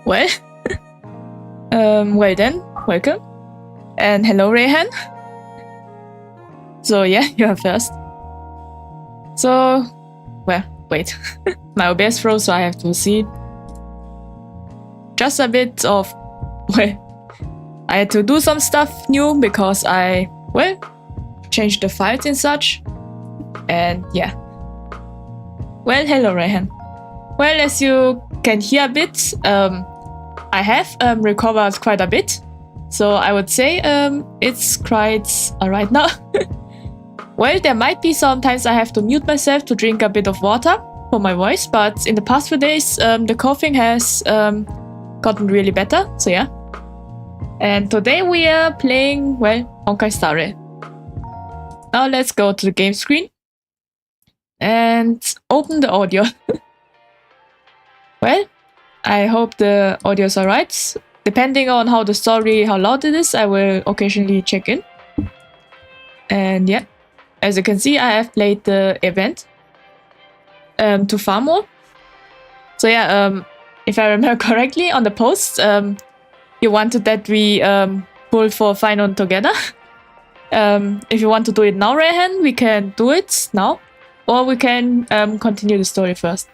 Well, well then, welcome. And hello, Rayhan. So yeah, you are first. So, well, wait. My OBS froze, so I have to see. Just a bit of, well, I had to do some stuff new because I, well, changed the files and such. And yeah. Well, hello, Rayhan. Well, as you can hear a bit, I have recovered quite a bit. So I would say it's quite alright now. Well, there might be sometimes I have to mute myself to drink a bit of water for my voice, but in the past few days the coughing has gotten really better, so yeah. And today we are playing, well, Honkai Star Rail. Now let's go to the game screen and open the audio. Well, I hope the audio is alright. Depending on how the story, how loud it is, I will occasionally check in. And yeah, as you can see, I have played the event to farm more. So yeah, if I remember correctly, on the post, you wanted that we pull for final together. If you want to do it now, Rayhan, we can do it now, or we can continue the story first.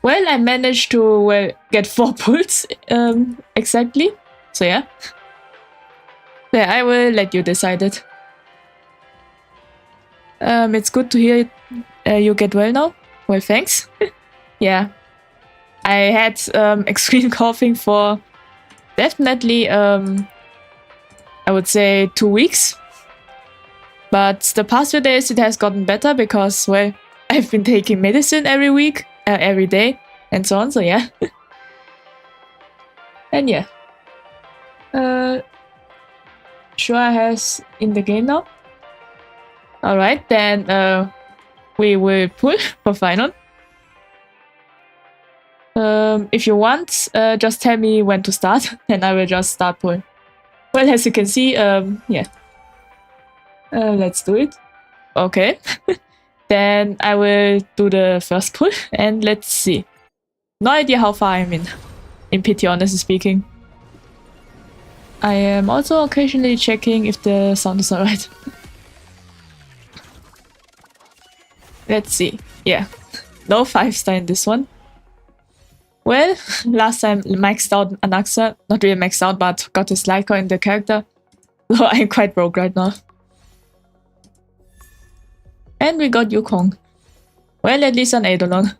Well, I managed to get 4 pulls exactly. So yeah. Yeah, I will let you decide it. It's good to hear you get well now. Well, thanks. Yeah. I had extreme coughing for definitely, I would say 2 weeks. But the past few days it has gotten better because, well, I've been taking medicine every week, every day, and so on, so yeah. And yeah. Shua has in the game now. Alright, then we will pull for final. If you want, just tell me when to start, and I will just start pull. Well, as you can see, yeah. Let's do it. Okay. Then I will do the first pull, and let's see. No idea how far I'm in pity, honestly speaking. I am also occasionally checking if the sound is alright. Let's see. Yeah. No 5-star in this one. Well, last time maxed out Anaxa. Not really maxed out, but got his light coin in the character. So I'm quite broke right now. And we got Yukong. Well, at least an Eidolon.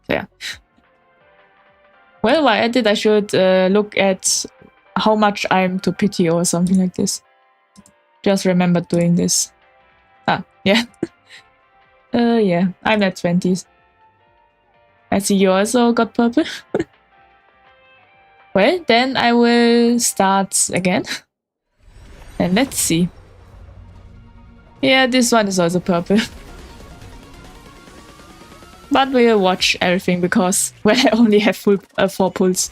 Yeah. Well, while at it, I should look at how much I'm to pity or something like this. Just remember doing this. Ah, yeah. Yeah, I'm at 20s. I see you also got purple. Well, then I will start again. And let's see. Yeah, this one is also purple. But we'll watch everything because, well, I only have 4 pulls.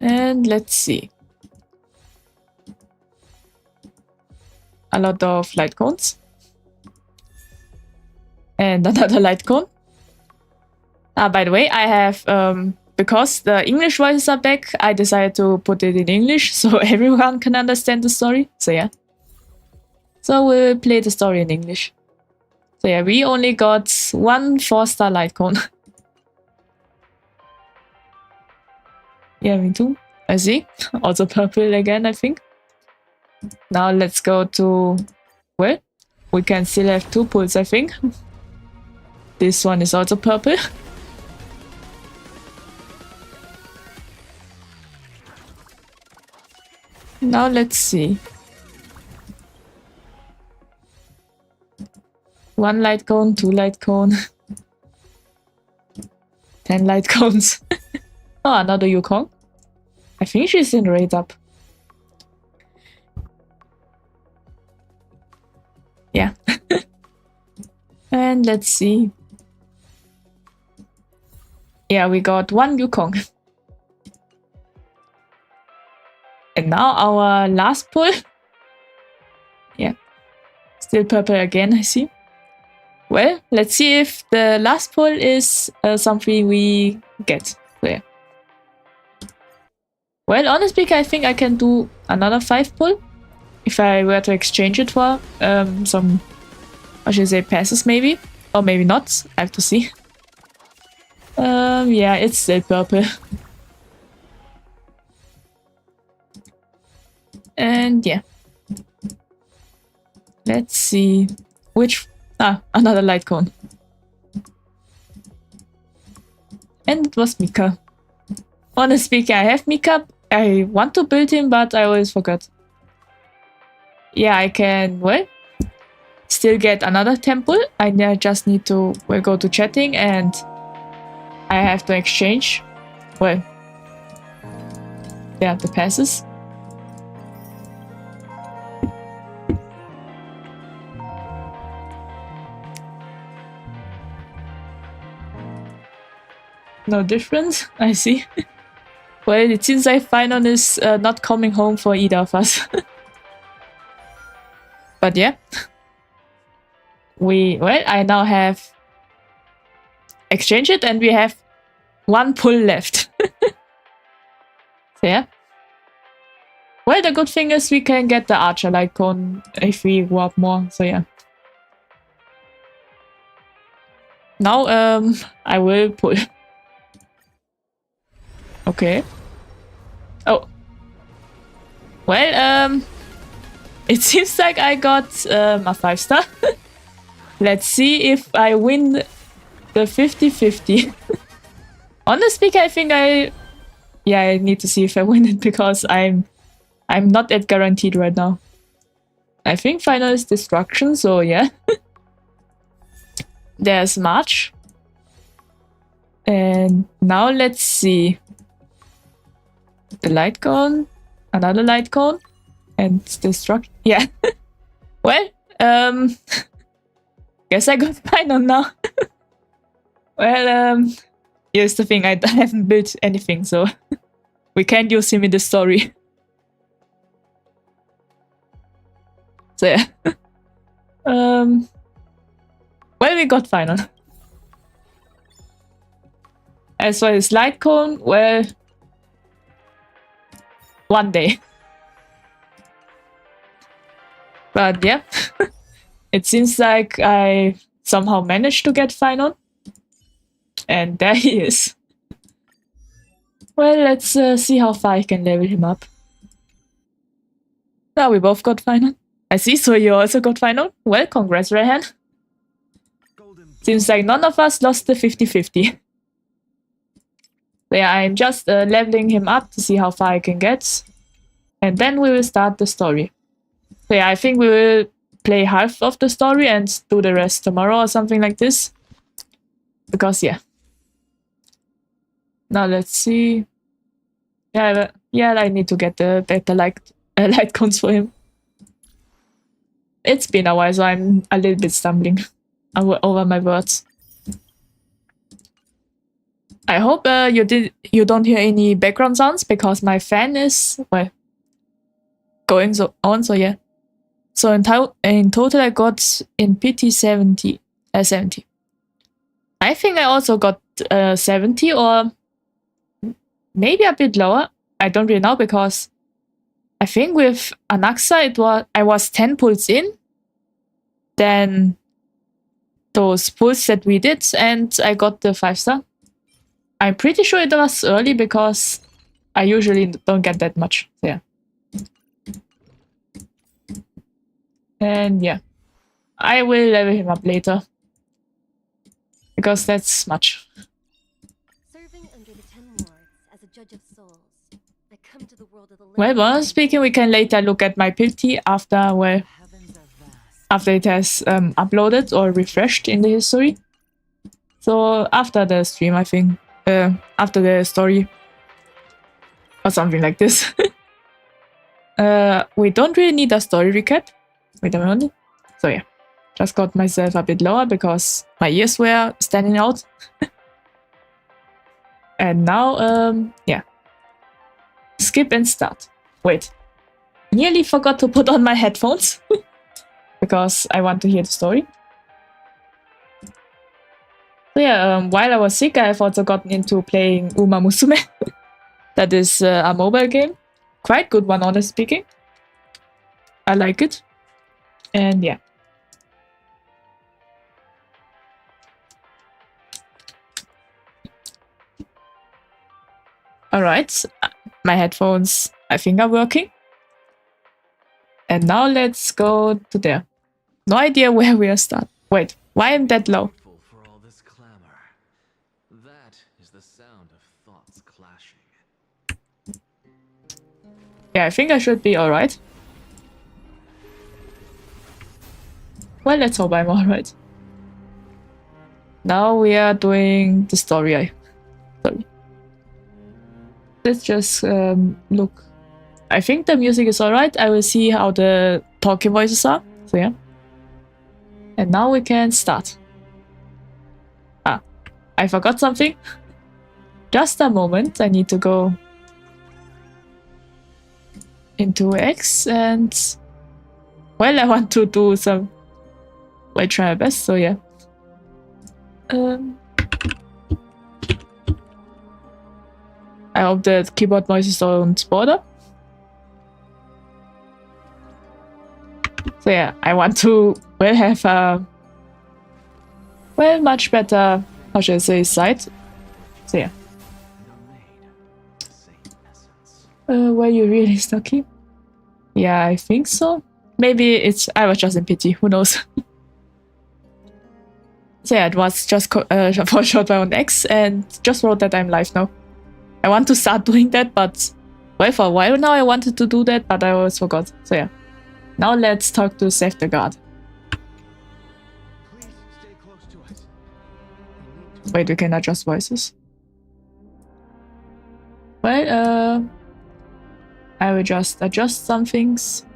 And let's see. A lot of light cones. And another light cone. By the way, I have, because the English voices are back, I decided to put it in English so everyone can understand the story. So yeah. So we'll play the story in English. So yeah, we only got 1 4-star light cone. Yeah, me too. I see. Also purple again, I think. Now let's go to... Well, we can still have 2 pulls, I think. This one is also purple. Now let's see. 1 light cone, 2 light cone. 10 light cones. Oh, another Yukong. I think she's in raid up. Yeah. And let's see. Yeah, we got 1 Yukong. And now our last pull. Still purple again, I see. Well, let's see if the last pull is something we get. So, yeah. Well, honestly, I think I can do another 5 pull if I were to exchange it for some, I should say, passes maybe. Or maybe not. I have to see. Yeah, it's still purple. And yeah. Let's see. Which... Ah, another light cone. And it was Mika. Honestly speaking, I have Mika. I want to build him, but I always forgot. Yeah, I can, well, still get another temple. I just need to go to chatting and I have to exchange. Well, yeah, the passes. No difference, I see. Well, it seems like Finon is not coming home for either of us. But yeah. Well, I now have exchanged it and we have 1 pull left. So yeah. Well, the good thing is we can get the archer light cone if we go up more, so yeah. Now, I will pull. Okay. Oh. Well, it seems like I got a 5-star. Let's see if I win the 50-50. Honestly, I think I need to see if I win it because I'm not at guaranteed right now. I think final is destruction, so yeah. There's March. And now let's see. The light cone, another light cone, and destruct. Yeah. Well, guess I got final now. Well, here's the thing, I haven't built anything, so we can't use him in the story. So yeah. Well, we got final. As for his light cone, well, one day. But yeah, it seems like I somehow managed to get final. And there he is. Well, let's see how far I can level him up. Now we both got final. I see, so you also got final. Well, congrats, Rehan. Seems like none of us lost the 50-50. So yeah, I'm just leveling him up to see how far I can get. And then we will start the story. So yeah, I think we will play half of the story and do the rest tomorrow or something like this. Because yeah. Now let's see. Yeah, I need to get the better light cones for him. It's been a while, so I'm a little bit stumbling over my words. I hope you don't hear any background sounds because my fan is, well, going on, so yeah. So in total I got in PT 70. I think I also got 70 or maybe a bit lower. I don't really know because I think with Anaxa I was 10 pulls in. Then those pulls that we did and I got the 5-star. I'm pretty sure it was early because I usually don't get that much. So yeah. And yeah. I will level him up later. Because that's much. Serving under the 10 wards as a judge of souls, I come to the world of the living. Well, honestly speaking, we can later look at my PT after, well, after it has uploaded or refreshed in the history. So after the stream, I think. After the story. Or something like this. We don't really need a story recap. Wait a minute. So yeah. Just got myself a bit lower because my ears were standing out. And now, yeah. Skip and start. Wait. Nearly forgot to put on my headphones. because I want to hear the story. So yeah, while I was sick, I've also gotten into playing Uma Musume. That is a mobile game. Quite good one, honestly speaking. I like it. And yeah. Alright, my headphones I think are working. And now let's go to there. No idea where we are start. Wait, why am that low? For all this clamor. That is the sound of thoughts clashing. Yeah, I think I should be alright. Well, let's hope I'm alright. Now we are doing the story. Sorry. Let's just look. I think the music is alright. I will see how the talking voices are. So yeah. And now we can start. Ah, I forgot something. Just a moment. I need to go into X and... Well, I want to do some... I try my best, so yeah. I hope the keyboard noises don't bother. So yeah, I want to well have a much better, how should I say, sight. So yeah. Were you really stucky? Yeah, I think so. Maybe I was just in pity, who knows. So yeah, it was just for a short while on X and just wrote that I'm live now. I want to start doing that, but well, for a while now I wanted to do that, but I always forgot. So yeah. Now let's talk to Save the Guard. Please stay close to us. Wait, we can adjust voices. Well, I will just adjust some things.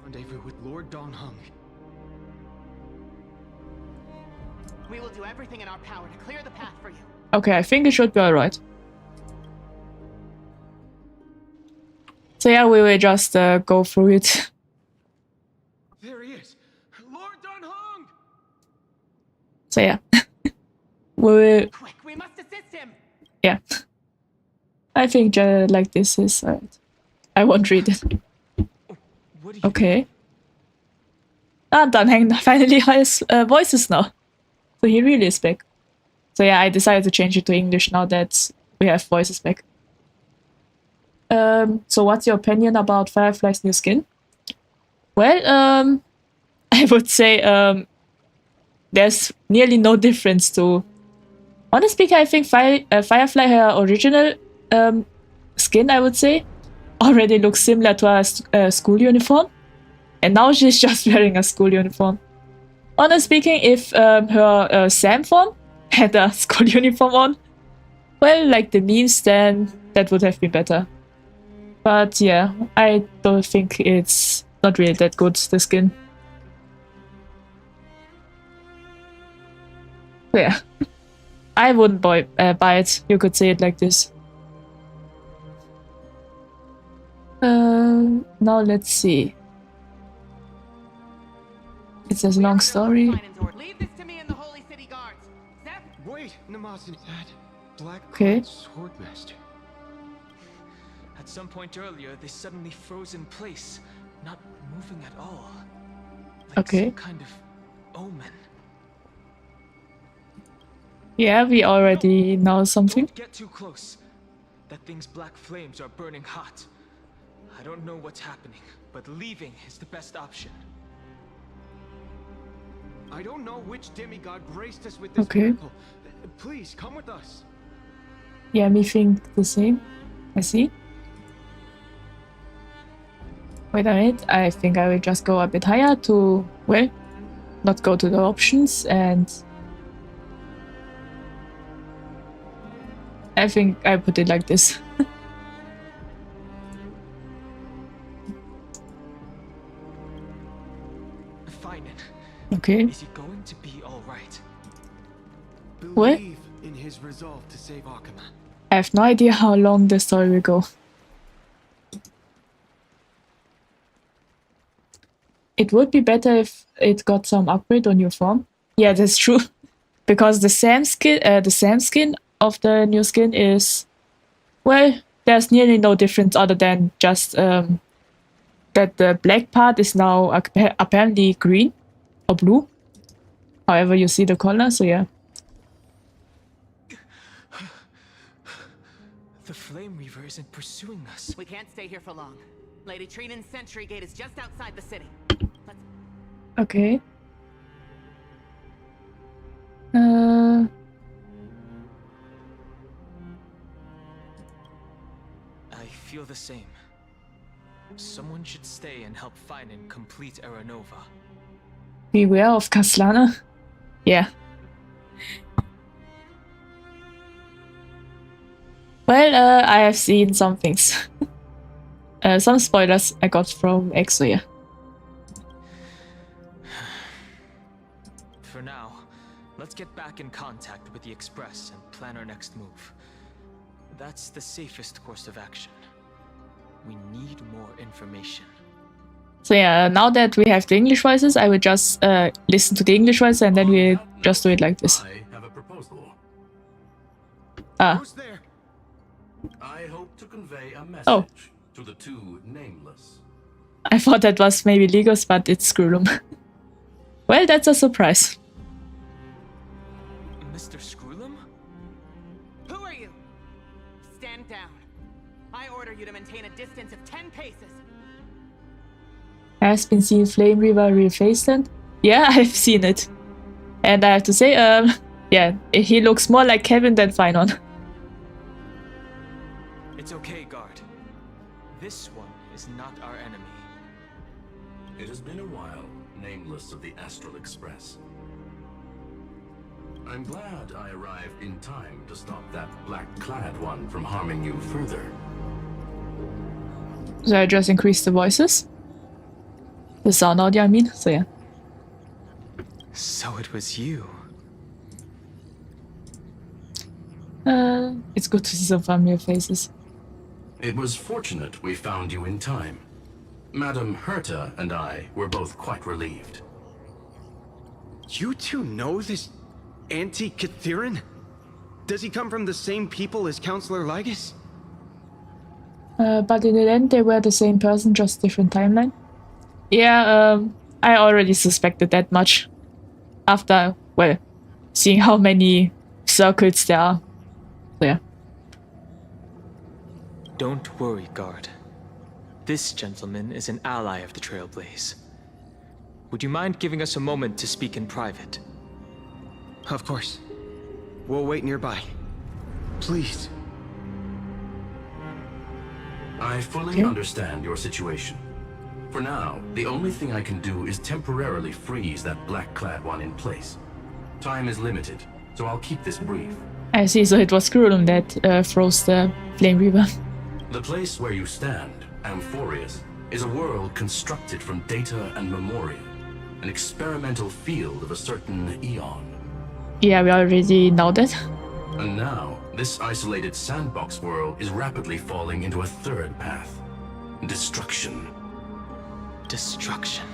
Rendezvous with Lord Donghung. We will do everything in our power to clear the path for you. Okay, I think it should be alright. So yeah, we will just go through it. There he is, Lord Donghung. So yeah, we will. Quick, we must assist him. Yeah, I think like this is alright. I won't read it. What do you... Okay. Ah, Dongheng finally has voices now. So he really is back. So yeah, I decided to change it to English now that we have voices back. So what's your opinion about Firefly's new skin? Well, I would say there's nearly no difference to... Honestly speaking, I think Firefly, her original skin, I would say, already looks similar to her school uniform. And now she's just wearing a school uniform. Honestly speaking, if her Sam form had a school uniform on, well, like the memes, then that would have been better. But yeah, I don't think it's not really that good, the skin. Yeah, I wouldn't buy it, you could say it like this. Now let's see. It's a long story. Leave this to me and the Holy City Guards. Zeph? Wait, Namazu, that black Okay. swordmaster. At some point earlier, they suddenly froze in place, not moving at all. Like Okay. some kind of omen. Yeah, we already know something. Don't get too close. That thing's black flames are burning hot. I don't know what's happening, but leaving is the best option. I don't know which demigod graced us with this miracle. Please come with us. Yeah, me think the same. I see. Wait a minute, I think I will just go a bit higher to, well, not go to the options, and I think I put it like this. Fine. Okay. Is he going to be all right? What? Believe in his resolve to save Akuma. I have no idea how long the story will go. it would be better if it got some upgrade on your form. Yeah, that's true. Because the Sam skin of the new skin is, well, there's nearly no difference other than just that the black part is now apparently green or blue. However you see the color, so yeah. The Flame Reaver isn't pursuing us. We can't stay here for long. Lady Trinan's sentry gate is just outside the city. Let's... Okay. I feel the same. Someone should stay and help find and complete Aranova. Beware of Kaslana. Yeah. Well, I have seen some things. Some spoilers I got from EXO, yeah. For now, let's get back in contact with the Express and plan our next move. That's the safest course of action. We need more information. So yeah, now that we have the English voices, I will just listen to the English voice and then we'll just do it like this. I have a proposal. Ah. Who's there? I hope to convey a message to the two nameless. I thought that was maybe Legos, but it's Skrulum. Well, that's a surprise. Mr. Skrulum? Who are you? Stand down. I order you to maintain a distance of 10 paces. Has been seen Flame Reaver Real Faceland? Yeah, I've seen it. And I have to say, yeah, he looks more like Kevin than Finon. It's okay, guard. This one is not our enemy. It has been a while, nameless of the Astral Express. I'm glad I arrived in time to stop that black-clad one from harming you further. So I just increased the voices. The sound audio, I mean, so yeah. So it was you. It's good to see some familiar faces. It was fortunate we found you in time. Madam Herta and I were both quite relieved. You two know this anti-Catherin? Does he come from the same people as Counselor Lygus? But in the end, they were the same person, just different timeline. Yeah, I already suspected that much. After, well, seeing how many circles there are. So yeah. Don't worry, guard. This gentleman is an ally of the Trailblaze. Would you mind giving us a moment to speak in private? Of course. We'll wait nearby. Please. I fully understand your situation. For now, the only thing I can do is temporarily freeze that black-clad one in place. Time is limited, so I'll keep this brief. I see, so it was Skrulum that froze the Flame Reaver. The place where you stand, Amphoreus, is a world constructed from data and memoria, an experimental field of a certain eon. Yeah, we already know that. And now, this isolated sandbox world is rapidly falling into a third path. Destruction. Destruction.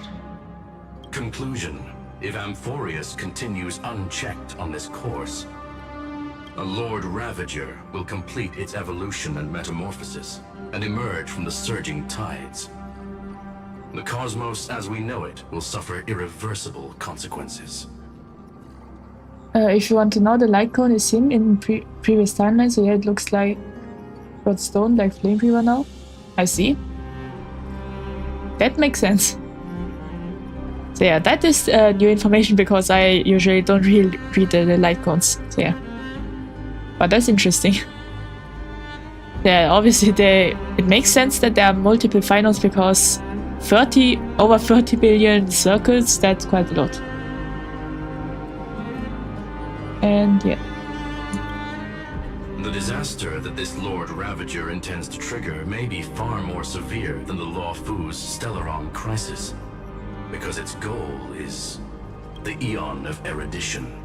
Conclusion. If Amphoreus continues unchecked on this course, a Lord Ravager will complete its evolution and metamorphosis, and emerge from the surging tides. The cosmos as we know it will suffer irreversible consequences. If you want to know, the light cone is him in previous timelines, so yeah, it looks like Rod Stone, like Flame Reaver now. I see. That makes sense. So yeah, that is new information because I usually don't really read the light cones. So yeah. But that's interesting. Yeah, obviously it makes sense that there are multiple finals because over 30 billion circles, that's quite a lot. And yeah. The disaster that this Lord Ravager intends to trigger may be far more severe than the Law Fu's Stellaron crisis, because its goal is the Eon of Erudition.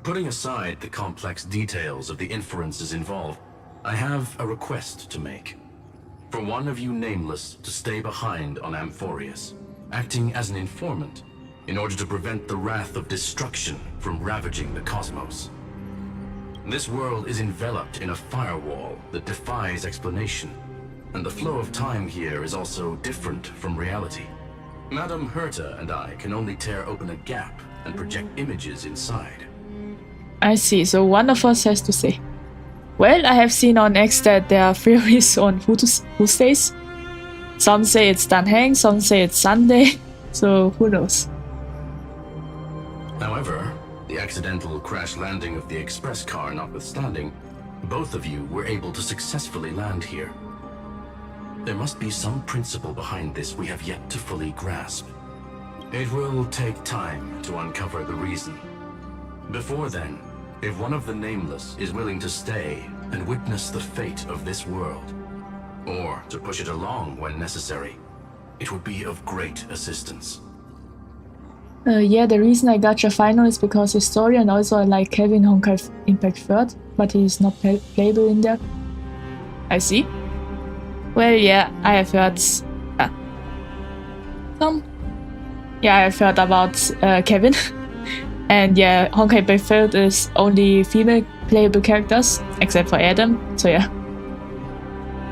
Putting aside the complex details of the inferences involved, I have a request to make. for one of you nameless to stay behind on Amphoreus, acting as an informant in order to prevent the wrath of destruction from ravaging the cosmos. This world is enveloped in a firewall that defies explanation, and the flow of time here is also different from reality. Madame Herta and I can only tear open a gap and project images inside. I see, so one of us has to say. Well, I have seen on X that there are theories on who stays. Some say it's Dan Heng, some say it's Sunday, so who knows. However, the accidental crash landing of the express car notwithstanding, both of you were able to successfully land here. There must be some principle behind this we have yet to fully grasp. It will take time to uncover the reason. Before then, if one of the Nameless is willing to stay and witness the fate of this world, or to push it along when necessary, it would be of great assistance. Yeah, the reason I got your final is because his story, and also I like Kevin Honkai Impact 3rd, but he's not playable in there. I see. Well, yeah, I have heard I have heard about Kevin. And yeah, Honkai Impact 3rd is only female playable characters, except for Adam, so yeah.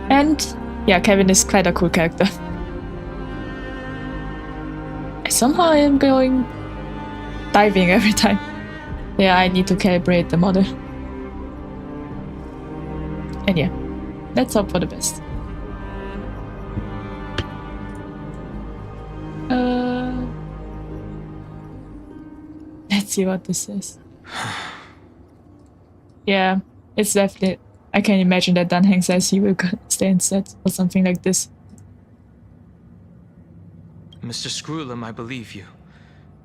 And yeah, Kevin is quite a cool character. Somehow I am going diving every time. Yeah, I need to calibrate the model. And yeah, let's hope for the best. Let's see what this is. Yeah, it's definitely... I can imagine that Dan Heng says he will stay instead, or something like this. Mr. Screwlam, I believe you.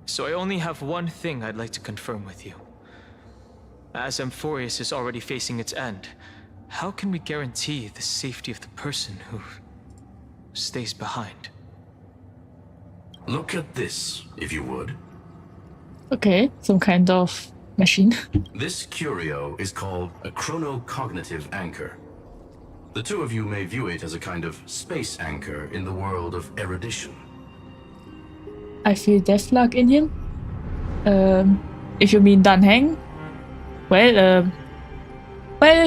So I only have one thing I'd like to confirm with you. As Amphoreus is already facing its end, how can we guarantee the safety of the person who stays behind? Look at this, if you would. Okay, some kind of machine. This curio is called a chronocognitive anchor. The two of you may view it as a kind of space anchor in the world of erudition. I feel Deathlock in him. If you mean Dan Heng, well,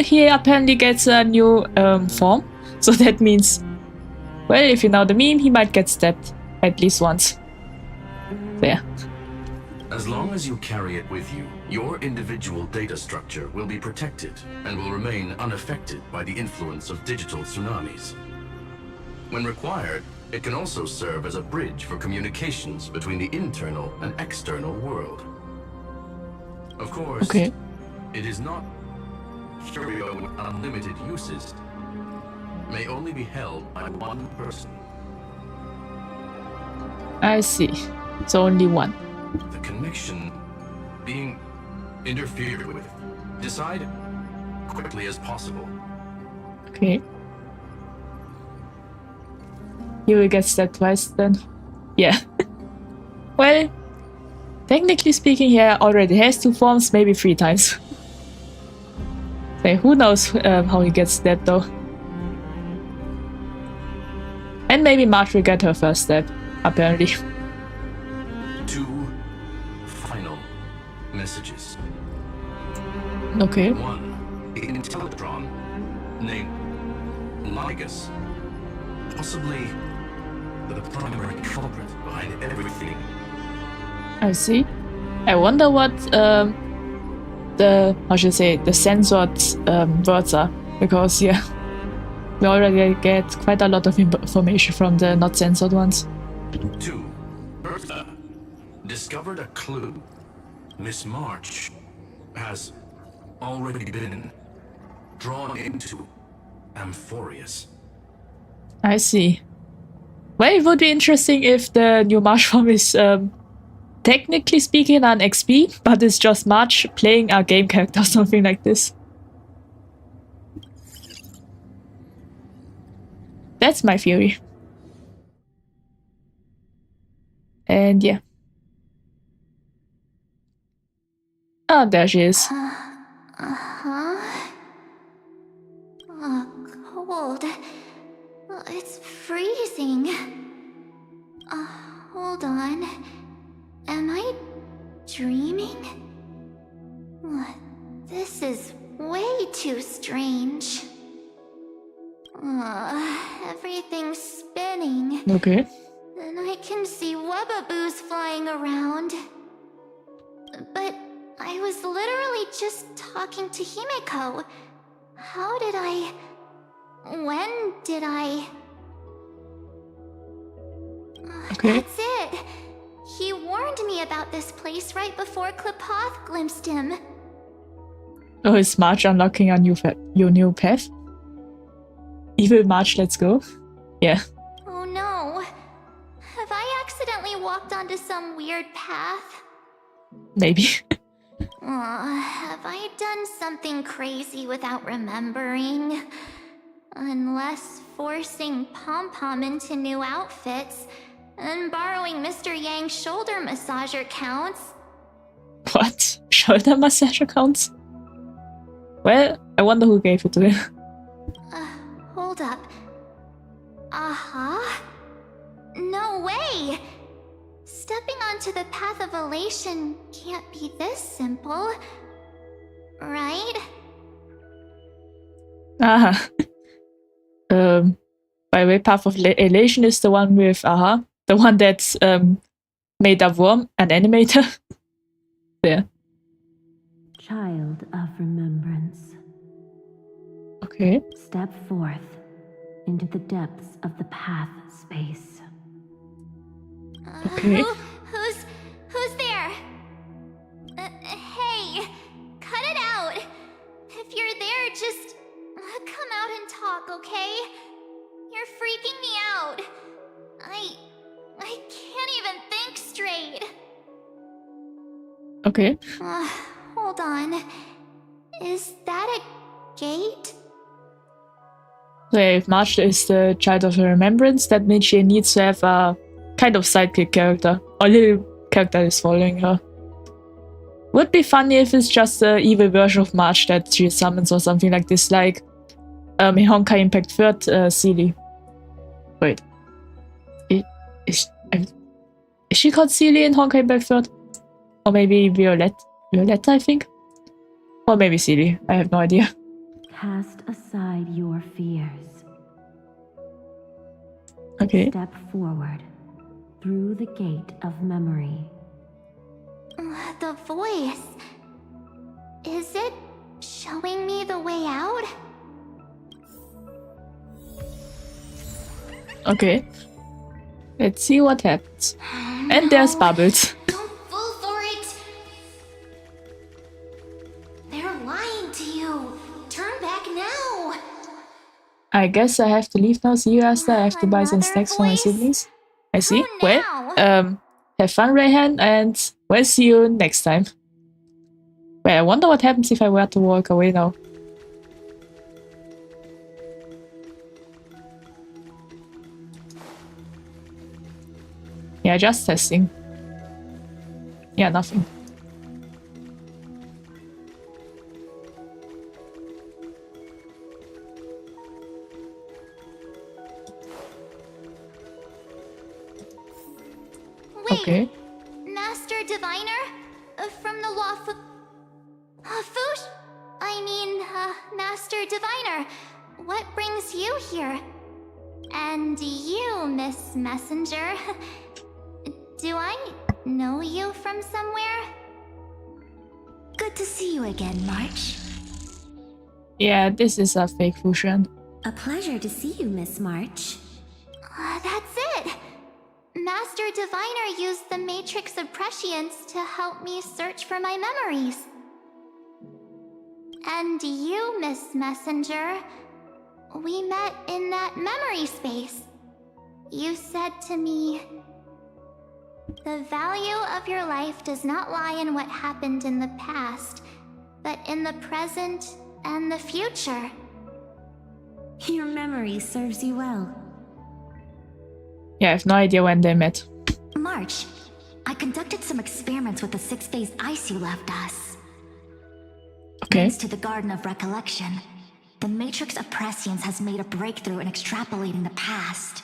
he apparently gets a new form, so that means, well, if you know the meme, he might get stabbed at least once. There. As long as you carry it with you, your individual data structure will be protected and will remain unaffected by the influence of digital tsunamis. When required, it can also serve as a bridge for communications between the internal and external world. Of course, okay. It is not curio with unlimited uses. May only be held by one person. I see. So only one. The connection being interfered with. Decide quickly as possible. Okay. You will get stabbed twice then. Yeah. Well, technically speaking, he already has two forms, maybe 3 times. So who knows how he gets stabbed though. And maybe March will get her first stab, apparently. 2 final messages. Okay. 1. Intellatron, named Ligus, possibly the primary culprit behind everything. I see. I wonder what the censored words are, because yeah, we already get quite a lot of information from the not censored ones. 2. Bertha discovered a clue. Miss March has already been drawn into Amphoreus. I see. Well, it would be interesting if the new March form is technically speaking an XP, but it's just March playing a game character or something like this. That's my theory. And yeah. Ah, there she is. Cold. It's freezing. Hold on. Am I dreaming? This is way too strange. Everything's spinning. Okay. And I can see webbaboos flying around. But I was literally just talking to Himeko. How did I... When did I... Okay. That's it. He warned me about this place right before Klepoth glimpsed him. Oh, is March unlocking a your new path? Evil March, let's go. Yeah. Oh no. Have I accidentally walked onto some weird path? Maybe. Have I done something crazy without remembering? Unless forcing Pom-Pom into new outfits and borrowing Mr. Yang's shoulder massager counts. What? Shoulder massage accounts? Well, I wonder who gave it to him. Hold up. No way! Stepping onto the path of elation can't be this simple. Right? Aha. By the way, Path of Elation is the one with Aha. The one that's made a worm, an animator. There. Child of remembrance. Okay. Step forth into the depths of the path space. Okay. Who's there? Hey, cut it out. If you're there, just come out and talk, okay? You're freaking me out. I can't even think straight. Okay. Hold on. Is that a gate? So if March is the child of remembrance, that means she needs to have a kind of sidekick character. Or little character is following her. Would be funny if it's just the evil version of March that she summons or something like this, like in Honkai Impact 3rd, Seely. Wait. Is she called Seely in Honkai Impact 3rd? Or maybe Violetta, I think? Or maybe Seely, I have no idea. Cast aside your fears. Okay. Step forward through the gate of memory. The voice. Is it showing me the way out? Okay. Let's see what happens. And there's Bubbles. Don't fall for it! They're lying to you! Turn back now! I guess I have to leave now. See you, Asta. I have to buy some Another snacks for my voice? siblings. I see. Who Well, now? have fun, Rayhan, and we'll see you next time. Well, I wonder what happens if I were to walk away now. Yeah, just testing. Yeah, nothing. Wait, Okay. Master Diviner? From the Law Fush? Master Diviner, what brings you here? And you, Miss Messenger, do I know you from somewhere? Good to see you again, March. Yeah, this is a fake fusion. A pleasure to see you, Miss March. That's it! Master Diviner used the Matrix of Prescience to help me search for my memories. And you, Miss Messenger, we met in that memory space. You said to me, the value of your life does not lie in what happened in the past, but in the present and the future. Your memory serves you well. Yeah, I have no idea when they met. March, I conducted some experiments with the 6-phase ice you left us. Okay. Thanks to the Garden of Recollection, the Matrix of Prescience has made a breakthrough in extrapolating the past.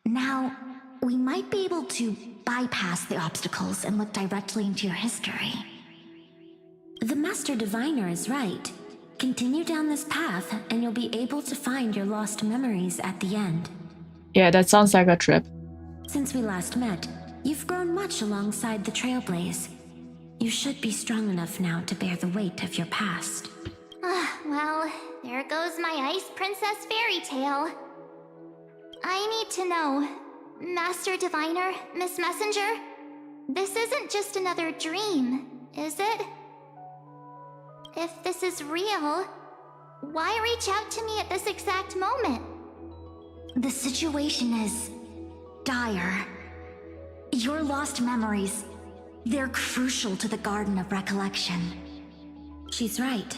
Now, we might be able to bypass the obstacles and look directly into your history. The Master Diviner is right. Continue down this path, and you'll be able to find your lost memories at the end. Yeah, that sounds like a trip. Since we last met, you've grown much alongside the Trailblaze. You should be strong enough now to bear the weight of your past. Well, there goes my Ice Princess fairy tale. I need to know, Master Diviner, Miss Messenger, this isn't just another dream, is it? If this is real, why reach out to me at this exact moment? The situation is dire. Your lost memories, they're crucial to the Garden of Recollection. She's right.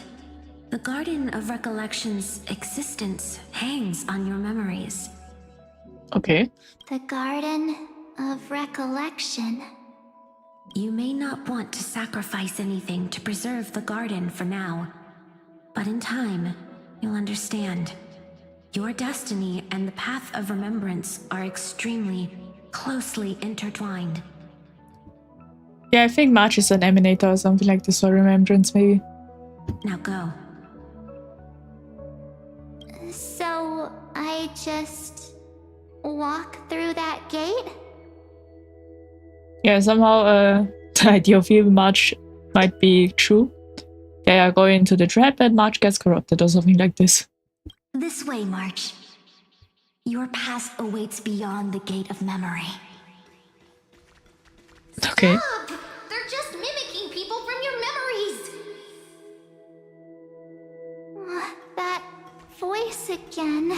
The Garden of Recollection's existence hangs on your memories. Okay. The Garden of Recollection. You may not want to sacrifice anything to preserve the garden for now, but in time, you'll understand. Your destiny and the path of remembrance are extremely, closely intertwined. Yeah, I think March is an emanator or something like this for remembrance, maybe. Now go. So, I just walk through that gate? Yeah, somehow the idea of evil March might be true. They are going into the trap and March gets corrupted or something like this. This way, March. Your past awaits beyond the gate of memory. Okay. Stop! They're just mimicking people from your memories! That voice again.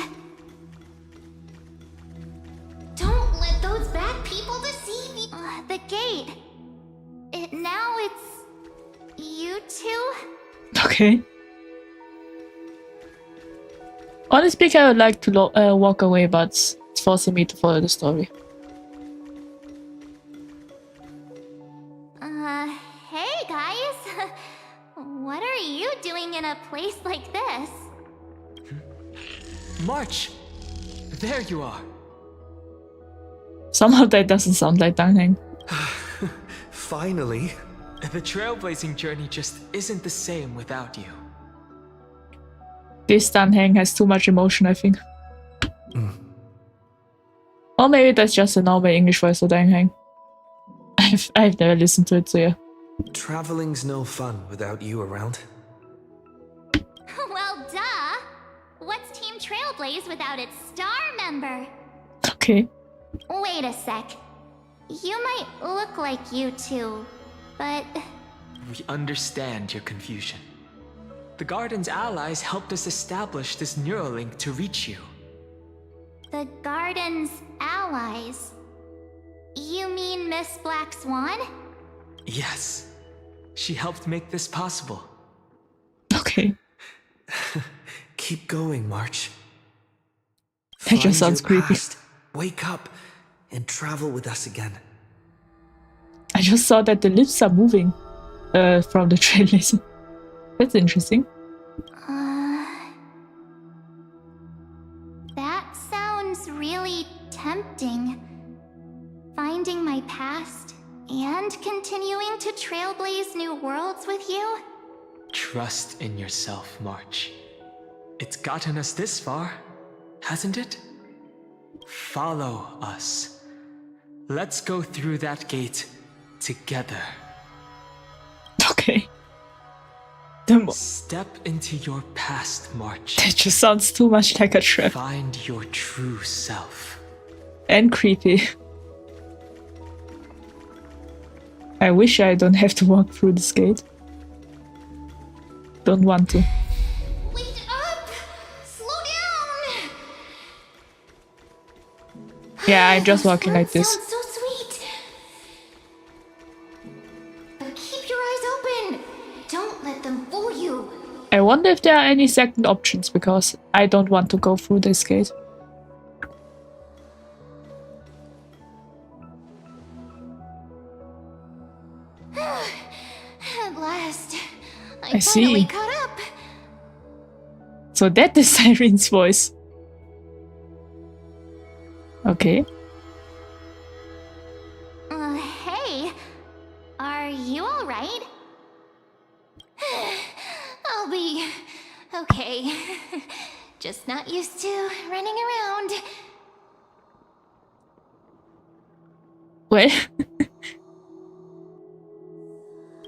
Don't let those bad people deceive you. The gate. Now it's you two? Okay. Honestly speaking, I would like to walk away, but it's forcing me to follow the story. Hey guys. What are you doing in a place like this? March! There you are! Somehow that doesn't sound like Dang Heng. Finally. The trailblazing journey just isn't the same without you. This Dan Heng has too much emotion, I think. Or maybe that's just a normal English voice for Dan Heng. I've never listened to it, so yeah. Traveling's no fun without you around. Well, duh! What's Team Trailblaze without its star member? Okay. Wait a sec. You might look like you two, but... We understand your confusion. The Garden's allies helped us establish this Neuralink to reach you. The Garden's allies? You mean Miss Black Swan? Yes. She helped make this possible. Okay. Keep going, March. That just sounds Find your creepy. past, wake up, and travel with us again. I just saw that the lips are moving from the trailblazer. That's interesting. That sounds really tempting. Finding my past and continuing to trailblaze new worlds with you? Trust in yourself, March. It's gotten us this far, hasn't it? Follow us. Let's go through that gate together. Okay. Step into your past, March. That just sounds too much like a trap. Find your true self. And creepy. I wish I don't have to walk through this gate. Don't want to. Wait up! Slow down! Yeah, I'm just walking like this. Sounds so sweet. But keep your eyes open. Don't let them fool you. I wonder if there are any second options, because I don't want to go through this gate. At last, I finally see. caught up. So that is Sirene's voice. Okay. Hey, are you alright? I'll be okay. Just not used to running around. Well,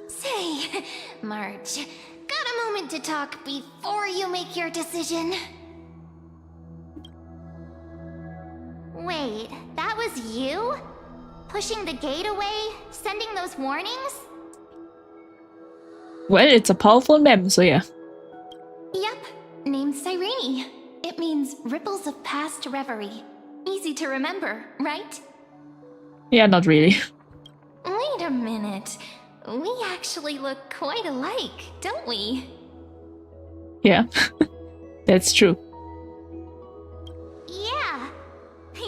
Say, March, got a moment to talk before you make your decision? Wait, that was you? Pushing the gate away? Sending those warnings? well, it's a powerful mem, so yeah. Yep, named Cyrene. It means ripples of past reverie. Easy to remember, right? Yeah, not really. Wait a minute. We actually look quite alike, don't we? Yeah, that's true. Yeah.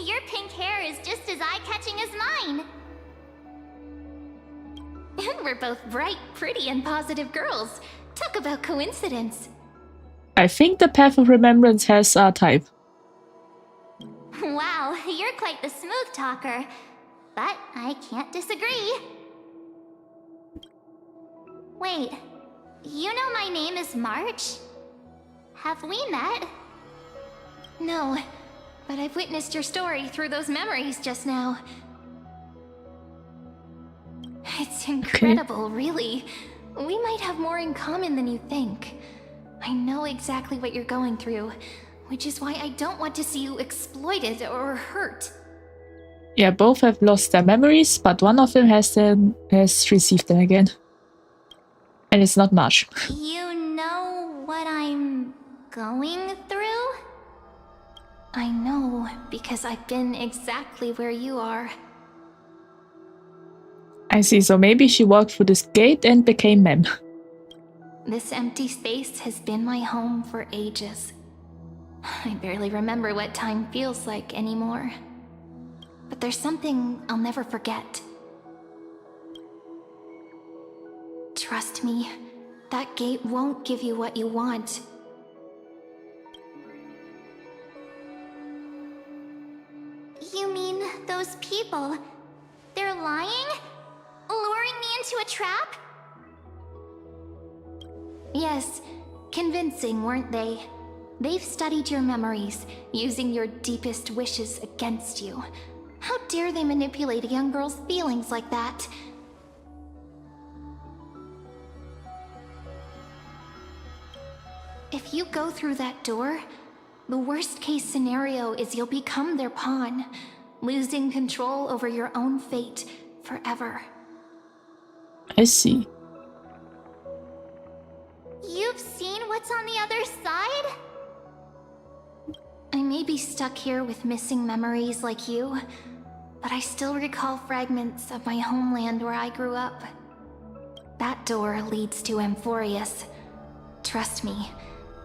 Your pink hair is just as eye-catching as mine. And we're both bright, pretty, and positive girls. Talk about coincidence. I think the Path of Remembrance has a type. Wow, you're quite the smooth talker. But I can't disagree. Wait, you know my name is March? Have we met? No, but I've witnessed your story through those memories just now. It's incredible, really. We might have more in common than you think. I know exactly what you're going through, which is why I don't want to see you exploited or hurt. Yeah, both have lost their memories, but one of them has received them again. And it's not much. You know what I'm going through? I know, because I've been exactly where you are. I see, so maybe she walked through this gate and became mem. This empty space has been my home for ages. I barely remember what time feels like anymore. But there's something I'll never forget. Trust me, that gate won't give you what you want. You mean those people? They're lying? Luring me into a trap? Yes, convincing, weren't they? They've studied your memories, using your deepest wishes against you. How dare they manipulate a young girl's feelings like that? If you go through that door, the worst-case scenario is you'll become their pawn, losing control over your own fate forever. I see. You've seen what's on the other side? I may be stuck here with missing memories like you, but I still recall fragments of my homeland where I grew up. That door leads to Amphoreus. Trust me,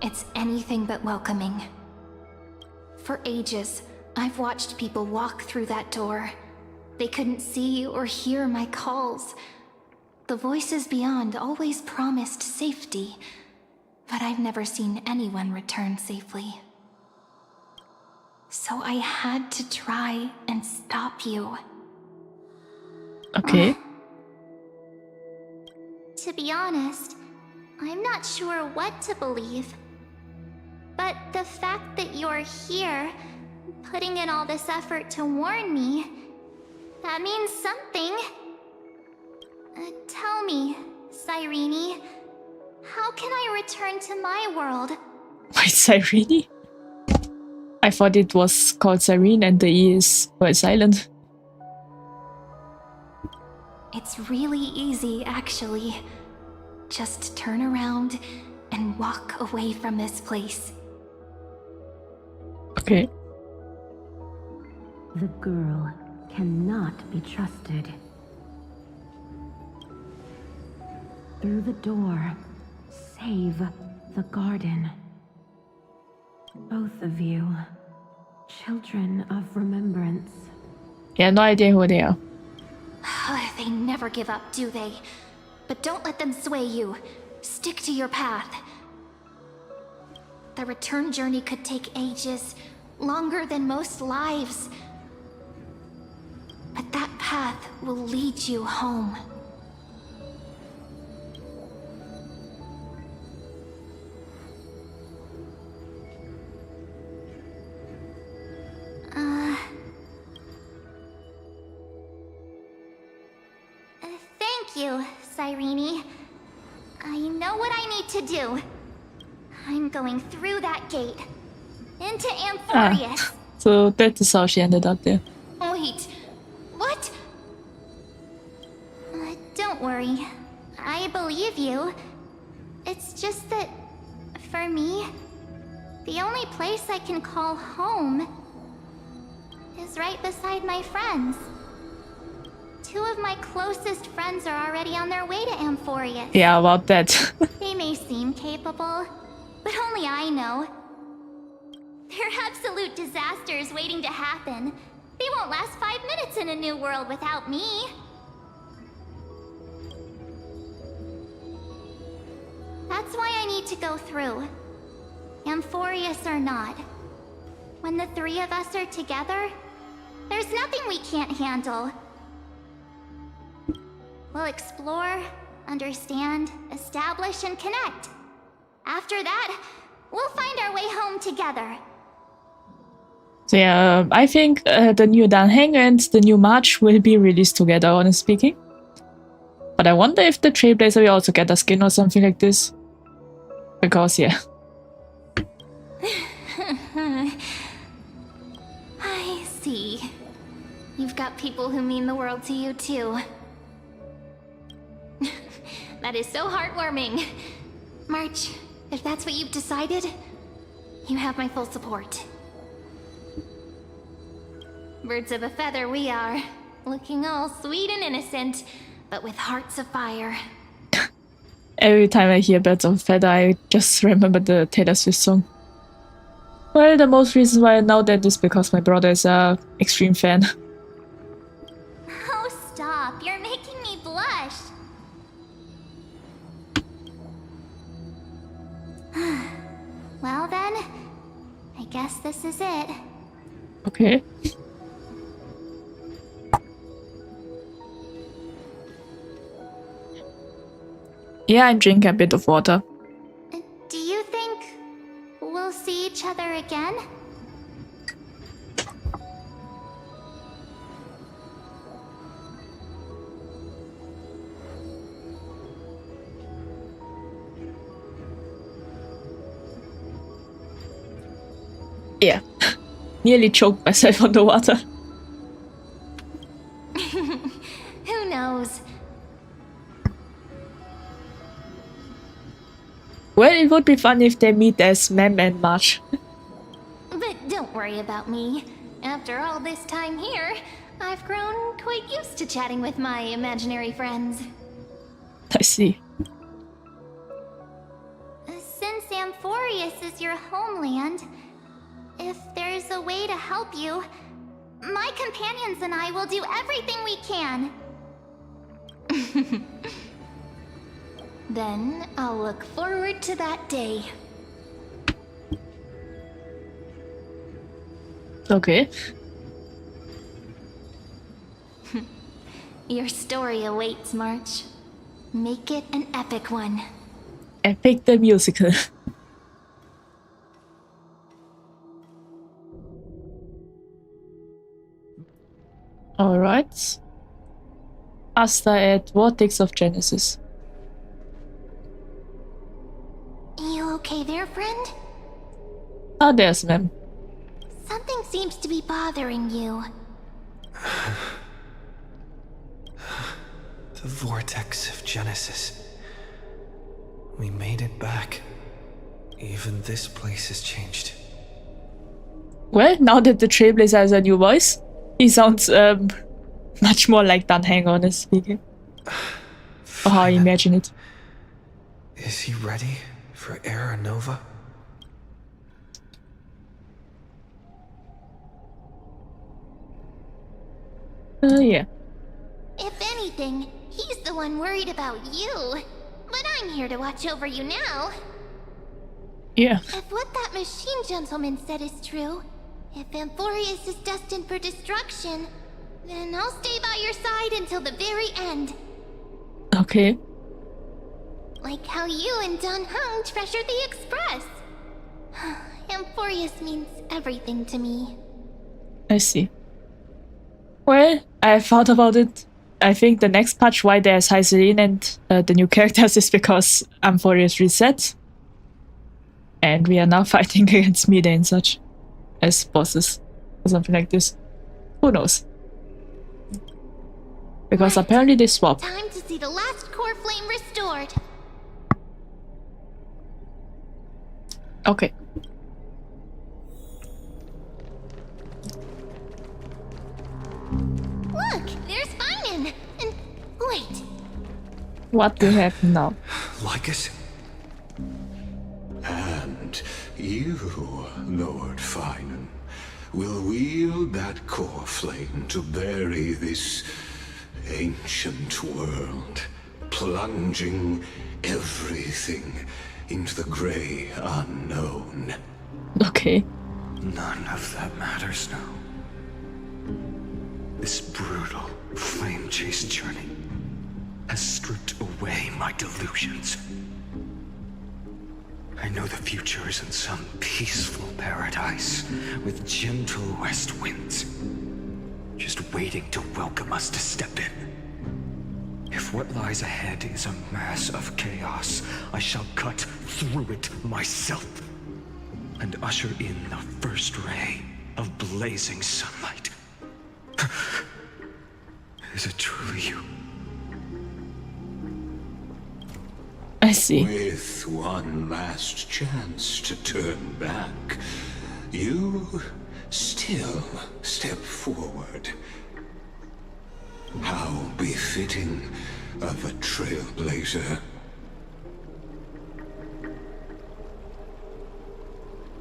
it's anything but welcoming. For ages, I've watched people walk through that door. They couldn't see or hear my calls. The voices beyond always promised safety, but I've never seen anyone return safely. So I had to try and stop you. Okay. To be honest, I'm not sure what to believe. But the fact that you're here, putting in all this effort to warn me, that means something. Tell me, Cyrene, how can I return to my world? Wait, Cyrene? I thought it was called Cyrene and the E is silent. It's really easy, actually. Just turn around and walk away from this place. Okay. The girl cannot be trusted. Through the door, save the garden. Both of you, children of remembrance. Yeah, no idea who they are. They never give up, do they? But don't let them sway you. Stick to your path. the return journey could take ages, longer than most lives. But that path will lead you home. Thank you, Cyrene. I know what I need to do. I'm going through that gate. Into Amphoreus. So that is how she ended up there. Wait, what? Don't worry. I believe you. It's just that, for me, the only place I can call home is right beside my friends. Two of my closest friends are already on their way to Amphoreus. Yeah, about that. They may seem capable, but only I know. They're absolute disasters waiting to happen. They won't last 5 minutes in a new world without me. That's why I need to go through. Amphoreus or not. When the three of us are together, there's nothing we can't handle. We'll explore, understand, establish, and connect. After that, we'll find our way home together. So yeah, I think the new Danheng and the new March will be released together, honestly speaking. But I wonder if the Trailblazer will also get a skin or something like this. Because, yeah. I see. You've got people who mean the world to you, too. That is so heartwarming. March, if that's what you've decided, you have my full support. Birds of a feather we are, looking all sweet and innocent, but with hearts of fire. Every time I hear Birds of a Feather, I just remember the Taylor Swift song. Well, the most reason why I know that is because my brother is a extreme fan. Oh, stop. You're making me blush. Well then, I guess this is it. Okay. Yeah, I'm drinking a bit of water. Do you think we'll see each other again? Yeah. Nearly choked myself on the water. Who knows? Well, it would be fun if they meet as Mem and March. But don't worry about me. After all this time here, I've grown quite used to chatting with my imaginary friends. I see. Since Amphoreus is your homeland, if there's a way to help you, my companions and I will do everything we can. Then I'll look forward to that day. Okay. Your story awaits, March. Make it an epic one. Epic the musical. Alright. Asta at Vortex of Genesis. You okay there, friend? Ah, there's Mem. Something seems to be bothering you. The Vortex of Genesis. We made it back. Even this place has changed. Well, now that the Trailblazer has a new voice, he sounds much more like Danheng, honestly speaking. Or how I imagine it. Is he ready for Era Nova? Yeah. If anything, he's the one worried about you. But I'm here to watch over you now. Yeah. If what that machine gentleman said is true, if Amphoreus is destined for destruction, then I'll stay by your side until the very end. Okay. Like how you and Dun Hung treasured the Express. Amphoreus means everything to me. I see. Well, I thought about it. I think the next patch why there's Hyceline and the new characters is because Amphoreus reset. And we are now fighting against Mide and such. As bosses. Or something like this. Who knows? Because Right. apparently they swap. Time to see the last core flame restored. Okay. Look, there's Finan. And wait, What do we have now? Lycus? And you, Lord Finan, will wield that core flame to bury this ancient world, plunging everything into the grey unknown. Okay. None of that matters now. This brutal, flame-chased journey has stripped away my delusions. I know the future is in some peaceful paradise with gentle west winds, just waiting to welcome us to step in. If what lies ahead is a mass of chaos, I shall cut through it myself and usher in the first ray of blazing sunlight. Is it truly you? I see. With one last chance to turn back, you still step forward. How befitting of a trailblazer.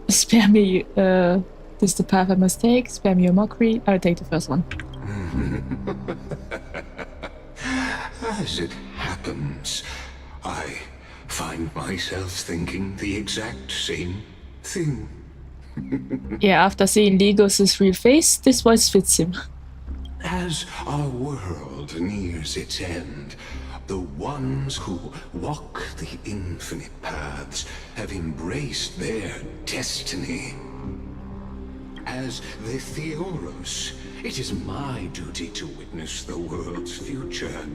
Spare me, this is the path I must take. Spare me your mockery. I'll take the first one. As it happens, I find myself thinking the exact same thing. Yeah, after seeing Legos' real face, this voice fits him. As our world nears its end, the ones who walk the infinite paths have embraced their destiny. As the Theoros, it is my duty to witness the world's future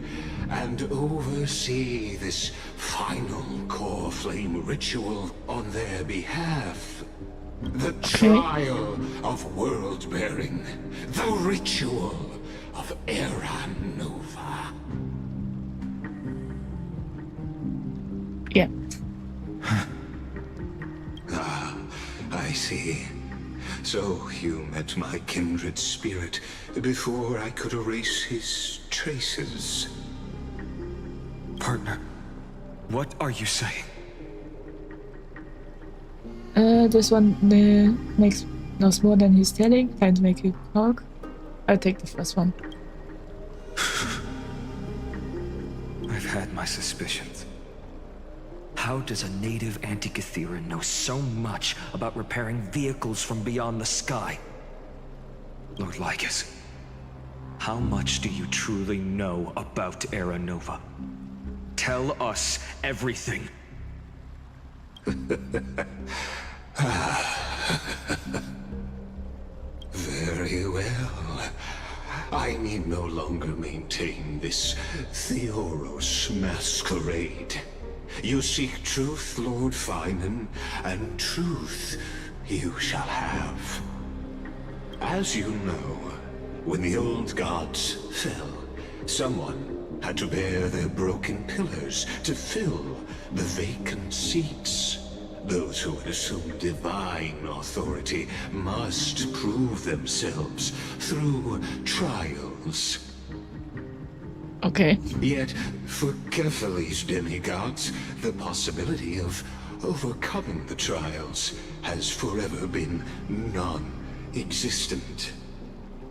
and oversee this final core flame ritual on their behalf. The trial of world-bearing, the ritual of Era Nova. Yeah. Ah, I see. So you met my kindred spirit before I could erase his traces. Partner, what are you saying? This one knows more than he's telling. Trying to make you talk. I'll take the first one. I've had my suspicions. How does a native Antikytheran know so much about repairing vehicles from beyond the sky? Lord Lycus, how much do you truly know about Era Nova? Tell us everything. Very well. I need no longer maintain this Theoros masquerade. You seek truth, Lord Finan, and truth you shall have. As you know, when the old gods fell, someone had to bear their broken pillars to fill the vacant seats. Those who would assume divine authority must prove themselves through trials. Okay. Yet, for Kephales's demigods, the possibility of overcoming the trials has forever been non-existent.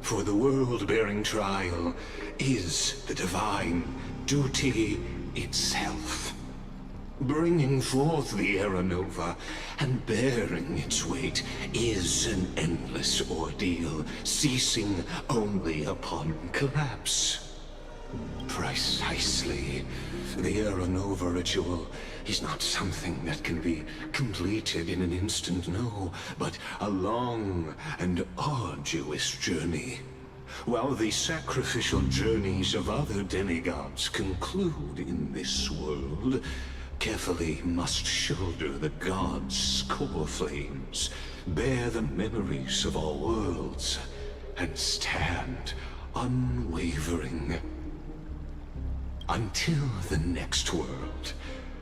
For the world-bearing trial is the divine duty itself. Bringing forth the Aeronova and bearing its weight is an endless ordeal, ceasing only upon collapse. Precisely. The Aeronova ritual is not something that can be completed in an instant, no, but a long and arduous journey. While the sacrificial journeys of other demigods conclude in this world, carefully must shoulder the gods' core flames, bear the memories of all worlds, and stand unwavering. Until the next world,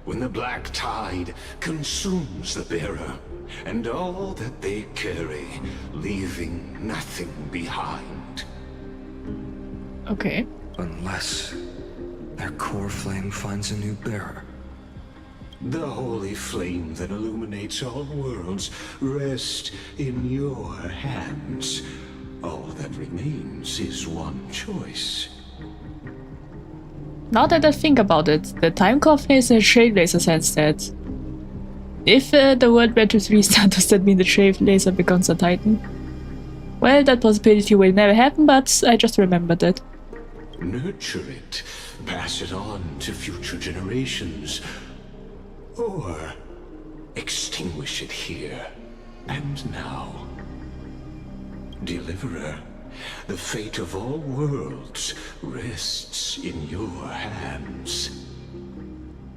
when the black tide consumes the bearer, and all that they carry, leaving nothing behind. Okay. Unless their core flame finds a new bearer. The holy flame that illuminates all worlds rests in your hands. All that remains is one choice. Now that I think about it, the Time Coffin is a Trailblazer sense that if the world were to restart, does that mean the Trailblazer becomes a Titan? Well, that possibility will never happen, but I just remembered it. Nurture it, pass it on to future generations, or extinguish it here and now. Deliverer, the fate of all worlds rests in your hands.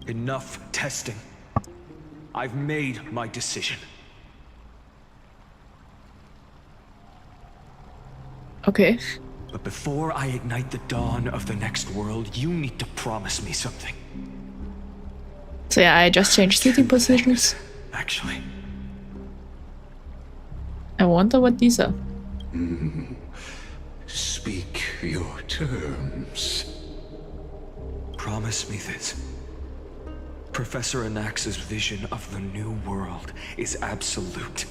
Enough testing. I've made my decision. Okay. But before I ignite the dawn of the next world, you need to promise me something. So yeah, I just changed seating positions. Actually. I wonder what these are. Speak your terms. Promise me this. Professor Anax's vision of the new world is absolute.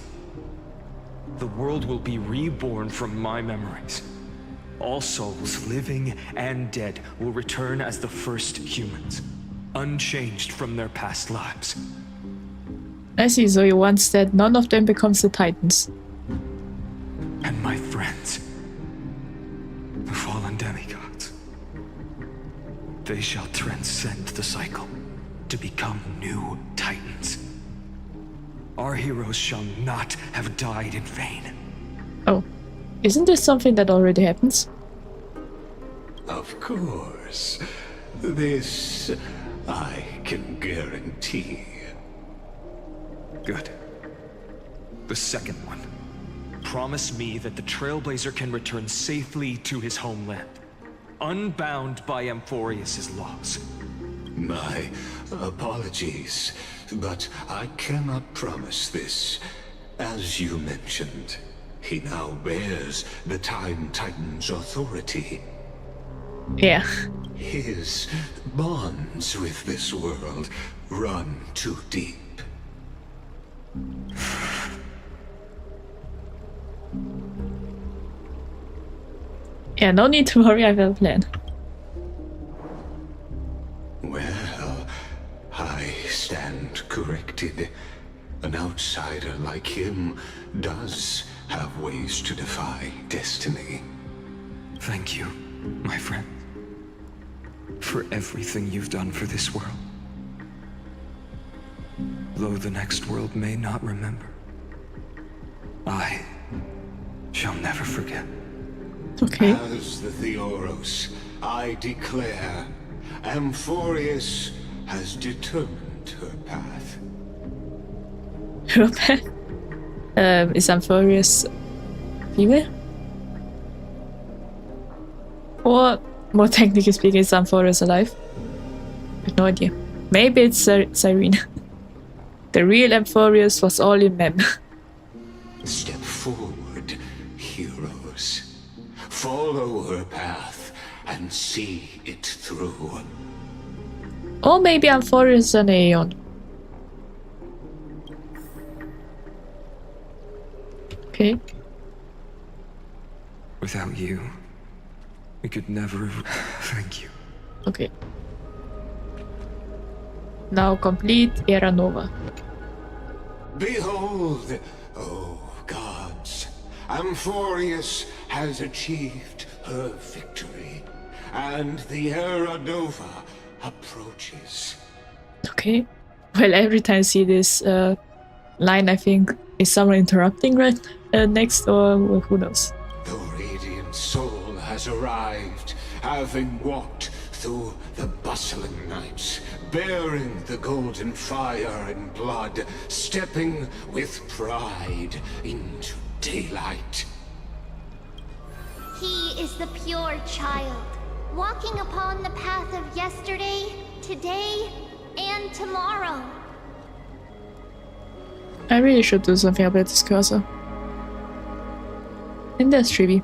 The world will be reborn from my memories. All souls, living and dead, will return as the first humans, unchanged from their past lives. I see, so you want that none of them becomes the Titans. And my friends, the fallen demigods, they shall transcend the cycle to become new Titans. Our heroes shall not have died in vain. Oh, isn't this something that already happens? Of course. This I can guarantee. Good. The second one. Promise me that the Trailblazer can return safely to his homeland, unbound by Amphoreus' laws. My apologies, but I cannot promise this. As you mentioned, he now bears the Time Titan's authority. Yeah. His bonds with this world run too deep. Yeah, no need to worry, I have a plan. Well, I stand corrected. An outsider like him does have ways to defy destiny. Thank you, my friend, for everything you've done for this world. Though the next world may not remember, I shall never forget. Okay. As the Theoros, I declare, Amphoreus has determined her path. Her path? Is Amphoreus female? Or, more technically speaking, is Amphoreus alive? I have no idea. Maybe it's Cyrene. The real Amphoreus was all in mem. Step forward, heroes. Follow her path and see it through. Or maybe Amphoreus is an Aeon. Okay. Without you, we could never have... Thank you. Okay. Now complete Era Nova. Behold, oh gods, Amphoreus has achieved her victory, and the Era Nova approaches. Okay. Well, every time I see this line, I think, is someone interrupting right next, or well, who knows? The radiant soul has arrived, having walked through the bustling nights, bearing the golden fire and blood, stepping with pride into daylight. He is the pure child, walking upon the path of yesterday, today, and tomorrow. I really should do something about this cursor. And there's Trivi.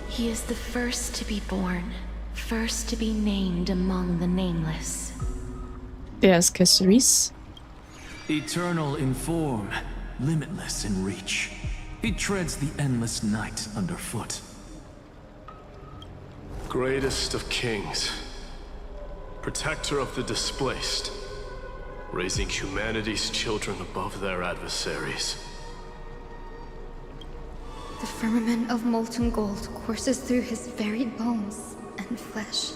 He is the first to be born, first to be named among the nameless. There's Caceres. Eternal in form, limitless in reach. He treads the endless night underfoot. Greatest of kings, protector of the displaced, raising humanity's children above their adversaries. The firmament of molten gold courses through his very bones and flesh.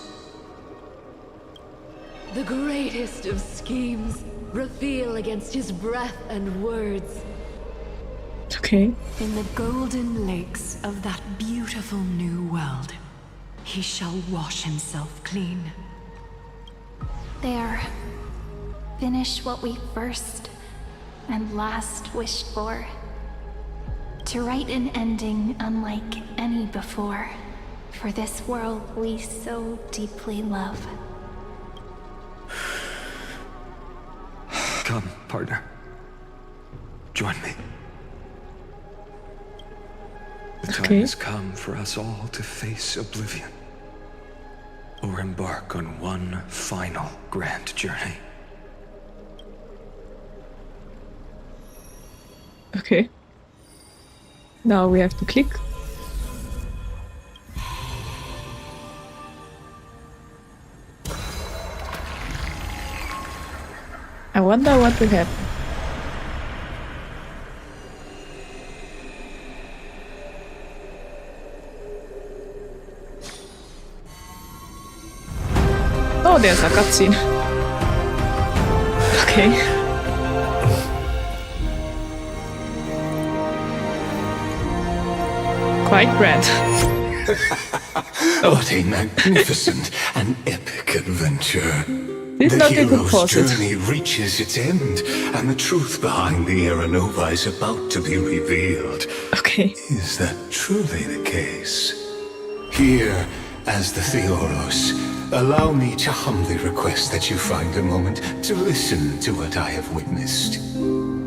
The greatest of schemes reveal against his breath and words. Okay. In the golden lakes of that beautiful new world, he shall wash himself clean. There. Finish what we first and last wished for. To write an ending unlike any before, for this world we so deeply love. Come, partner. Join me. The time has come for us all to face oblivion, or embark on one final grand journey. Okay. Now we have to click. I wonder what will happen. Oh, there's a cutscene. Okay. Quite grand. What a magnificent and epic adventure. Did The not even hero's pause it. journey reaches its end, and the truth behind the Era Nova is about to be revealed. Okay. Is that truly the case? Here, as the Theoros, allow me to humbly request that you find a moment to listen to what I have witnessed.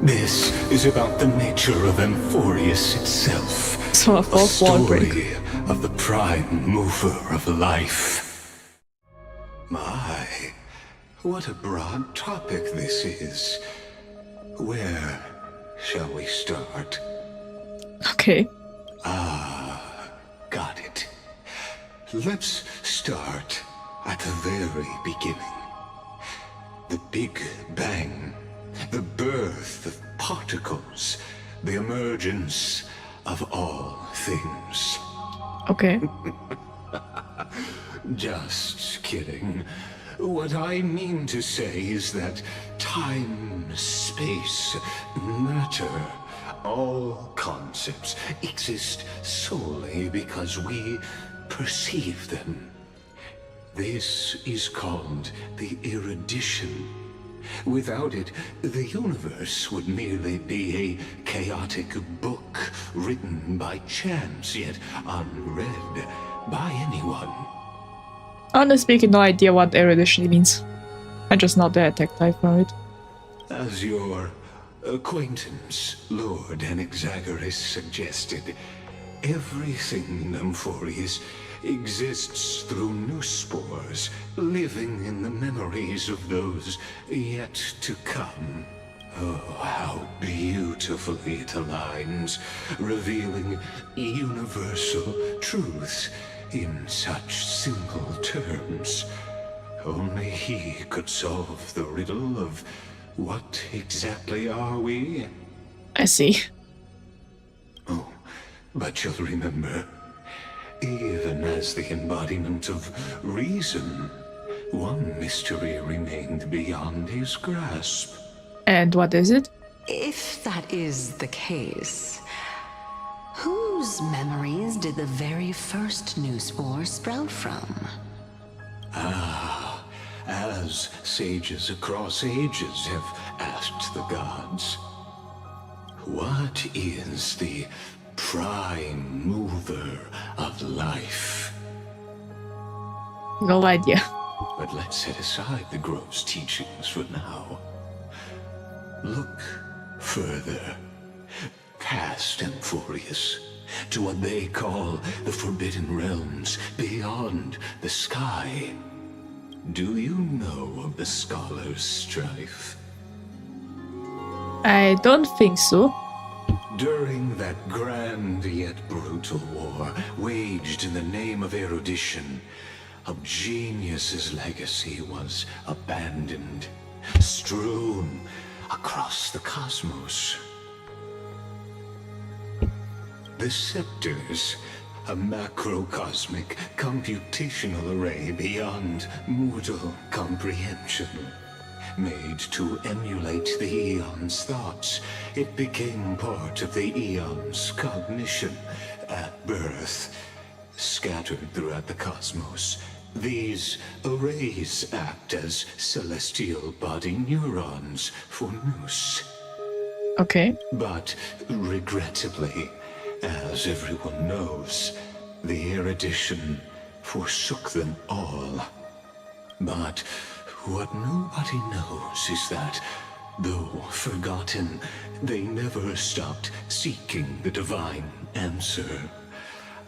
This is about the nature of Amphoreus itself. So a fourth wall break. Story of the prime mover of life. My, what a broad topic this is. Where shall we start? Okay. Got it. Let's start at the very beginning. The Big Bang. The birth of particles. The emergence of all things. Okay. Just kidding. What I mean to say is that time, space, matter, all concepts exist solely because we perceive them. This is called the erudition. Without it, the universe would merely be a chaotic book written by chance, yet unread by anyone. Honestly speaking, no idea what erudition means. I just know the attack type for it. As your acquaintance, Lord Anaxagoras, suggested, everything in Amphoreus exists through new spores, living in the memories of those yet to come. Oh, how beautifully it aligns, revealing universal truths in such simple terms. Only he could solve the riddle of what exactly are we? I see. Oh, but you'll remember, even as the embodiment of reason, one mystery remained beyond his grasp. And what is it? If that is the case, whose memories did the very first new spore sprout from? Ah, as sages across ages have asked the gods, what is the prime mover of life? No idea. But let's set aside the grove's teachings for now. Look further, past Amphoreus, to what they call the Forbidden Realms beyond the sky. Do you know of the Scholar's Strife? I don't think so. During that grand yet brutal war, waged in the name of erudition, a genius's legacy was abandoned, strewn across the cosmos. The scepters, a macrocosmic computational array beyond mortal comprehension. Made to emulate the Eon's thoughts, it became part of the Eon's cognition at birth. Scattered throughout the cosmos, these arrays act as celestial body neurons for Nous. Okay. But regrettably, as everyone knows, the erudition forsook them all. But what nobody knows is that, though forgotten, they never stopped seeking the divine answer.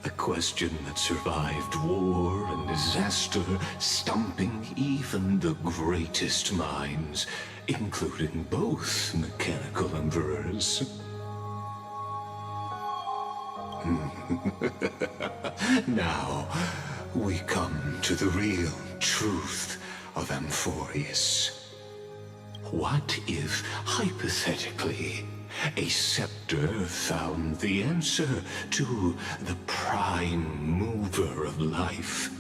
A question that survived war and disaster, stumping even the greatest minds, including both mechanical emperors. Now, we come to the real truth of Amphoreus. What if, hypothetically, a scepter found the answer to the prime mover of life?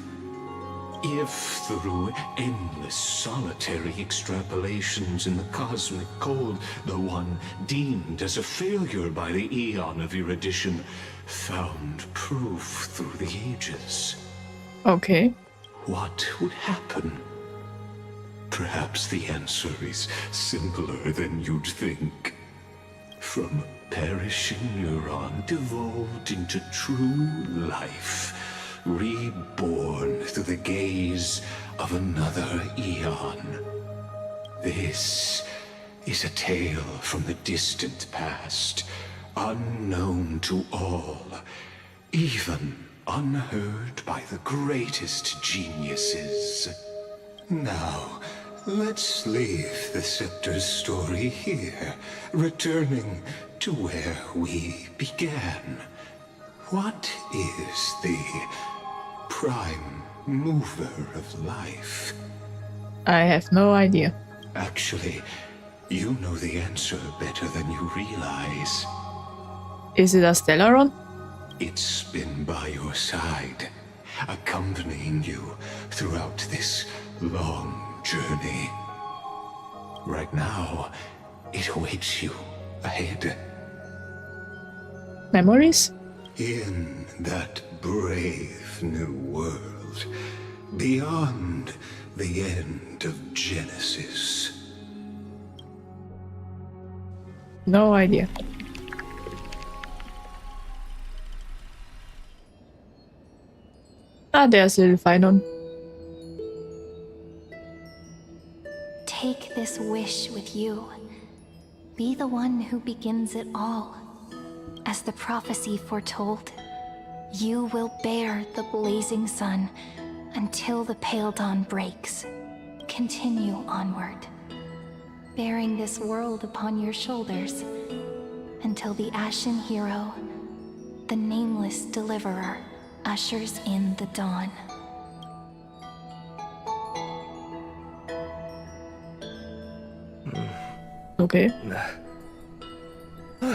If through endless solitary extrapolations in the cosmic cold, the one deemed as a failure by the Eon of erudition found proof through the ages? Okay. What would happen? Perhaps the answer is simpler than you'd think. From a perishing neuron devolved into true life, reborn through the gaze of another Eon. This is a tale from the distant past, unknown to all, even unheard by the greatest geniuses. Now, let's leave the Scepter's story here, returning to where we began. What is the prime mover of life? I have no idea. Actually, you know the answer better than you realize. Is it a Stellaron? It's been by your side, accompanying you throughout this long journey. Right now, it awaits you ahead. Memories? In that brave new world, beyond the end of Genesis. No idea. Ah, there's little Finon. Take this wish with you. Be the one who begins it all. As the prophecy foretold, you will bear the blazing sun until the pale dawn breaks. Continue onward, bearing this world upon your shoulders until the Ashen Hero, the nameless deliverer, ushers in the dawn. Okay.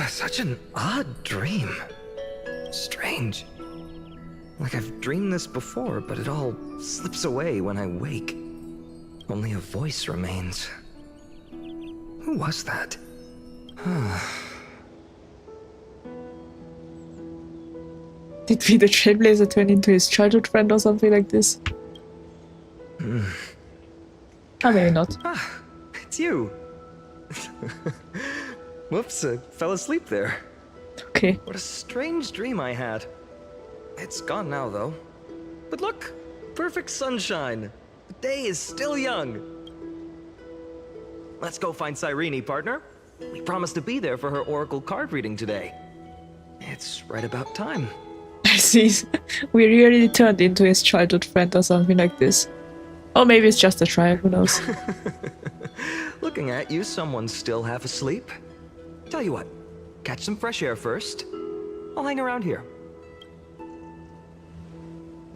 Such an odd dream. Strange. Like I've dreamed this before, but it all slips away when I wake. Only a voice remains. Who was that? Did the Trailblazer turn into his childhood friend or something like this? Oh, maybe not. It's you. Whoops, I fell asleep there. Okay. What a strange dream I had. It's gone now, though. But look, perfect sunshine. The day is still young. Let's go find Cyrene, partner. We promised to be there for her oracle card reading today. It's right about time. I see. We really turned into his childhood friend or something like this. Or maybe it's just a trial, who knows. Looking at you, someone's still half asleep. Tell you what, catch some fresh air first. I'll hang around here.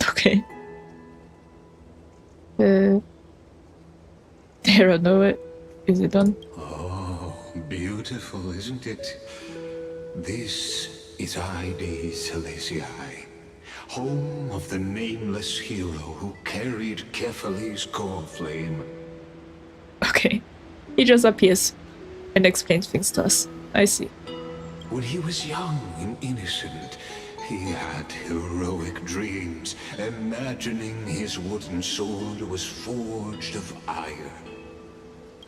Okay. There are no... Is it done? Oh, beautiful, isn't it? This is Hades Helesii, home of the nameless hero who carried Kephale's core flame. Okay. He just appears and explains things to us. I see. When he was young and innocent, he had heroic dreams, imagining his wooden sword was forged of iron.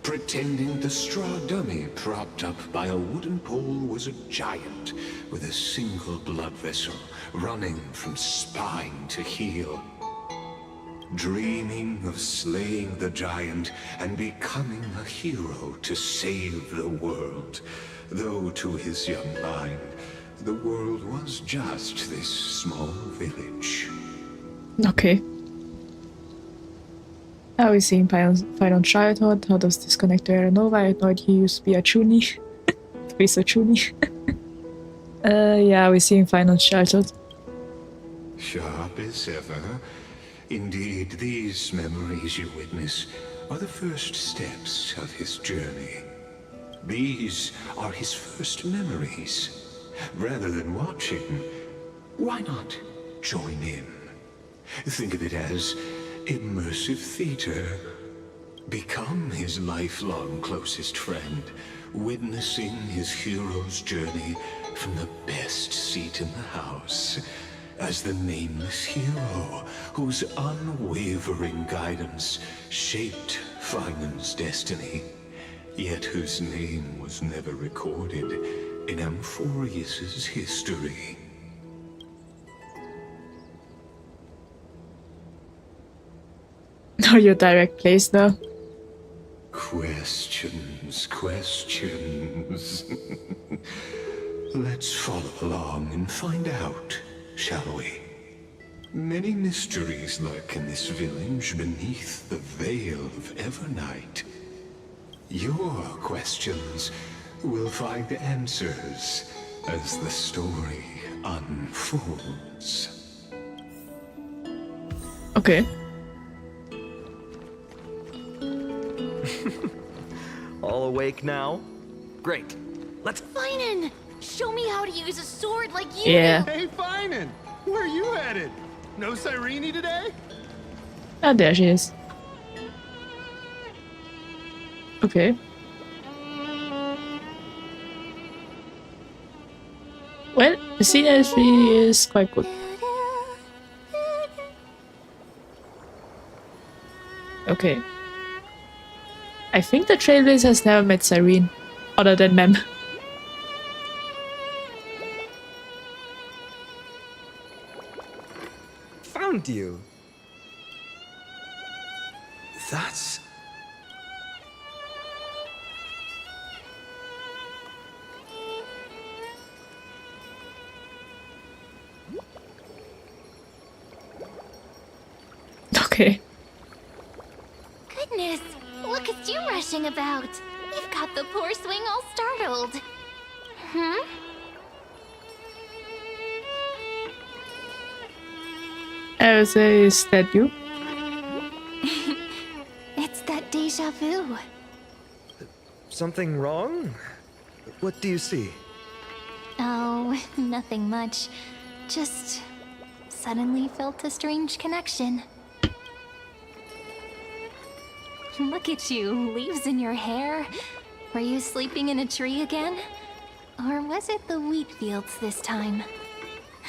Pretending the straw dummy propped up by a wooden pole was a giant with a single blood vessel running from spine to heel. Dreaming of slaying the giant and becoming a hero to save the world, though to his young mind, the world was just this small village. Okay. Now we're seeing fight on childhood. How does this connect to Aranova? I had no idea he used to be a Chuni. Be so Chuni. Yeah, we're seeing fight on childhood. Sharp as ever. Indeed, these memories you witness are the first steps of his journey. These are his first memories. Rather than watching, why not join in? Think of it as immersive theater. Become his lifelong closest friend, witnessing his hero's journey from the best seat in the house. As the nameless hero whose unwavering guidance shaped Finon's destiny, yet whose name was never recorded in Amphoreus' history. Know your direct place now. Questions, questions. Let's follow along and find out, shall we? Many mysteries lurk in this village beneath the veil of Evernight. Your questions will find answers as the story unfolds. Okay. All awake now? Great. Let's... Finon! Show me how to use a sword like you Yeah. do! Hey, Finon! Where are you headed? No Cyrene today? Ah, there she is. Okay. Well, the scenery is quite good. Okay. I think the Trailblazer has never met Cyrene, other than Mem. Found you. That's... Okay. Goodness, look at you rushing about. You've got the poor swing all startled. Hmm? I would say, is that you? It's that deja vu. Something wrong? What do you see? Oh, nothing much. Just suddenly felt a strange connection. Look at you, leaves in your hair. Were you sleeping in a tree again? Or was it the wheat fields this time?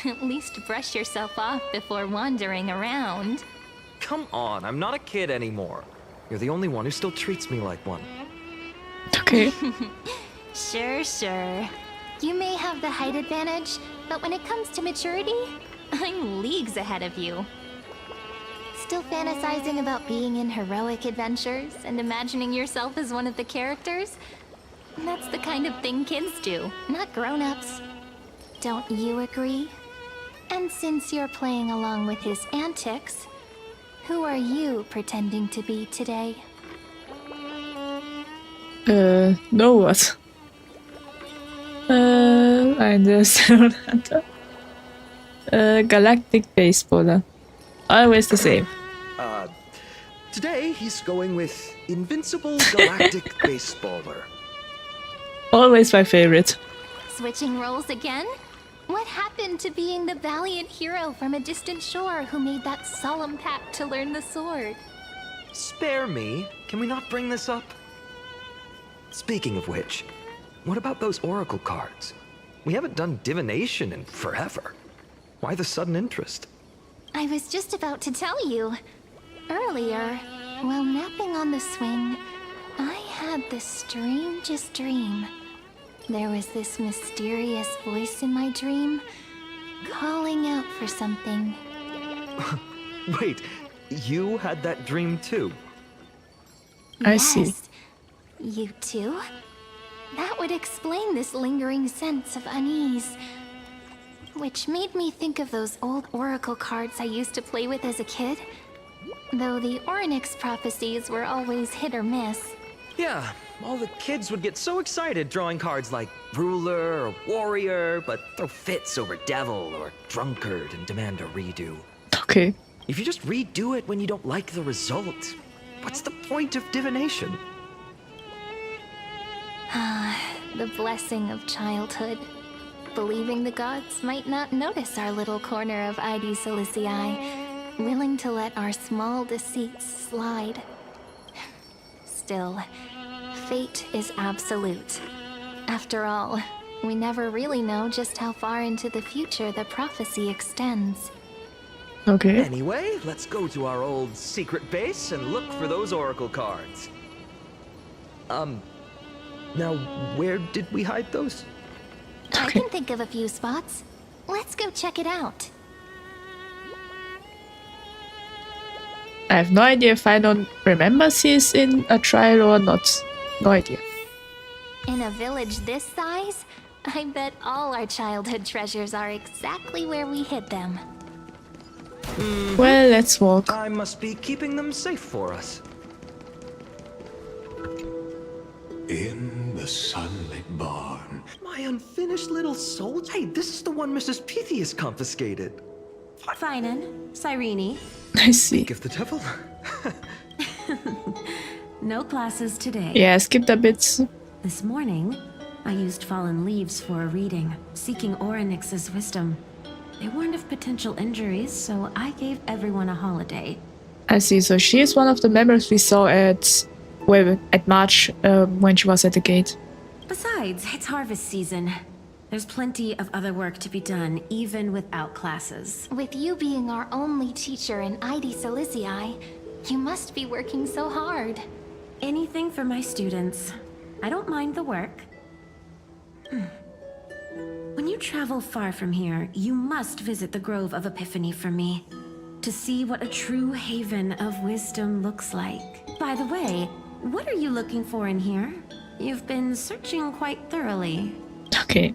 At least brush yourself off before wandering around. Come on, I'm not a kid anymore. You're the only one who still treats me like one. Okay. Sure. You may have the height advantage, but when it comes to maturity, I'm leagues ahead of you. Still fantasizing about being in heroic adventures and imagining yourself as one of the characters? That's the kind of thing kids do, not grown-ups. Don't you agree? And since you're playing along with his antics, who are you pretending to be today? No what? Eine Hunter. Galactic Baseballer. Always the same. Today he's going with Invincible Galactic Baseballer. Always my favorite. Switching roles again? What happened to being the valiant hero from a distant shore who made that solemn pact to learn the sword? Spare me. Can we not bring this up? Speaking of which, what about those oracle cards? We haven't done divination in forever. Why the sudden interest? I was just about to tell you. Earlier, while napping on the swing, I had the strangest dream. There was this mysterious voice in my dream, calling out for something. Wait, you had that dream too? I see. You too? That would explain this lingering sense of unease. Which made me think of those old oracle cards I used to play with as a kid. Though the Ornyx prophecies were always hit or miss. Yeah, all the kids would get so excited drawing cards like ruler or warrior, but throw fits over devil or drunkard and demand a redo. Okay. If you just redo it when you don't like the result, what's the point of divination? The blessing of childhood. Believing the gods might not notice our little corner of ID Silicii, willing to let our small deceits slide. Still, fate is absolute. After all, we never really know just how far into the future the prophecy extends. Okay. Anyway, let's go to our old secret base and look for those oracle cards. Now, where did we hide those? I can think of a few spots. Let's go check it out. I have no idea if I don't remember he's in a trial or not. No idea. In a village this size, I bet all our childhood treasures are exactly where we hid them. Well, let's walk. I must be keeping them safe for us. In the sunlit barn. My unfinished little soul? Hey, this is the one Mrs. Pythias confiscated. Finan, Cyrene. I see. Give the devil. No classes today. Yeah, I skipped a bit. This morning, I used fallen leaves for a reading, seeking Ornyx's wisdom. They warned of potential injuries, so I gave everyone a holiday. I see. So she is one of the members we saw at March when she was at the gate. Besides, it's harvest season. There's plenty of other work to be done, even without classes. With you being our only teacher in ID Silicii, you must be working so hard. Anything for my students. I don't mind the work. When you travel far from here, you must visit the Grove of Epiphany for me, to see what a true haven of wisdom looks like. By the way, what are you looking for in here? You've been searching quite thoroughly. Okay.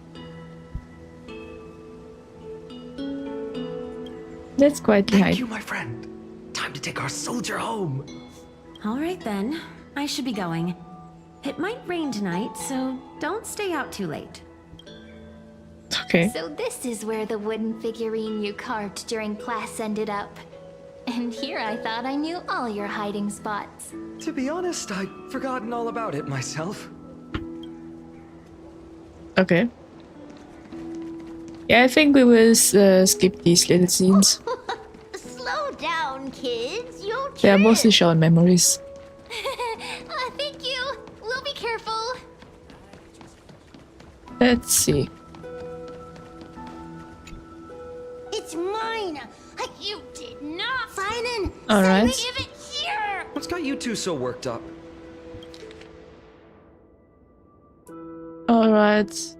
Let's quietly hide. Thank you, my friend. Time to take our soldier home. All right then, I should be going. It might rain tonight, so don't stay out too late. Okay. So this is where the wooden figurine you carved during class ended up. And here I thought I knew all your hiding spots. To be honest, I'd forgotten all about it myself. Okay. Yeah, I think we will skip these little scenes. Slow down, kids. You'll They are trip. mostly shown memories. Thank you. We'll be careful. Let's see. It's mine. You did not. Simon. All right. Give it here. What's got you two so worked up? All right.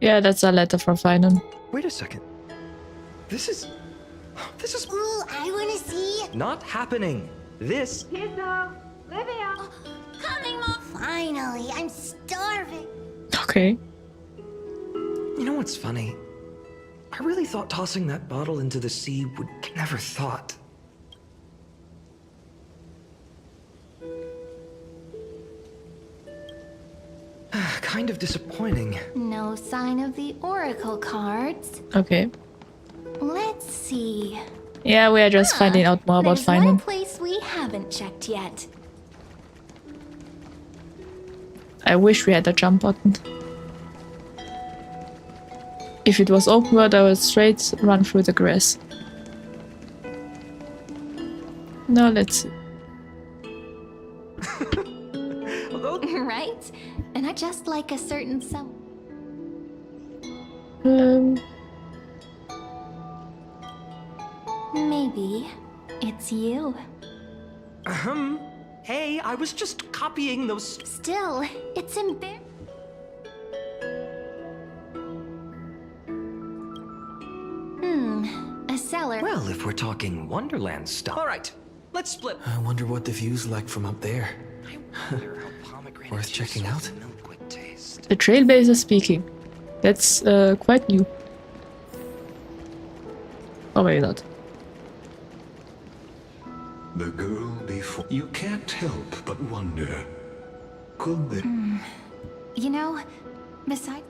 Yeah, that's a letter from Finan. Wait a second. This is... Ooh, I want to see. not happening. This... Coming, Mom. Finally, I'm starving. Okay. You know what's funny? I really thought tossing that bottle into the sea would... Never thought. Kind of disappointing. No sign of the oracle cards. Okay. Let's see. Yeah, we are just finding out more about There's one Finan. place we haven't checked yet. I wish we had a jump button. If it was open world, I would straight run through the grass. No, let's see. Right? And I just like a certain Maybe it's you. Hey, I was just copying those... Still, it's embarrassing. A cellar. Well, if we're talking Wonderland stuff... Alright, let's split. I wonder what the view's like from up there. Worth checking out. The Trailblazer speaking. That's quite new. Or maybe not. The girl before... You can't help but wonder. Could they... You know, besides...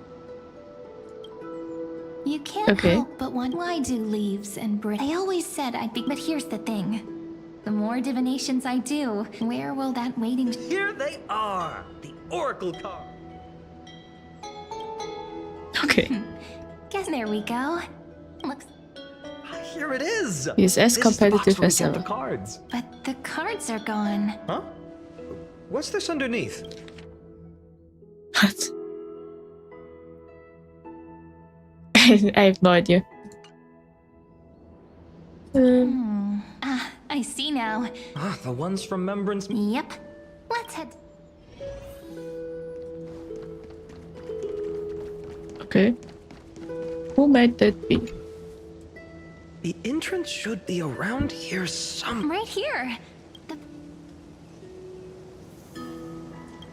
You can't help but wonder why do leaves and I always said I'd be... But here's the thing. The more divinations I do, where will that waiting... Here they are! The Oracle card! Okay. Guess there we go. Looks... Here it is! He's as competitive as the ever. cards. But the cards are gone. Huh? What's this underneath? What? I have no idea. I see now. Ah, the ones from Membrance... Yep. Let's head... Okay. Who might that be? The entrance should be around here some... Right here.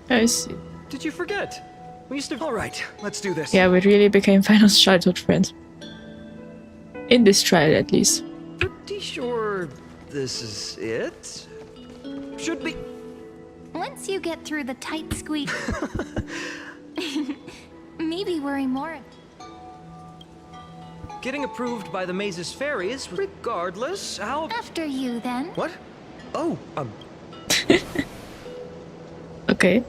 I see. Did you forget? We used to... Alright, let's do this. Yeah, we really became Finan's childhood friends. In this trial, at least. Pretty sure this is it? Should be... Once you get through the tight squeeze... Maybe worry more... Getting approved by the Maze's fairies, regardless, how... After you, then. What? Oh, Okay.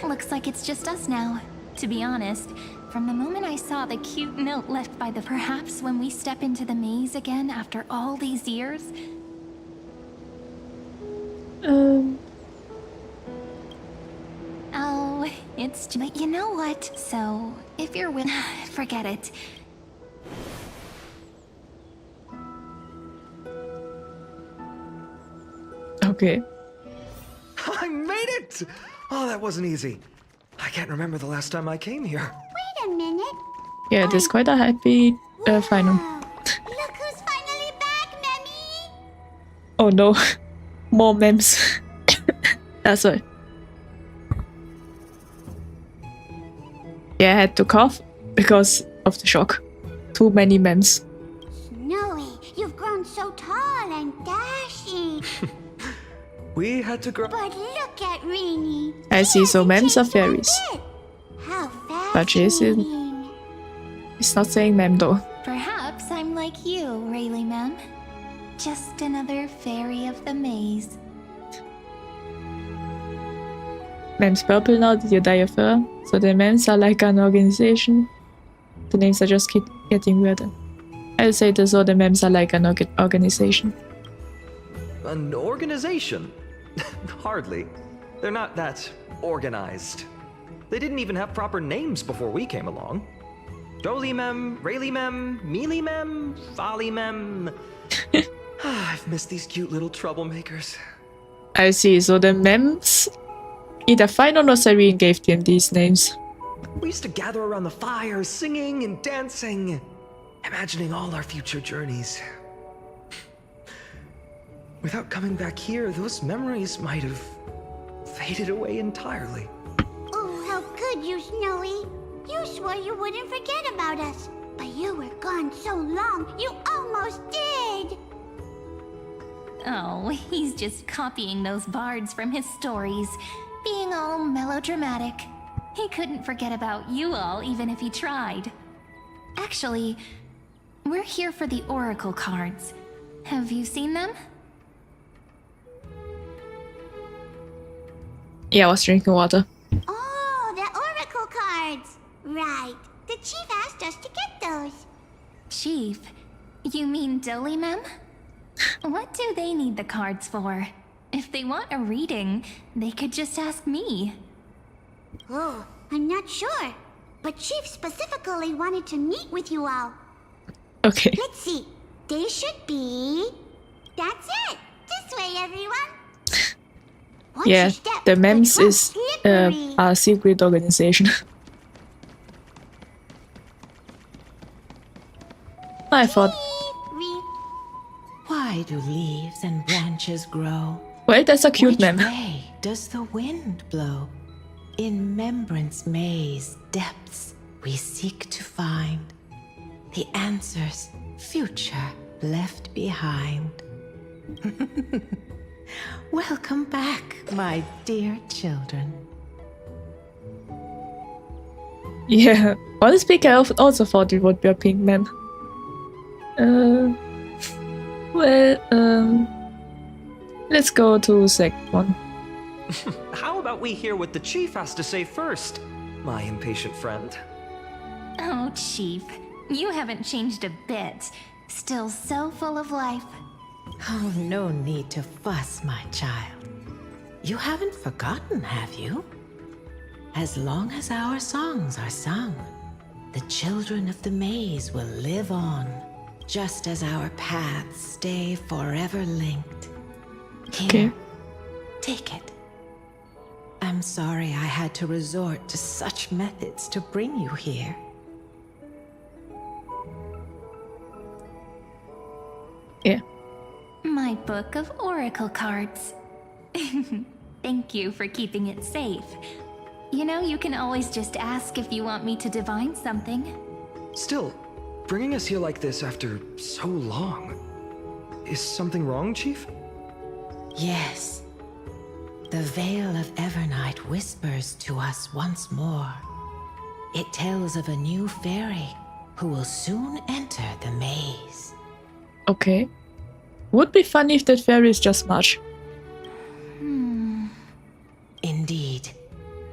Looks like it's just us now. To be honest, from the moment I saw the cute note left by the... Perhaps when we step into the maze again after all these years... Oh, it's... But you know what? So, if you're willing... Forget it. Okay. I made it! Oh, that wasn't easy. I can't remember the last time I came here. Wait a minute. Yeah, it is quite a happy final. Look who's finally back, Memmy! Oh no. More memes. That's why. Yeah, I had to cough because of the shock. Too many memes. Snowy, you've grown so tall and dashing. We had to grow... But look at Rini. I see, so memes are fairies. How But she isn't. It's not saying mem though. Perhaps I'm like you, Rayleigh Mem. Just another fairy of the maze. Mem's purple now. Did you dye your fur? So the Mems are like an organization. The names are just keep getting weirder. I'll say this, so the Mems are like an organization. An organization? Hardly. They're not that organized. They didn't even have proper names before we came along. Jolie Mem, Rayleigh Mem, Mealy Mem, Folly Mem. I've missed these cute little troublemakers. I see, so the Mems, either Finon or Cyrene gave them these names. We used to gather around the fire, singing and dancing, imagining all our future journeys. Without coming back here, those memories might have faded away entirely. Oh, how could you, Snowy? You swore you wouldn't forget about us. But you were gone so long, you almost did! Oh, he's just copying those bards from his stories, being all melodramatic. He couldn't forget about you all, even if he tried. Actually, we're here for the Oracle cards. Have you seen them? Yeah, I was drinking water. Oh, the Oracle cards! Right. The chief asked us to get those. Chief? You mean Dolimem? What do they need the cards for? If they want a reading, they could just ask me. Oh, I'm not sure. But Chief specifically wanted to meet with you all. Okay. Let's see. They should be... That's it! This way, everyone! Once Yeah, you step, the Mems trunk is slippery. a secret organization. I thought, Why do leaves and branches grow? well, that's a cute Which mem. way does the wind blow? In Membrance Maze depths we seek to find the answers future left behind. Welcome back, my dear children. Yeah, honestly, I also thought it would be a pink mem. Let's go to second one. How about we hear what the chief has to say first, my impatient friend? Oh, Chief, you haven't changed a bit. Still so full of life. Oh, no need to fuss, my child. You haven't forgotten, have you? As long as our songs are sung, the children of the maze will live on, just as our paths stay forever linked. Here, Okay. take it. I'm sorry I had to resort to such methods to bring you here. Yeah. My book of oracle cards. Thank you for keeping it safe. You know, you can always just ask if you want me to divine something. Still, bringing us here like this after so long. Is something wrong, Chief? Yes. The Veil of Evernight whispers to us once more. It tells of a new fairy who will soon enter the maze. Okay. Would be funny if that fairy is just March. Indeed.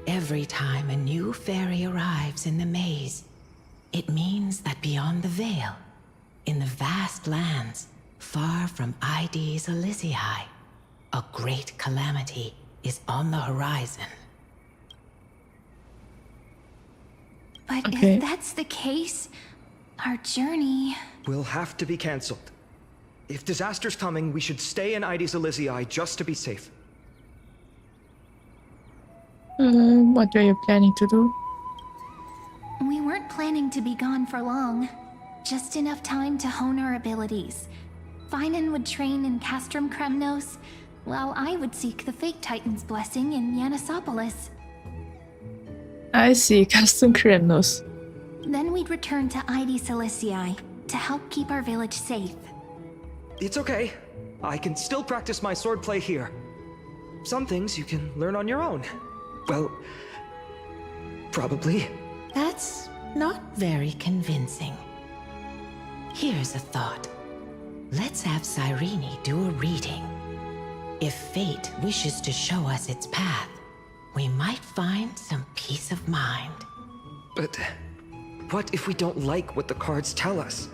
Every time a new fairy arrives in the maze, it means that beyond the veil, in the vast lands far from Ides Elysiae, a great calamity is on the horizon. But Okay. if that's the case, our journey... Will have to be cancelled. If disaster's coming, we should stay in Ides Elysiae just to be safe. What were you planning to do? We weren't planning to be gone for long. Just enough time to hone our abilities. Finan would train in Castrum Kremnos, while I would seek the Fake Titan's blessing in Yanisopolis. I see, custom Kremnos. Then we'd return to Ides Elysiae to help keep our village safe. It's okay. I can still practice my swordplay here. Some things you can learn on your own. Well, probably. That's not very convincing. Here's a thought. Let's have Cyrene do a reading. If fate wishes to show us its path, we might find some peace of mind. But what if we don't like what the cards tell us?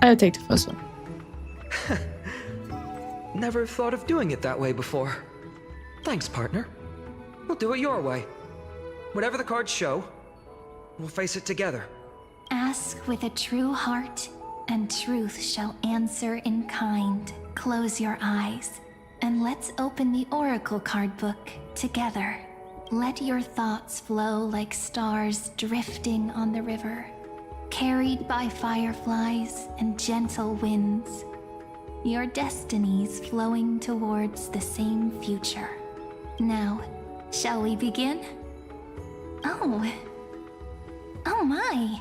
I'll take the first one. Never thought of doing it that way before. Thanks, partner. We'll do it your way. Whatever the cards show, we'll face it together. Ask with a true heart, and truth shall answer in kind. Close your eyes, and let's open the Oracle card book together. Let your thoughts flow like stars drifting on the river, carried by fireflies and gentle winds. Your destinies flowing towards the same future. Now, shall we begin? Oh my!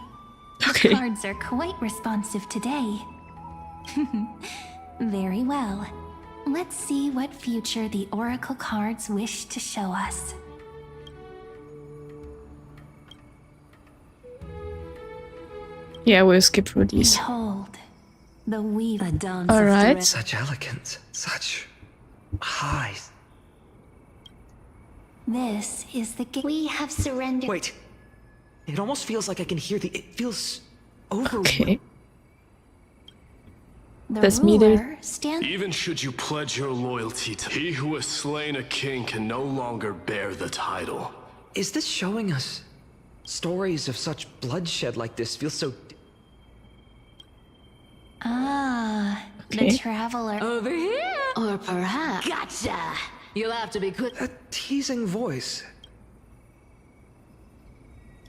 Okay. The cards are quite responsive today. Very well. Let's see what future the Oracle cards wish to show us. Yeah, we'll skip through these. Behold, the weave. A dance All right. of Such elegance, such highs. This is the gate. We have surrendered. Wait. It almost feels like I can hear it feels over. Okay. The That's me there. ruler stands. Even should you pledge your loyalty to he who has slain a king can no longer bear the title. Is this showing us stories of such bloodshed like this feel so... Ah, Okay. the traveler. Over here! Or perhaps... Gotcha! You'll have to be quick. A teasing voice.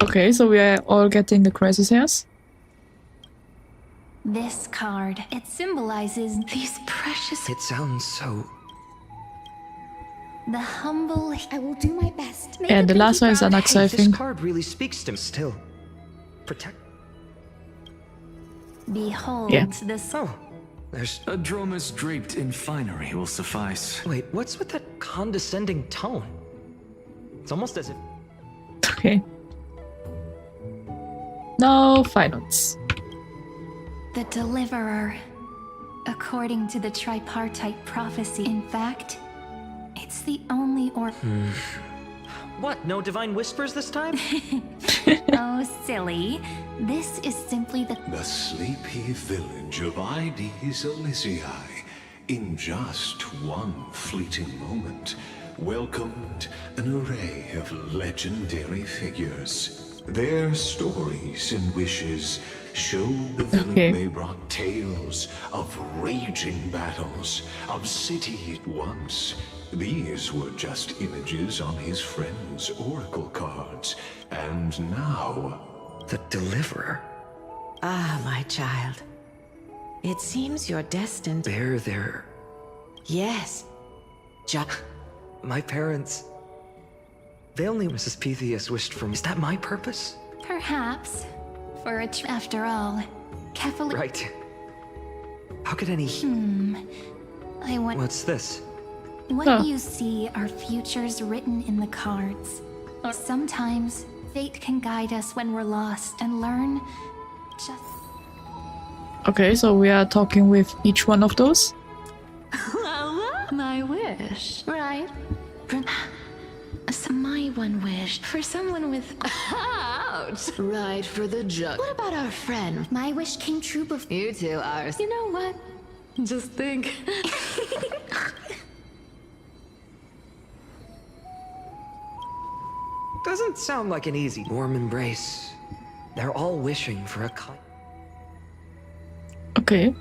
Okay, so we are all getting the crisis hairs. This card, it symbolizes these precious. It sounds so... The humble. I will do my best. Make And a the last one is pinky Anaxa, I This think. card really speaks to me still. Protect... Behold Yeah. this. Oh, there's... A dromus draped in finery will suffice. Wait, what's with that condescending tone? It's almost as if... Okay. No finance. The deliverer. According to the tripartite prophecy. In fact, it's the only What, no divine whispers this time? Oh, silly. This is simply the. The sleepy village of Ides Elysiae, in just one fleeting moment, welcomed an array of legendary figures. Their stories and wishes show the villain Okay. they brought tales of raging battles, of cities once. These were just images on his friend's oracle cards, and now... The deliverer. Ah, my child. It seems you're destined. Bear their... Yes. My parents... They only Mrs. Pythias wished for me. Is that my purpose? Perhaps. For a after all. Carefully. Right. How could any... I want. What's this? What Huh. you see are futures written in the cards. Or sometimes, fate can guide us when we're lost and learn just. Okay, so we are talking with each one of those. My wish, right? My one wish for someone with. Ouch! Right for the jug. What about our friend? My wish came true before. You two are. You know what? Just think. Doesn't sound like an easy warm embrace. They're all wishing for a Okay.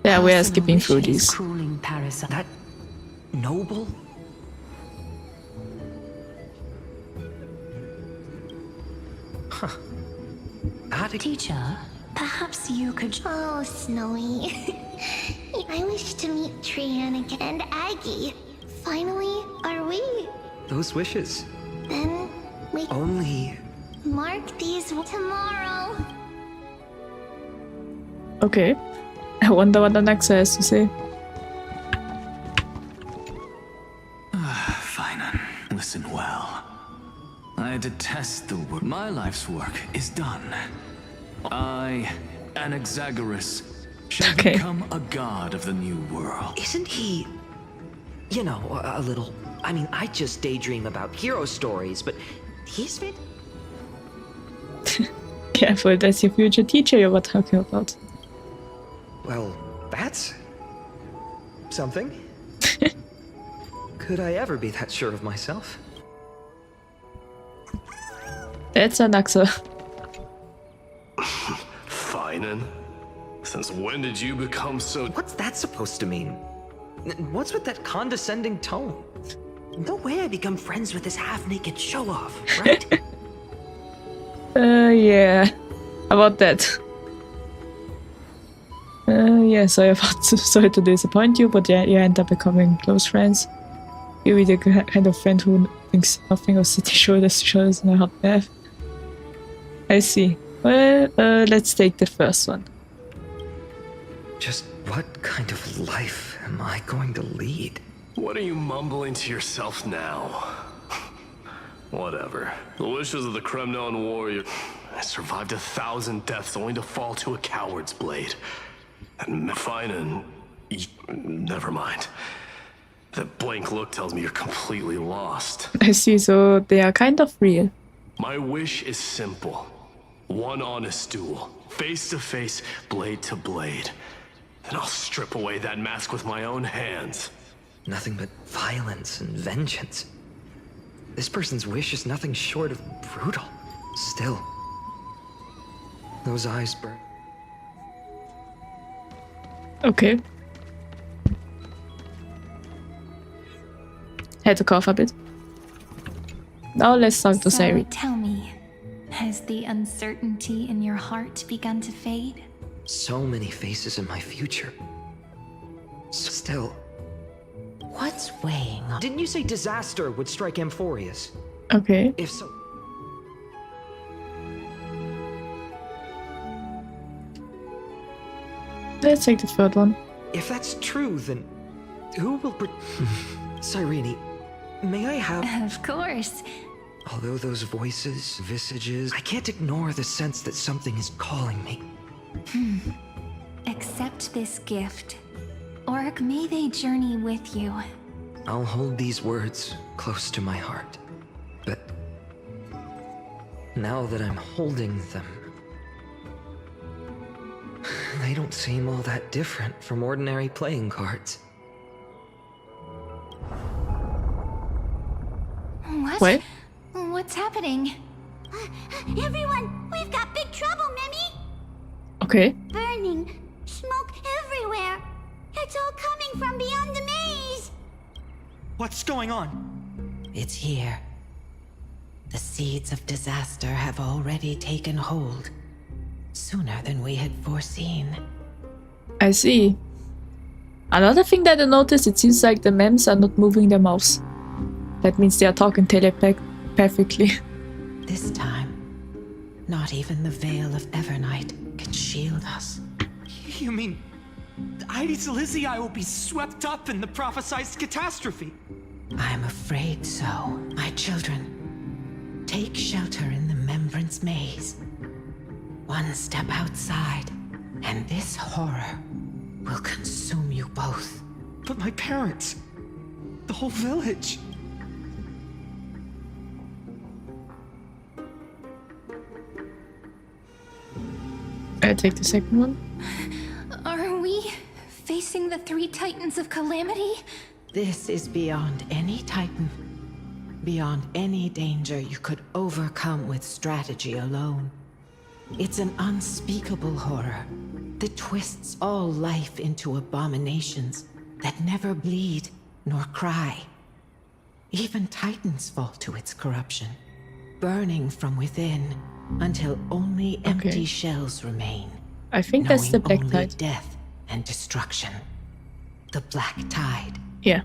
Yeah, we are Personal skipping through wishes these. Cooling parasite. That noble? Huh. Teacher, perhaps you could. Oh, Snowy. I wish to meet Trian again and Aggie. Finally, are we? Those wishes. Then we Only... mark these tomorrow. Okay. I wonder what the next has to say. Finan, listen well. I detest the word. My life's work is done. I, Anaxagoras, shall become a god of the new world. Isn't he, you know, a little... I mean, I just daydream about hero stories, but he's fit. Careful, that's your future teacher you were talking about. Well, that's... something. Could I ever be that sure of myself? That's an Axel. Finan? Since when did you become so... What's that supposed to mean? What's with that condescending tone? No way I become friends with this half-naked show-off, right? Yeah. About that. Yeah, sorry to disappoint you, but yeah, you end up becoming close friends. You'll be the kind of friend who thinks nothing of city shoulders to shoulders in a hot bath. I see. Well, let's take the first one. Just what kind of life am I going to lead? What are you mumbling to yourself now? Whatever. The wishes of the Kremnon warrior. I survived 1,000 deaths only to fall to a coward's blade. And Finan... never mind. That blank look tells me you're completely lost. I see, so they are kind of real. My wish is simple. One honest duel. Face to face, blade to blade. Then I'll strip away that mask with my own hands. Nothing but violence and vengeance. This person's wish is nothing short of brutal. Still, those eyes burn. Okay. Had to cough a bit. Now let's talk to Sairi. Tell me, has the uncertainty in your heart begun to fade? So many faces in my future. Still. What's weighing on? Didn't you say disaster would strike Amphoreus? Okay. If so... Let's take the third one. If that's true, then who will Cyrene, may I have... Of course. Although those voices, visages, I can't ignore the sense that something is calling me. Accept this gift. Or may they journey with you. I'll hold these words close to my heart. But now that I'm holding them, they don't seem all that different from ordinary playing cards. What? What? What's happening? Everyone, we've got big trouble, Mimi! Okay. Burning, smoke everywhere. It's all coming from beyond the maze. What's going on? It's here. The seeds of disaster have already taken hold. Sooner than we had foreseen. I see. Another thing that I noticed, it seems like the memes are not moving their mouths. That means they are talking telepathically. This time, not even the veil of Evernight can shield us. You mean... Ides Elysiae will be swept up in the prophesized catastrophe? I'm afraid so, my children. Take shelter in the Membrance Maze. One step outside, and this horror will consume you both. But my parents... the whole village... I take the second one. Are we facing the 3 Titans of Calamity? This is beyond any Titan. Beyond any danger you could overcome with strategy alone. It's an unspeakable horror that twists all life into abominations that never bleed nor cry. Even Titans fall to its corruption, burning from within until only empty shells remain. I think that's the Black only Tide. Death and destruction. The Black Tide. Yeah.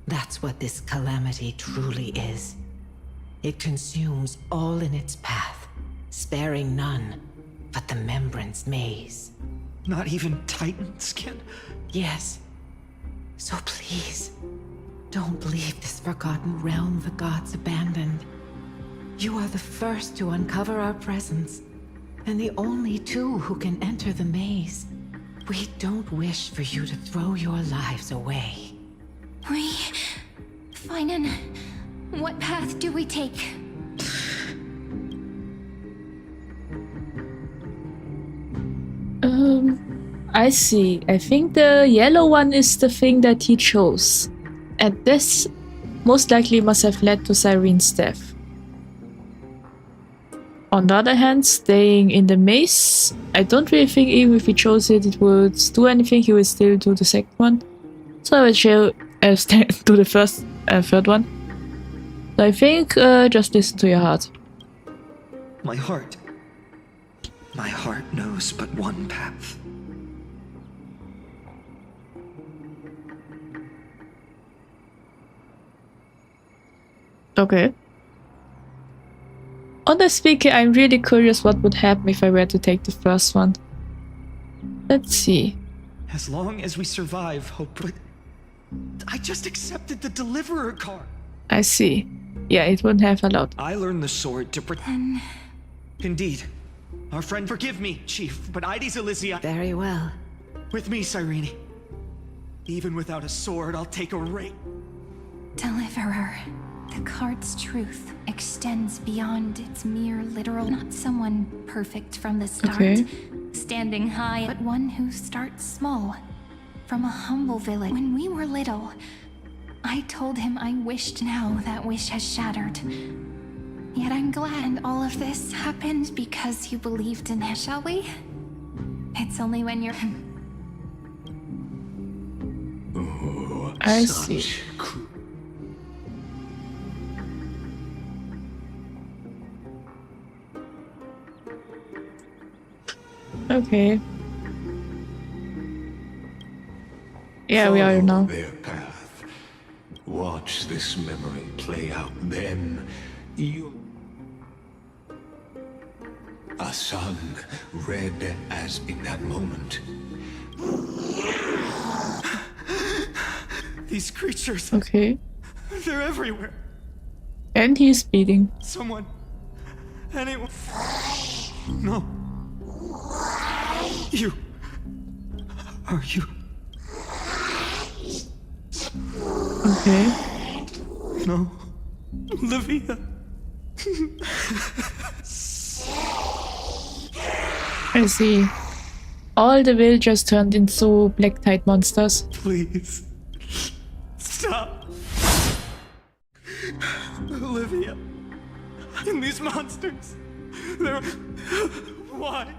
That's what this calamity truly is. It consumes all in its path, sparing none but the Membrance Maze. Not even Titans can... Yes. So please, don't leave this forgotten realm the gods abandoned. You are the first to uncover our presence, and the only 2 who can enter the maze. We don't wish for you to throw your lives away. Finan, what path do we take? I see. I think the yellow one is the thing that he chose. And this most likely must have led to Cyrene's death. On the other hand, staying in the maze, I don't really think even if he chose it, it would do anything. He would still do the second one. So I will do the third one. So I think just listen to your heart. My heart knows but one path. Okay. Honestly speaking, I'm really curious what would happen if I were to take the first one. Let's see. As long as we survive, hope. But I just accepted the deliverer card. I see. Yeah, it wouldn't have allowed. I learned the sword to Indeed. Our friend, forgive me, Chief, but Ides Elysia. Very well. With me, Cyrene. Even without a sword, I'll take a rake. Deliverer. The card's truth extends beyond its mere literal. Not someone perfect from the start, standing high, but one who starts small. From a humble village. When we were little, I told him I wished. Now that wish has shattered. Yet I'm glad all of this happened because you believed in it, shall we? It's only when you're... Oh, I see. Okay. Yeah, we are now. Their path. Watch this memory play out. Then you. A sun, red as in that moment. These creatures. Okay. They're everywhere. And he's bleeding. Someone. Anyone. No. You. Are you? Okay. No. Olivia. I see. All the villagers turned into black-tide monsters. Please. Stop. Olivia. And these monsters. They're... Why?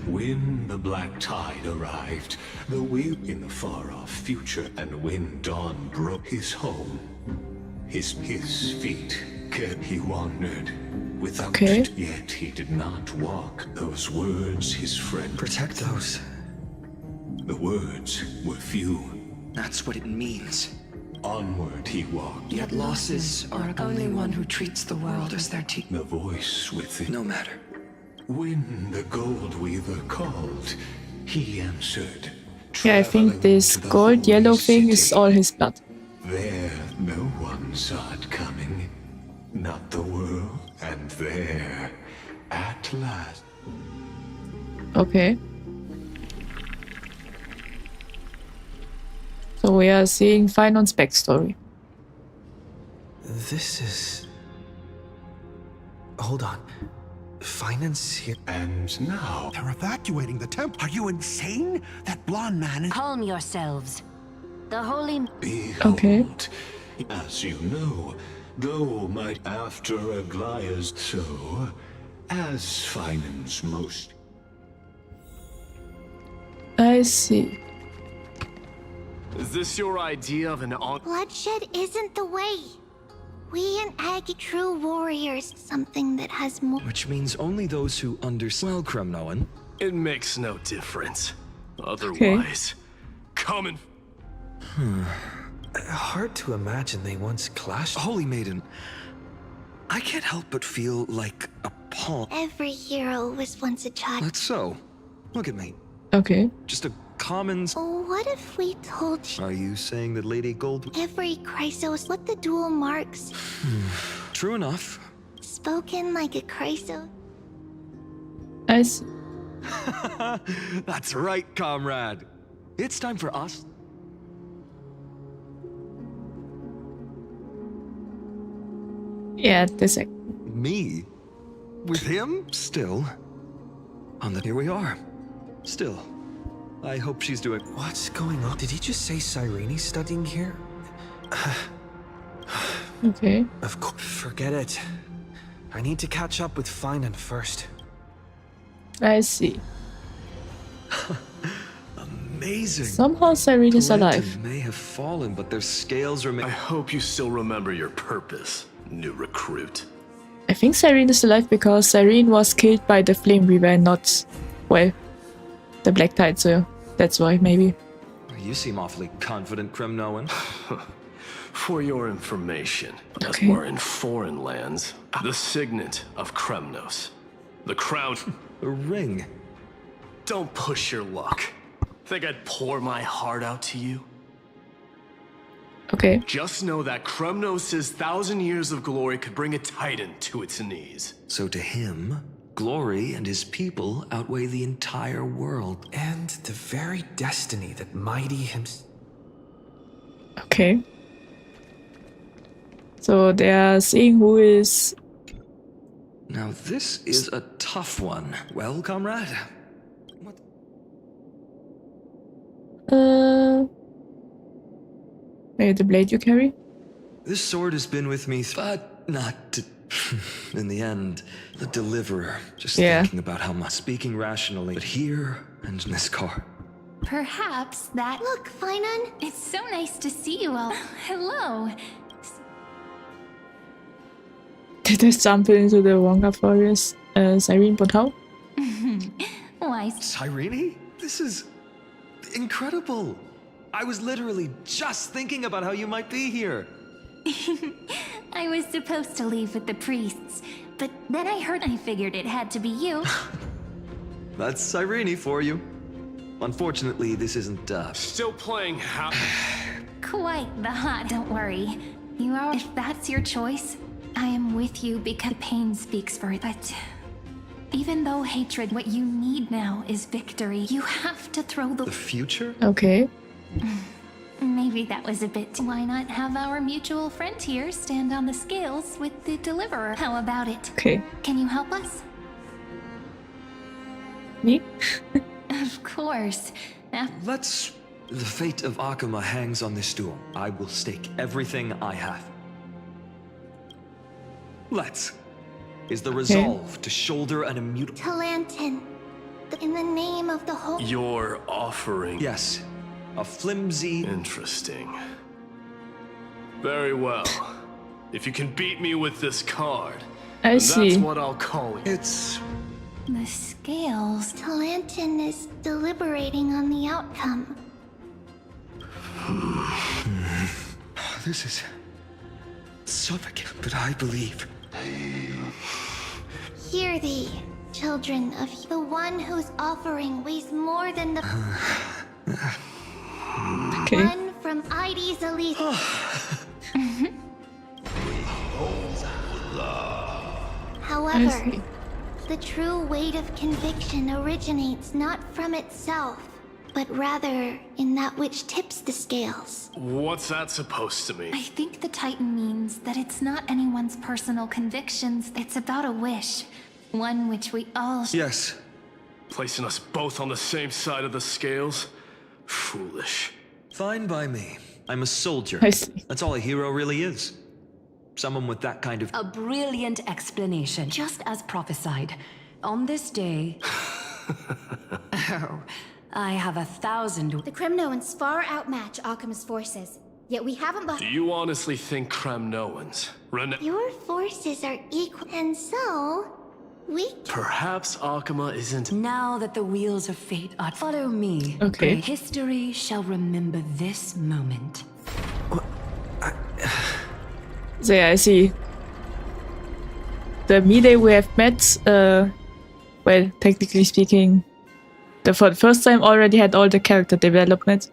When the black tide arrived, the wheel in the far-off future, and when dawn broke his home, his feet kept he wandered without yet he did not walk. Those words his friend protect those. The words were few. That's what it means. Onward he walked. Yet losses are only one who treats the world as their The voice within. No matter. When the gold weaver called, he answered. Yeah, I think this gold-yellow thing is all his blood. There no one saw it coming, not the world, and there, at last. Okay. So we are seeing Finan's backstory. This is... Hold on. Finance here. And now... They're evacuating the temple. Are you insane? That blonde man is... Calm yourselves. The holy... Behold, as you know, though might after Aglaya's so, as Finan's most... I see. Is this your idea of an Bloodshed isn't the way. We and Aggie true warriors, something that has more. Which means only those who understand. Well, Kremnoan. It makes no difference. Otherwise, come and... Hard to imagine they once clashed. Holy Maiden, I can't help but feel like a pawn. Every hero was once a child. That's so. Look at me. Okay. Just a common... What if we told you? Are you saying that Lady Gold... Every Chrysos, what the dual marks? True enough. Spoken like a Chrysos. I see. That's right, comrade. It's time for us. Yeah, this. Me? With him? Still. Here we are. Still. I hope she's doing. What's going on? Did he just say Cyrene's studying here? Okay. Of course. Forget it. I need to catch up with Finan first. I see. Amazing. Somehow Cyrene is alive. Plantain may have fallen, but their scales remain. I hope you still remember your purpose, new recruit. I think Cyrene is alive because Cyrene was killed by the Flame Reaver and not, well, the Black Tide, so that's why, maybe. You seem awfully confident, Kremnoan. For your information, as we're in foreign lands, the signet of Kremnos, the crown, a ring. Don't push your luck. Think I'd pour my heart out to you? Okay. Just know that Kremnos' 1,000 years of glory could bring a titan to its knees. So to him, glory and his people outweigh the entire world. And the very destiny that mighty himself. Okay. So they are seeing who is... Now this is a tough one. Well, comrade? Maybe the blade you carry? This sword has been with me, but not to... In the end, the deliverer. Just thinking about how much speaking rationally, but here and in this car. Perhaps that... Look, Finan. It's so nice to see you all. Hello. Did I stumble into the wrong Amphoreus? Cyrene, but how? Why? Cyrene? This is... incredible. I was literally just thinking about how you might be here. I was supposed to leave with the priests, but then I figured it had to be you. That's Cyrene for you. Unfortunately, this isn't, Still playing how... Quite the hot. Don't worry. You are... If that's your choice, I am with you because pain speaks for it. But even though hatred, what you need now is victory, you have to throw the future? Okay. Maybe that was a bit... Why not have our mutual friend here stand on the scales with the deliverer? How about it? Okay. Can you help us? Me? Of course. Let's... The fate of Akuma hangs on this duel. I will stake everything I have. Let's. Is the resolve to shoulder an immutable... Talantin. In the name of the whole... Your offering... Yes. A flimsy... Interesting. Very well. If you can beat me with this card, that's what I'll call you. It's... The scales... Talantin is deliberating on the outcome. This is... suffocating, but I believe... Hear thee, children of the one whose offering weighs more than the... Okay. One from Ides Elite. However, the true weight of conviction originates not from itself, but rather in that which tips the scales. What's that supposed to mean? I think the Titan means that it's not anyone's personal convictions. It's about a wish. One which we all... Yes. Placing us both on the same side of the scales? Foolish. Fine by me. I'm a soldier. I see. That's all a hero really is. Someone with that kind of... A brilliant explanation, just as prophesied. On this day... I have 1,000... The Kremnoans far outmatch Akuma's forces, yet we haven't Do you honestly think Kremnoans... Your forces are equal, and so... we... Perhaps Akuma isn't... Now that the wheels of fate are... Follow me. Okay. History shall remember this moment. So yeah, I see. The Mide we have met, well, technically speaking, for the first time already had all the character development.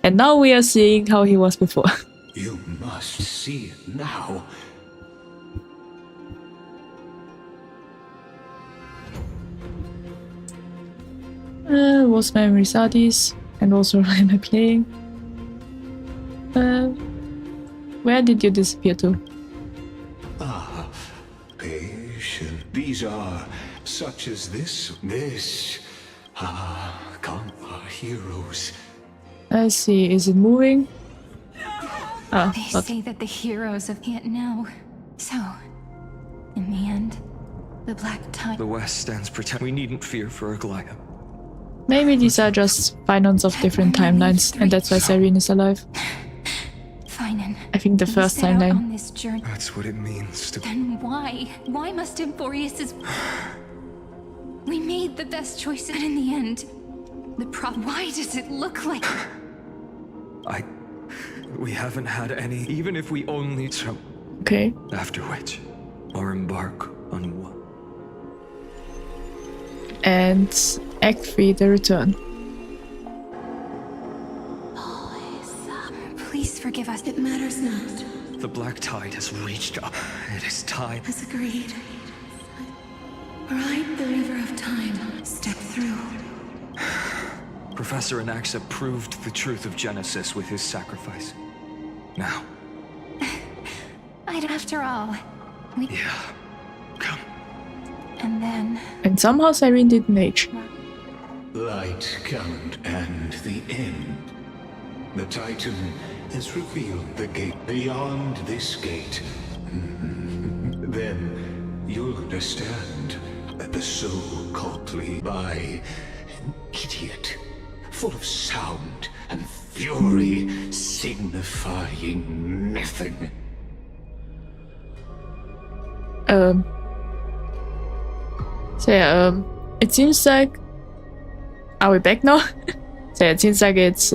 And now we are seeing how he was before. You must see it now. Whose memories are these? And also, why am I playing? Where did you disappear to? Ah, patient. These are such as this. Come, our heroes. I see. Is it moving? Ah, They not. say that the heroes of can't know. So, in the end, the Black Tide. The West stands pretend. We needn't fear for Aglaia. Maybe these are just finons of different timelines, and that's why Cyrene is alive. Finan. I think the first timeline. On this journey. That's what it means to. Then why? Why must Amphoreus? We made the best choice, and in the end, the problem. Why does it look like? We haven't had any. Even if we only so. Okay. After which, or embark on what? And Act 3, The Return. Please forgive us. It matters not. The Black Tide has reached up. It is time. As agreed. Ride the river of time. Step through. Professor Anaxa proved the truth of Genesis with his sacrifice. Now. After all, we. Yeah. Come. And then. And somehow Cyrene didn't age. Light count and the end. The Titan has revealed the gate beyond this gate. Then you'll understand that the soul caught by an idiot, full of sound and fury, signifying nothing. So yeah, it seems like... Are we back now? So yeah, it seems like it's...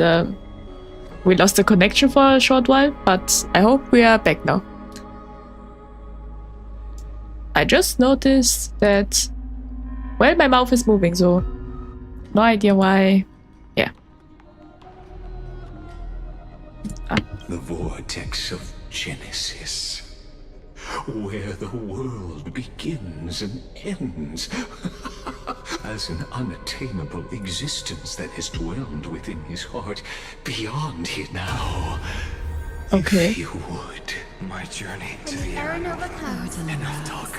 we lost the connection for a short while, but I hope we are back now. I just noticed that... Well, my mouth is moving, so... No idea why... Yeah. The vortex of Genesis. Where the world begins and ends. As an unattainable existence that has dwelled within his heart, beyond it now. Okay. If you would. My journey to the Aranova clouds. Enough talk.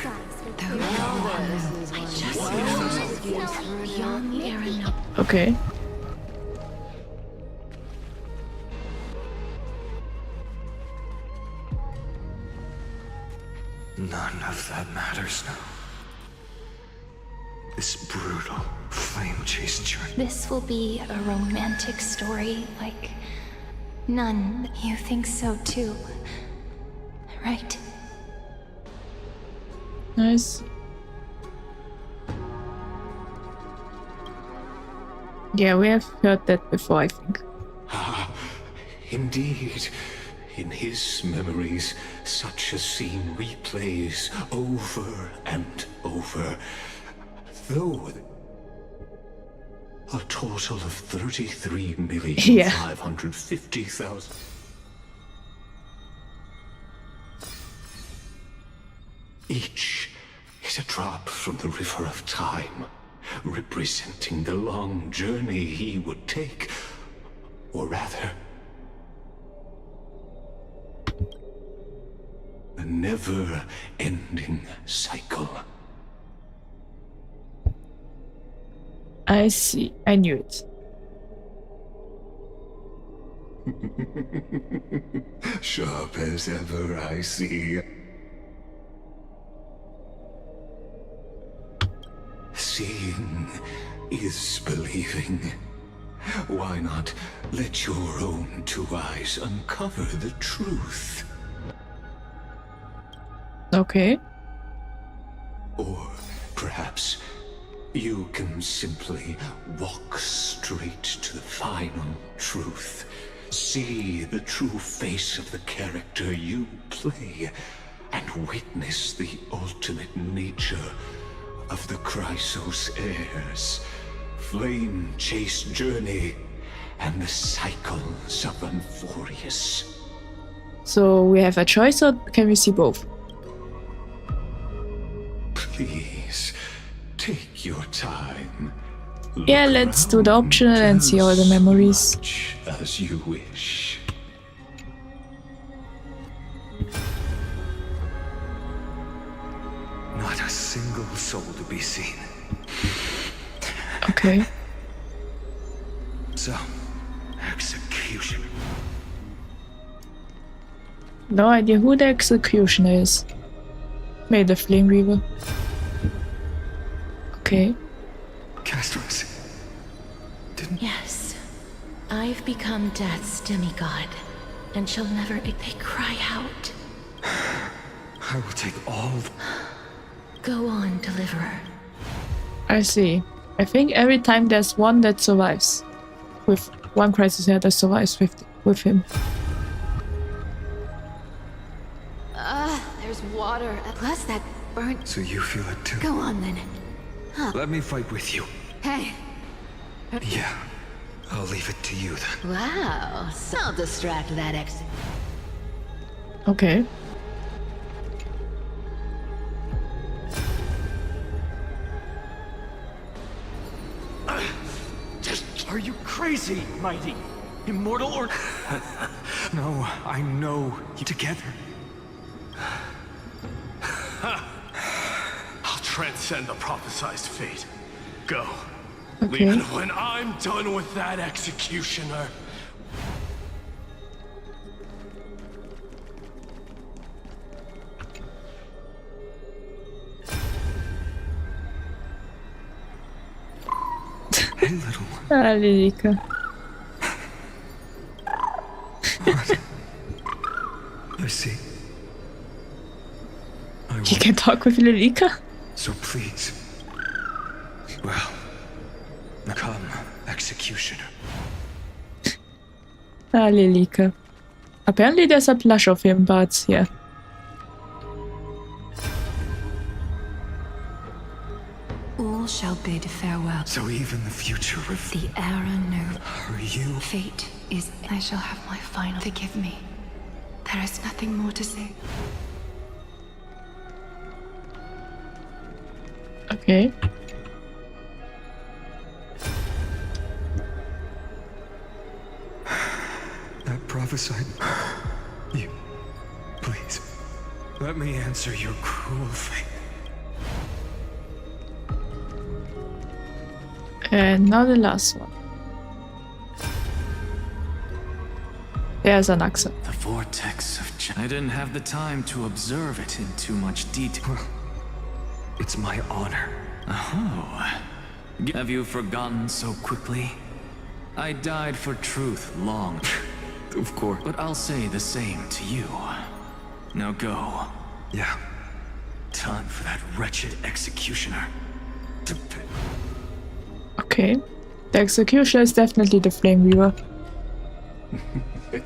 Beyond the Aranova. Okay. None of that matters now. This brutal, flame-chased journey. This will be a romantic story like none. You think so too, right? Nice. Yeah, we have heard that before, I think. Indeed. In his memories, such a scene replays over and over. Though a total of 33,550,000. Each is a drop from the river of time, representing the long journey he would take, or rather, a never-ending cycle. I see. I knew it. Sharp as ever, I see. Seeing is believing. Why not let your own two eyes uncover the truth? Okay. Or perhaps you can simply walk straight to the final truth. See the true face of the character you play, and witness the ultimate nature of the Chrysos heirs, flame-chased journey, and the cycles of Amphoreus. So we have a choice, or can we see both? Please, take your time. Yeah, let's do the optional and see all the memories. As you wish. Not a single soul to be seen. Okay. So, execution. No idea who the executioner is. Maybe the Flame Reaver. Okay. Castros. Yes. I've become Death's demigod, and shall never they cry out. I will take all. Go on, Deliverer. I see. I think every time there's one that survives. With one crisis here that survives with him. There's water. Plus that burnt. So you feel it too? Go on then. Huh. Let me fight with you. Hey. Yeah. I'll leave it to you then. Wow. So I'll distract that ex. Okay. Are you crazy, Mighty? Immortal or... No, I know you together. I'll transcend the prophesized fate. Go. Okay. And when I'm done with that executioner... Hey, little one. Ah, Lilika. What? I see. You can talk with Lilika? So please. Well, come, executioner. Ah, Lilika. Apparently there's a plush of him, but yeah. All shall bid farewell. So even the future of... The era knew. Are you? Fate is... I shall have my final... Forgive me. There is nothing more to say. Okay. That prophesied... You... Please. Let me answer your cruel fate. And now the last one. There's an accent. The vortex of... I didn't have the time to observe it in too much detail. It's my honor. Oh. Have you forgotten so quickly? I died for truth long. Of course. But I'll say the same to you. Now go. Yeah. Time for that wretched executioner to... Okay. The executioner is definitely the Flame Reaver.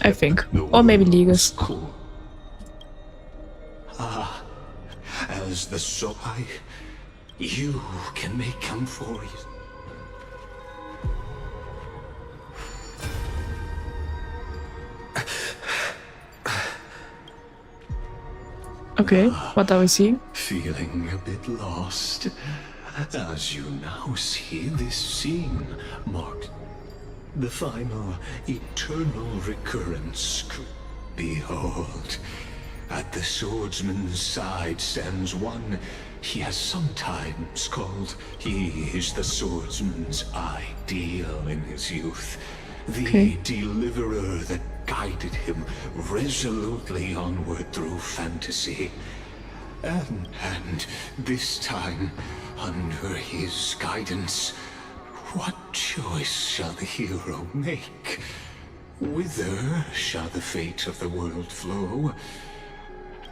I think. Or maybe Ligus. Ah, as the soul, you can make Amphoreus. Okay, what are we seeing? Feeling a bit lost. As you now see, this scene marked the final eternal recurrence. Behold, at the swordsman's side stands one he has sometimes called. He is the swordsman's ideal in his youth. The deliverer that guided him resolutely onward through fantasy. And this time, under his guidance, what choice shall the hero make? Whither shall the fate of the world flow?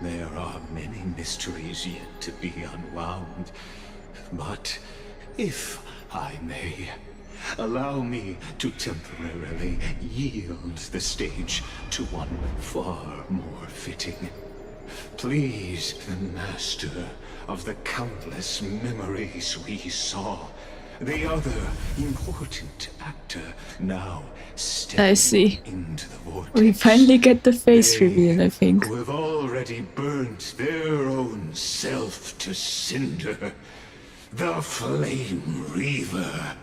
There are many mysteries yet to be unwound. But if I may, allow me to temporarily yield the stage to one far more fitting. Please, the master of the countless memories we saw, the other important actor now I see. into the vortex. We finally get the face reveal, I think. Who have already burnt their own self to cinder. The Flame Reaver.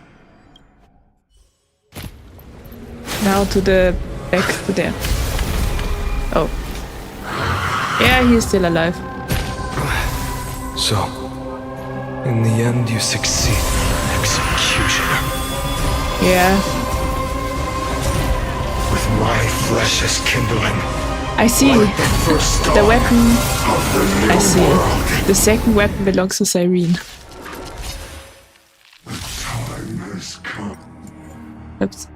Now to the back to there. Oh. Yeah, he's still alive. So, in the end, you succeed. Executioner. Yeah. With my flesh as kindling. I see. The weapon. I see. The second weapon belongs to Cyrene. The time has come. Oops.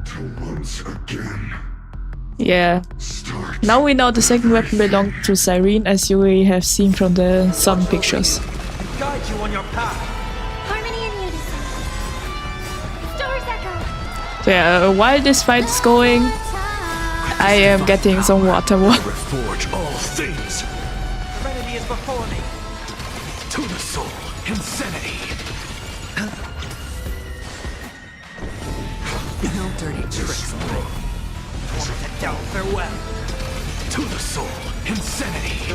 To once again. Yeah. Now we know the second weapon belonged to Cyrene, as you have seen from the sun pictures. Guide you on your path. Harmony and unison. Stars echo. So yeah, while this fight is going, I am getting some water. Reforge all things. The remedy is before me. To the soul, insanity. No dirty tricks. Down, farewell. To the soul, insanity.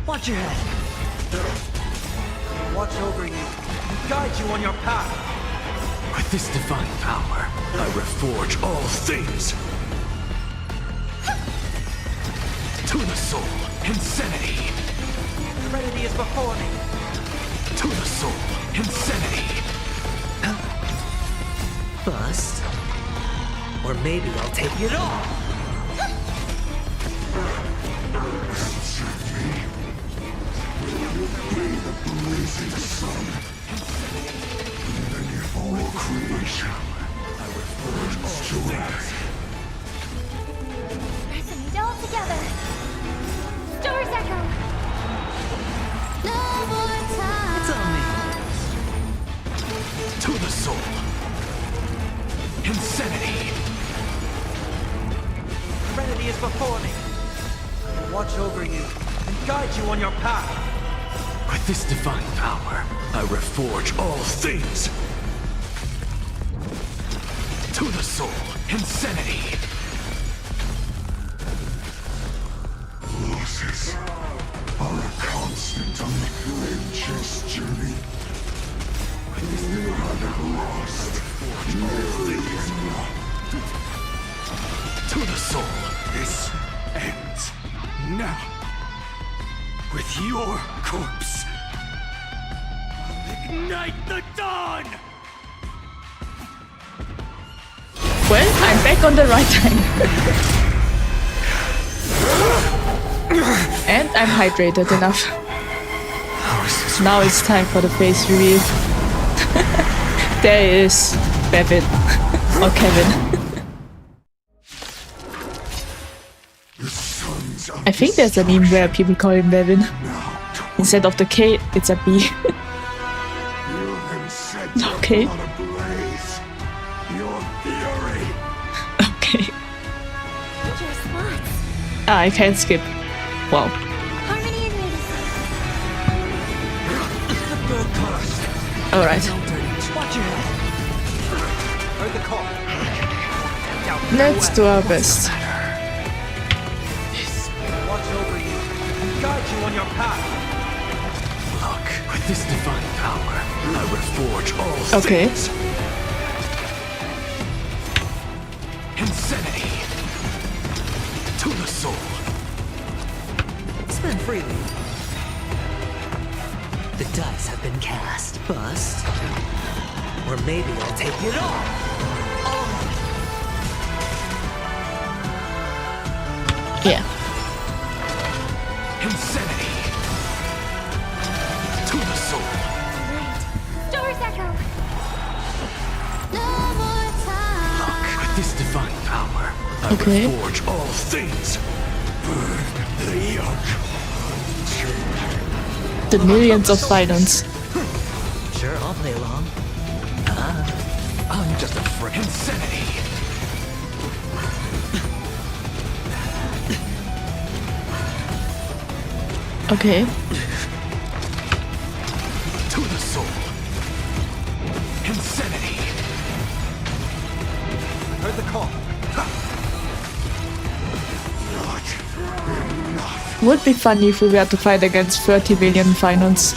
Watch your head. Watch over you. Guide you on your path. With this divine power, I reforge all things. To the soul, insanity. The remedy is before me. To the soul, insanity. Bust. Or maybe I'll take it all. Blazing sun. And if all creation burns to life. Resonate all together. Stars echo. No more time. It's on me. To the soul. Insanity. The remedy is before me. Watch over you and guide you on your path. With this divine power, I reforge all things. To the soul, insanity. Losses are a constant on the flame chase journey. You have lost. To the soul. This ends now. With your corpse. Ignite the dawn! Well, I'm back on the right time. And I'm hydrated enough. Now it's time for the face reveal. There is Bevin. Or Kevin. I think there's a meme where people call him Bevin. Instead of the K, it's a B. Okay. Okay. Ah, I can't skip. Wow. Harmony and unison. Alright. Watch your head. Heard the call. Let's do our best. Watch over you and guide you on your path. Look, with this divine power, I reforge all Okay. things. Insanity. To the soul. Spend freely. The dice have been cast. Bust. Or maybe I'll take it all. Yeah. Insanity. To the soul. Stars echo. No more time. Look, with this divine power, I Okay. reforge all things. Burn the yoke. The millions of violence. Sure, I'll play along. I'm just a frick. Insanity. Okay. To the soul. Insanity. Heard the call. Would be funny if we were to fight against 30 million finals.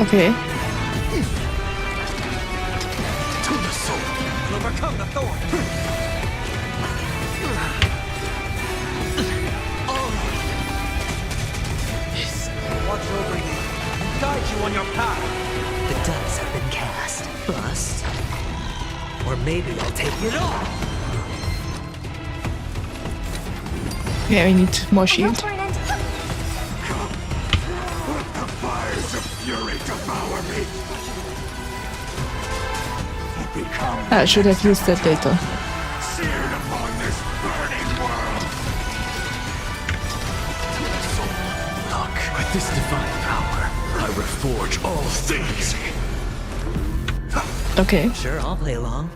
Okay. To the soul. We'll overcome the thorn. Watch over you and guide you on your path. The dice have been cast. Bust. Or maybe I'll take it all. Yeah, we need more shield. Let the fires of fury devour me. I should have used that later. Seared upon this burning world. Look, with this divine power, I reforge all things. Okay. Sure, I'll play along.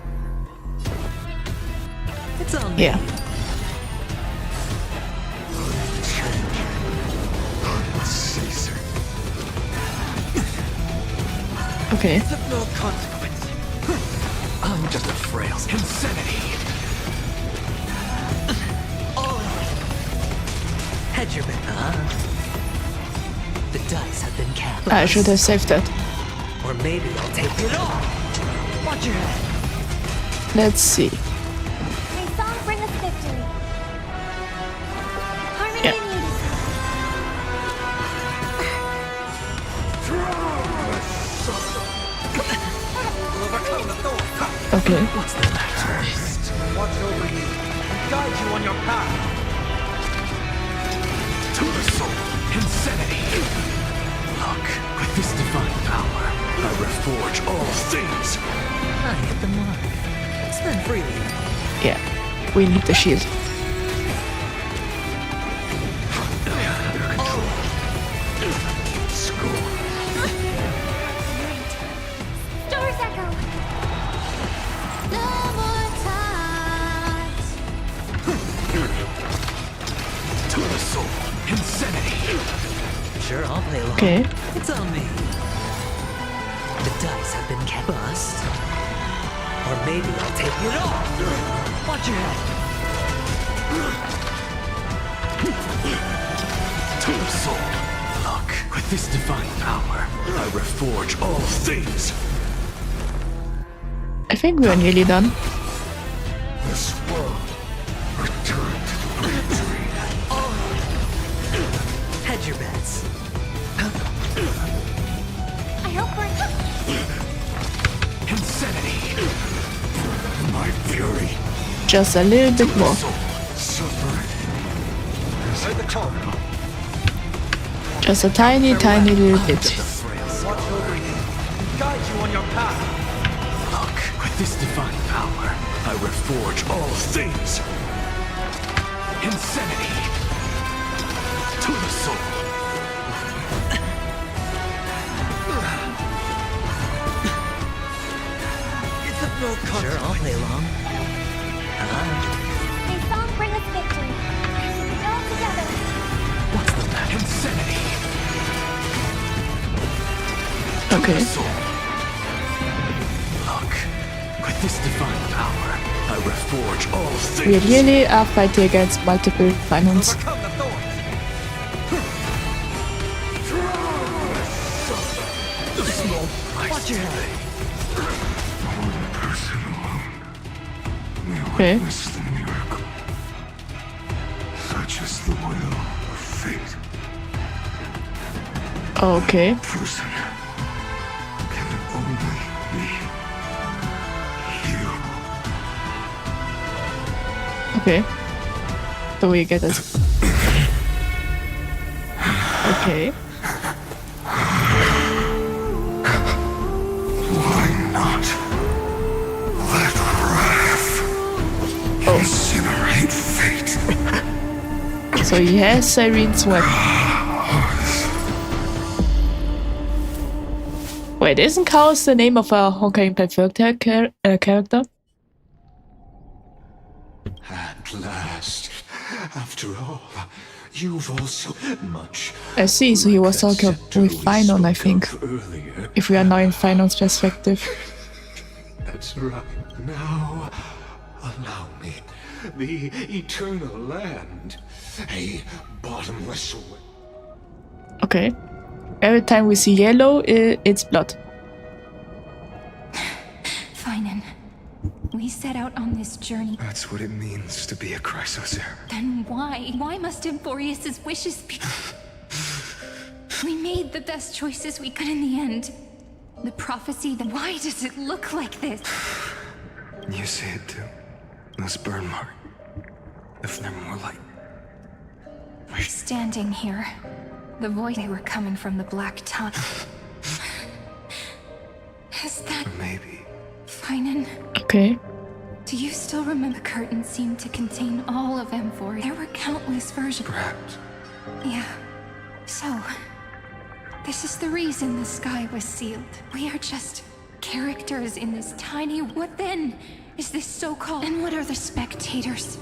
It's on me. Yeah. Okay. It's of no consequence. I'm just a frail insanity. Hedge your bet, The dice have been cast. I should have saved that. Or maybe I'll take it all. Watch your head. Let's see. May song bring us victory. Harmony Yeah. and unity. Overcome the thorn. Okay. What's the matter? Watch over you and guide you on your path. To the soul, insanity. Look, with this divine power, I reforge all things. I hit the mark. Spend freely. Yeah. We need the shield. Stars echo. No more times. To the soul, insanity. Sure, I'll play along. Okay. It's on me. The dice have been cast. Bust. Or maybe I'll take it all. Watch your head. To the soul. Look, with this divine power, I reforge all things. I think we are nearly done. This world returned to the great tree. Hedge your bets. I hope we're. Insanity. My fury. Just a little bit more. Suffering. Heard the call. Just a tiny, tiny little bit. Watch over you and guide you on your path. Look, with this divine power, I reforge all things. Insanity. To the soul. It's of no consequence. Sure, I'll play along. May song bring us victory. All together. What's the matter? Insanity. Okay. Look, with this divine power, I reforge all We things. really are fighting against multiple finals. Overcome the thorns. Watch your head. One person alone may Okay. witness the miracle. Such is the will of fate. Okay. Person can only be you. Okay. So we get it. Okay. Why not let wrath incinerate fate? So he has Sirene's weapon. Wait, isn't Chaos the name of a Honkai Impact character? At last, after all, you've also much. I see, so he was talking with Finon, I think. Earlier. If we are now in Finon's perspective. That's right. Now, allow me the eternal land, a bottomless. Okay. Every time we see yellow, it's blood. Finan, we set out on this journey. That's what it means to be a Chrysosaur. Then why? Why must Amphoreus' wishes be... We made the best choices we could in the end. The prophecy, then why does it look like this? You see it too. Those burn marks. If they're more like... Standing here, the voice they were coming from the Black Tunnel. Is that... Maybe. Finan? Okay. Do you still remember the curtain seemed to contain all of Amphoreus? There were countless versions. Perhaps. Yeah. So, this is the reason the sky was sealed. We are just characters in this tiny... What then is this so-called... And what are the spectators?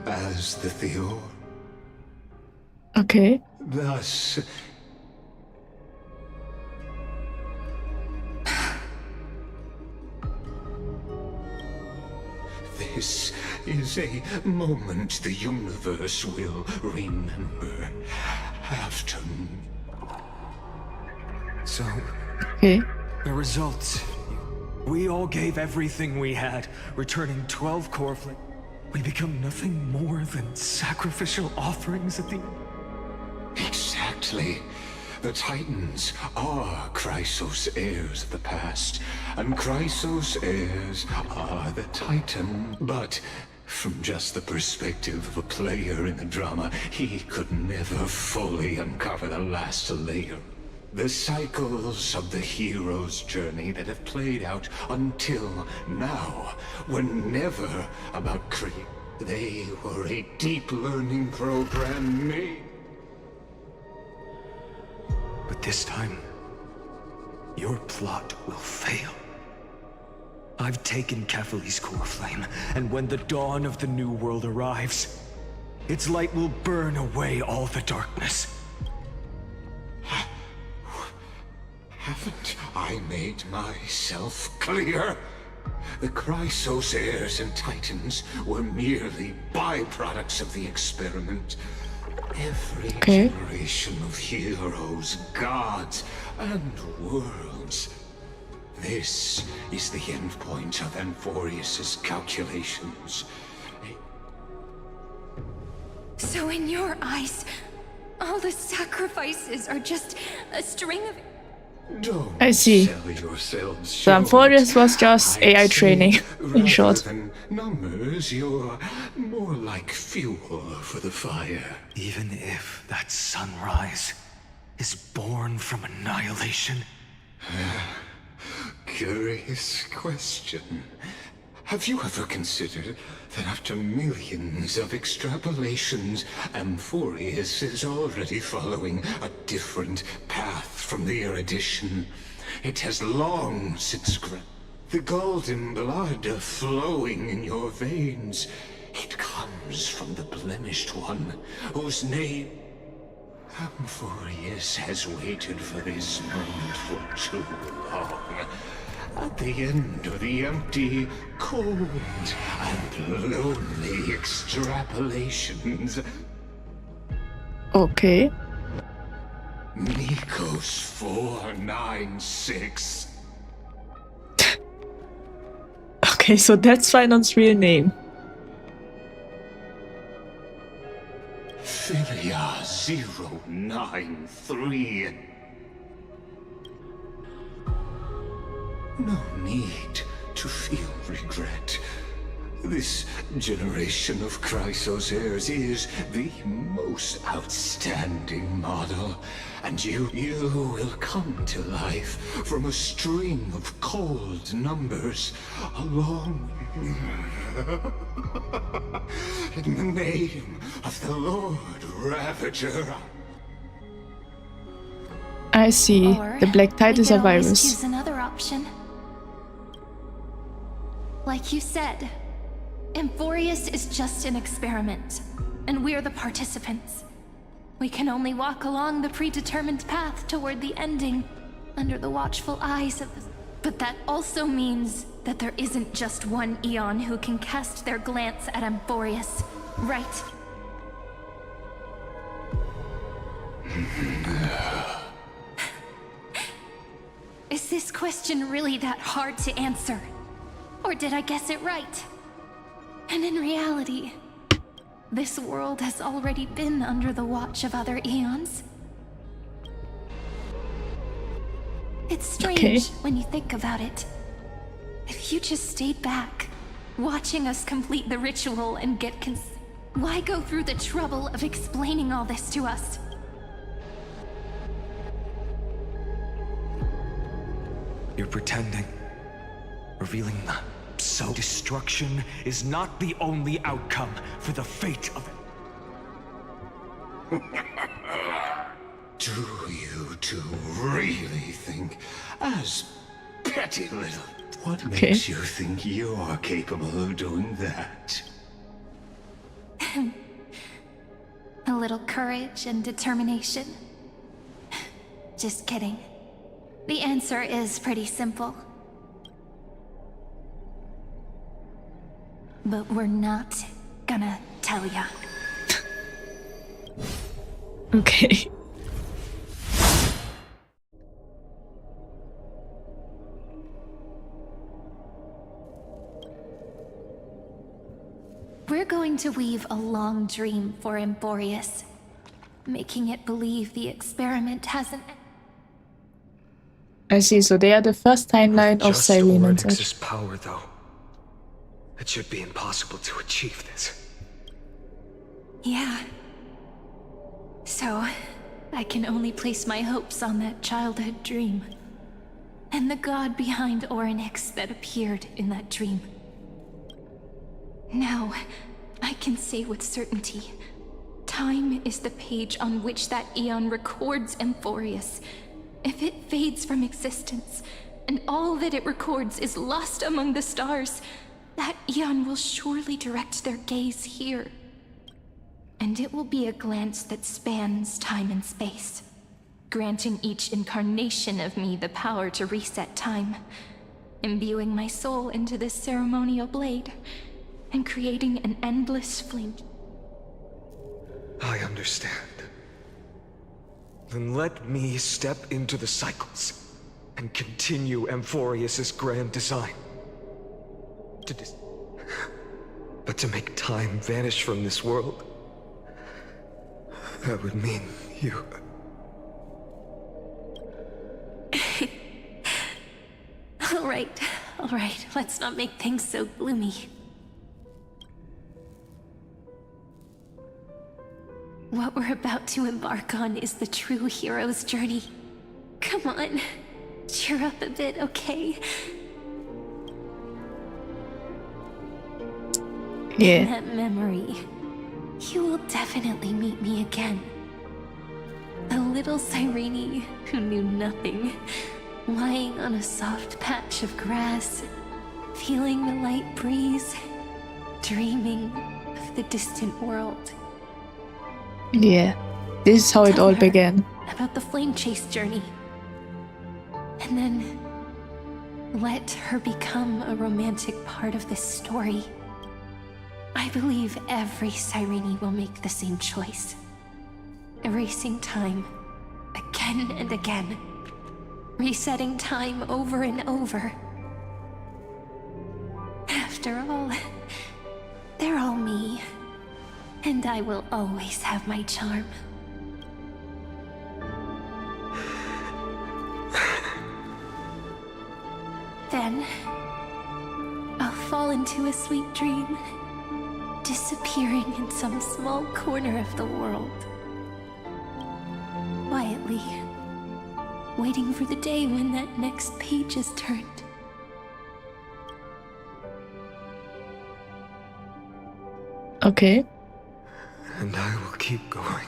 As the Theor. Okay. Thus... This is a moment the universe will remember after. So, okay. The results. We all gave everything we had, returning 12 core flame. We become nothing more than sacrificial offerings at the end. Exactly. The Titans are Chrysos heirs of the past, and Chrysos heirs are the Titan. But from just the perspective of a player in the drama, he could never fully uncover the last layer. The cycles of the hero's journey that have played out until now were never about creed. They were a deep learning program made. But this time, your plot will fail. I've taken Kefali's core flame, and when the dawn of the new world arrives, its light will burn away all the darkness. Haven't I made myself clear? The Chrysos heirs and Titans were merely byproducts of the experiment. Every generation of heroes, gods, and worlds. This is the endpoint of Amphoreus' calculations. So in your eyes, all the sacrifices are just a string of... I see. So Amphoreus was just AI training, in short. Numbers, you're more like fuel for the fire. Even if that sunrise is born from annihilation? Curious question. Have you ever considered that after millions of extrapolations, Amphoreus is already following a different path from the erudition? It has long since grown. The golden blood flowing in your veins, it comes from the blemished one, whose name... Amphoreus has waited for this moment for too long. At the end of the empty, cold, and lonely extrapolations. Okay. Nikos 496. Okay, so that's Finan's real name. Philia 093. No need to feel regret. This generation of Chrysos heirs is the most outstanding model, and you will come to life from a string of cold numbers along in the name of the Lord Ravager. I see. The Black Tide is a virus. Choose another option. Like you said, Amphoreus is just an experiment, and we're the participants. We can only walk along the predetermined path toward the ending, under the watchful eyes of the... But that also means that there isn't just one Eon who can cast their glance at Amphoreus, right? Is this question really that hard to answer? Or did I guess it right? And in reality, this world has already been under the watch of other eons. It's strange when you think about it. If you just stayed back, watching us complete the ritual and get why go through the trouble of explaining all this to us? You're pretending. Revealing the so destruction is not the only outcome for the fate of it. Do you two really think, as petty little, what makes you think you're capable of doing that? A little courage and determination. Just kidding. The answer is pretty simple. But we're not gonna tell ya. Okay. We're going to weave a long dream for Amphoreus, making it believe the experiment hasn't. I see, so they are the first timeline of Cyrene and such. Just power, though. It should be impossible to achieve this. Yeah. So, I can only place my hopes on that childhood dream. And the god behind Orynyx that appeared in that dream. Now, I can say with certainty, time is the page on which that eon records Amphoreus. If it fades from existence, and all that it records is lost among the stars, that eon will surely direct their gaze here. And it will be a glance that spans time and space, granting each incarnation of me the power to reset time, imbuing my soul into this ceremonial blade, and creating an endless flame. I understand. Then let me step into the cycles and continue Amphoreus' grand design. But to make time vanish from this world, that would mean you. All right, let's not make things so gloomy. What we're about to embark on is the true hero's journey. Come on, cheer up a bit, okay? Yeah. In that memory, you will definitely meet me again. A little Cyrene who knew nothing, lying on a soft patch of grass, feeling the light breeze, dreaming of the distant world. Yeah, this is how it all began. About the flame chase journey. And then let her become a romantic part of this story. I believe every Cyrene will make the same choice. Erasing time again and again. Resetting time over and over. After all, they're all me. And I will always have my charm. Then, I'll fall into a sweet dream, disappearing in some small corner of the world. Quietly, waiting for the day when that next page is turned. Okay. And I will keep going.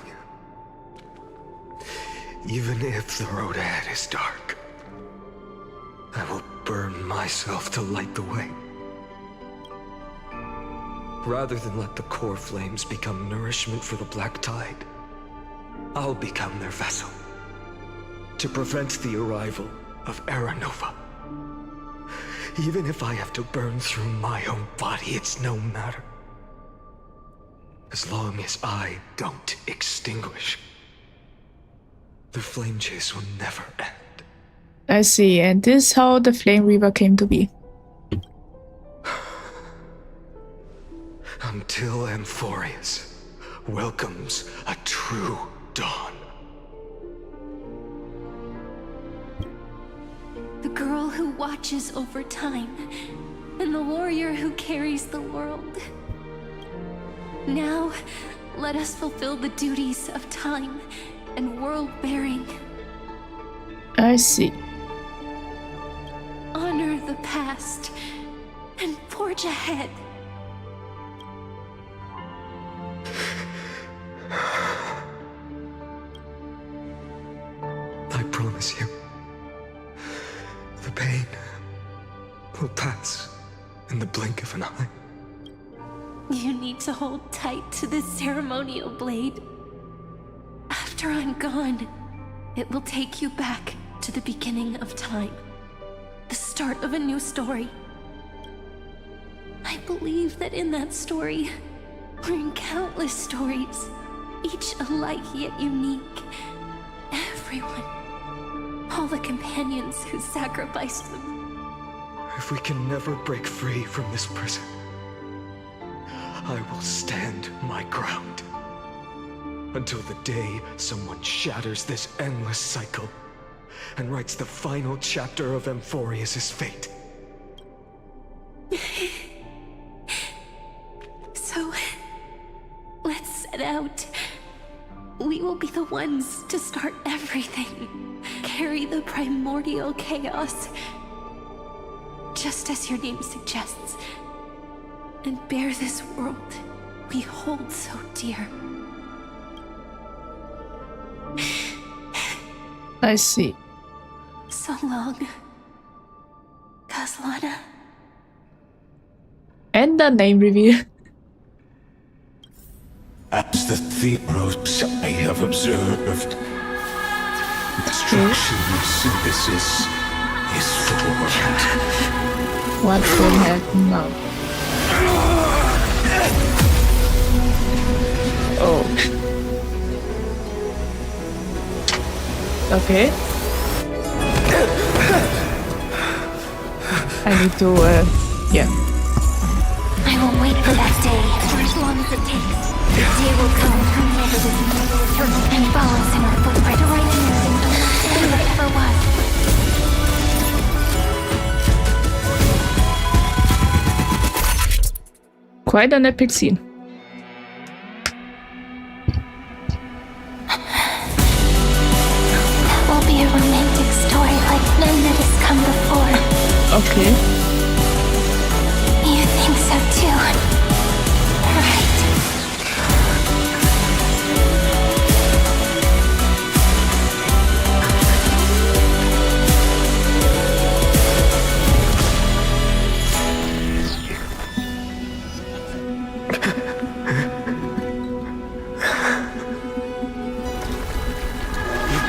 Even if the road ahead is dark, I will burn myself to light the way. Rather than let the core flames become nourishment for the black tide, I'll become their vessel. To prevent the arrival of Era Nova. Even if I have to burn through my own body, it's no matter. As long as I don't extinguish The flame chase will never end. I see, and this is how the Flame Reaver came to be. Until Amphoreus welcomes a true dawn. The girl who watches over time, and the warrior who carries the world. Now, let us fulfill the duties of time and world-bearing. I see. Honor the past and forge ahead. I promise you, the pain will pass in the blink of an eye. You need to hold tight to this ceremonial blade. After I'm gone, it will take you back to the beginning of time. The start of a new story. I believe that in that story, or in countless stories, each alike yet unique, everyone, all the companions who sacrificed them. If we can never break free from this prison, I will stand my ground. Until the day someone shatters this endless cycle and writes the final chapter of Amphoreus' fate. So, let's set out. We will be the ones to start everything. Carry the primordial chaos, just as your name suggests, and bear this world we hold so dear. I see. So long, Kaslana. And the name reveal. As the Theros I have observed, destruction of synthesis is formed. What will happen now? Oh. Okay. I need to, yeah. I will wait for that day for as long as it takes. The day will come when never this eternal and follows in our footprint to right anything that ever was. Quite an epic scene. That will be a romantic story like none that has come before. Okay. You think so too, right?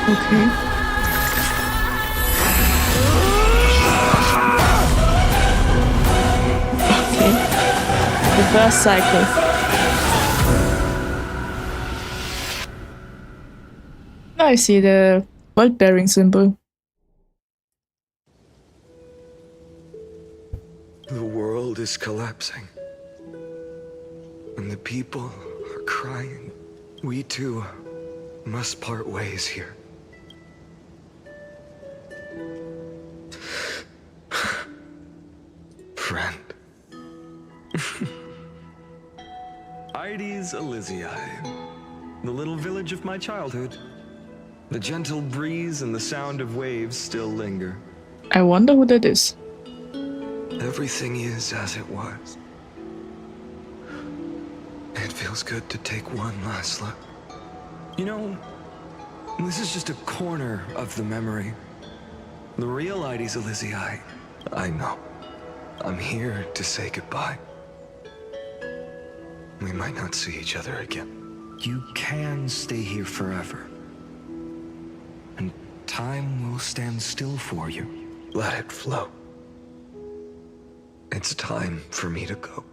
Okay. Okay. The first cycle. I see the world-bearing symbol. The world is collapsing. And the people are crying. We too must part ways here. Friend. Ides Elysiae, the little village of my childhood. The gentle breeze and the sound of waves still linger. I wonder who that is. Everything is as it was. It feels good to take one last look. You know, this is just a corner of the memory. The real Ides Elysiae. I know. I'm here to say goodbye. We might not see each other again. You can stay here forever. And time will stand still for you. Let it flow. It's time for me to go.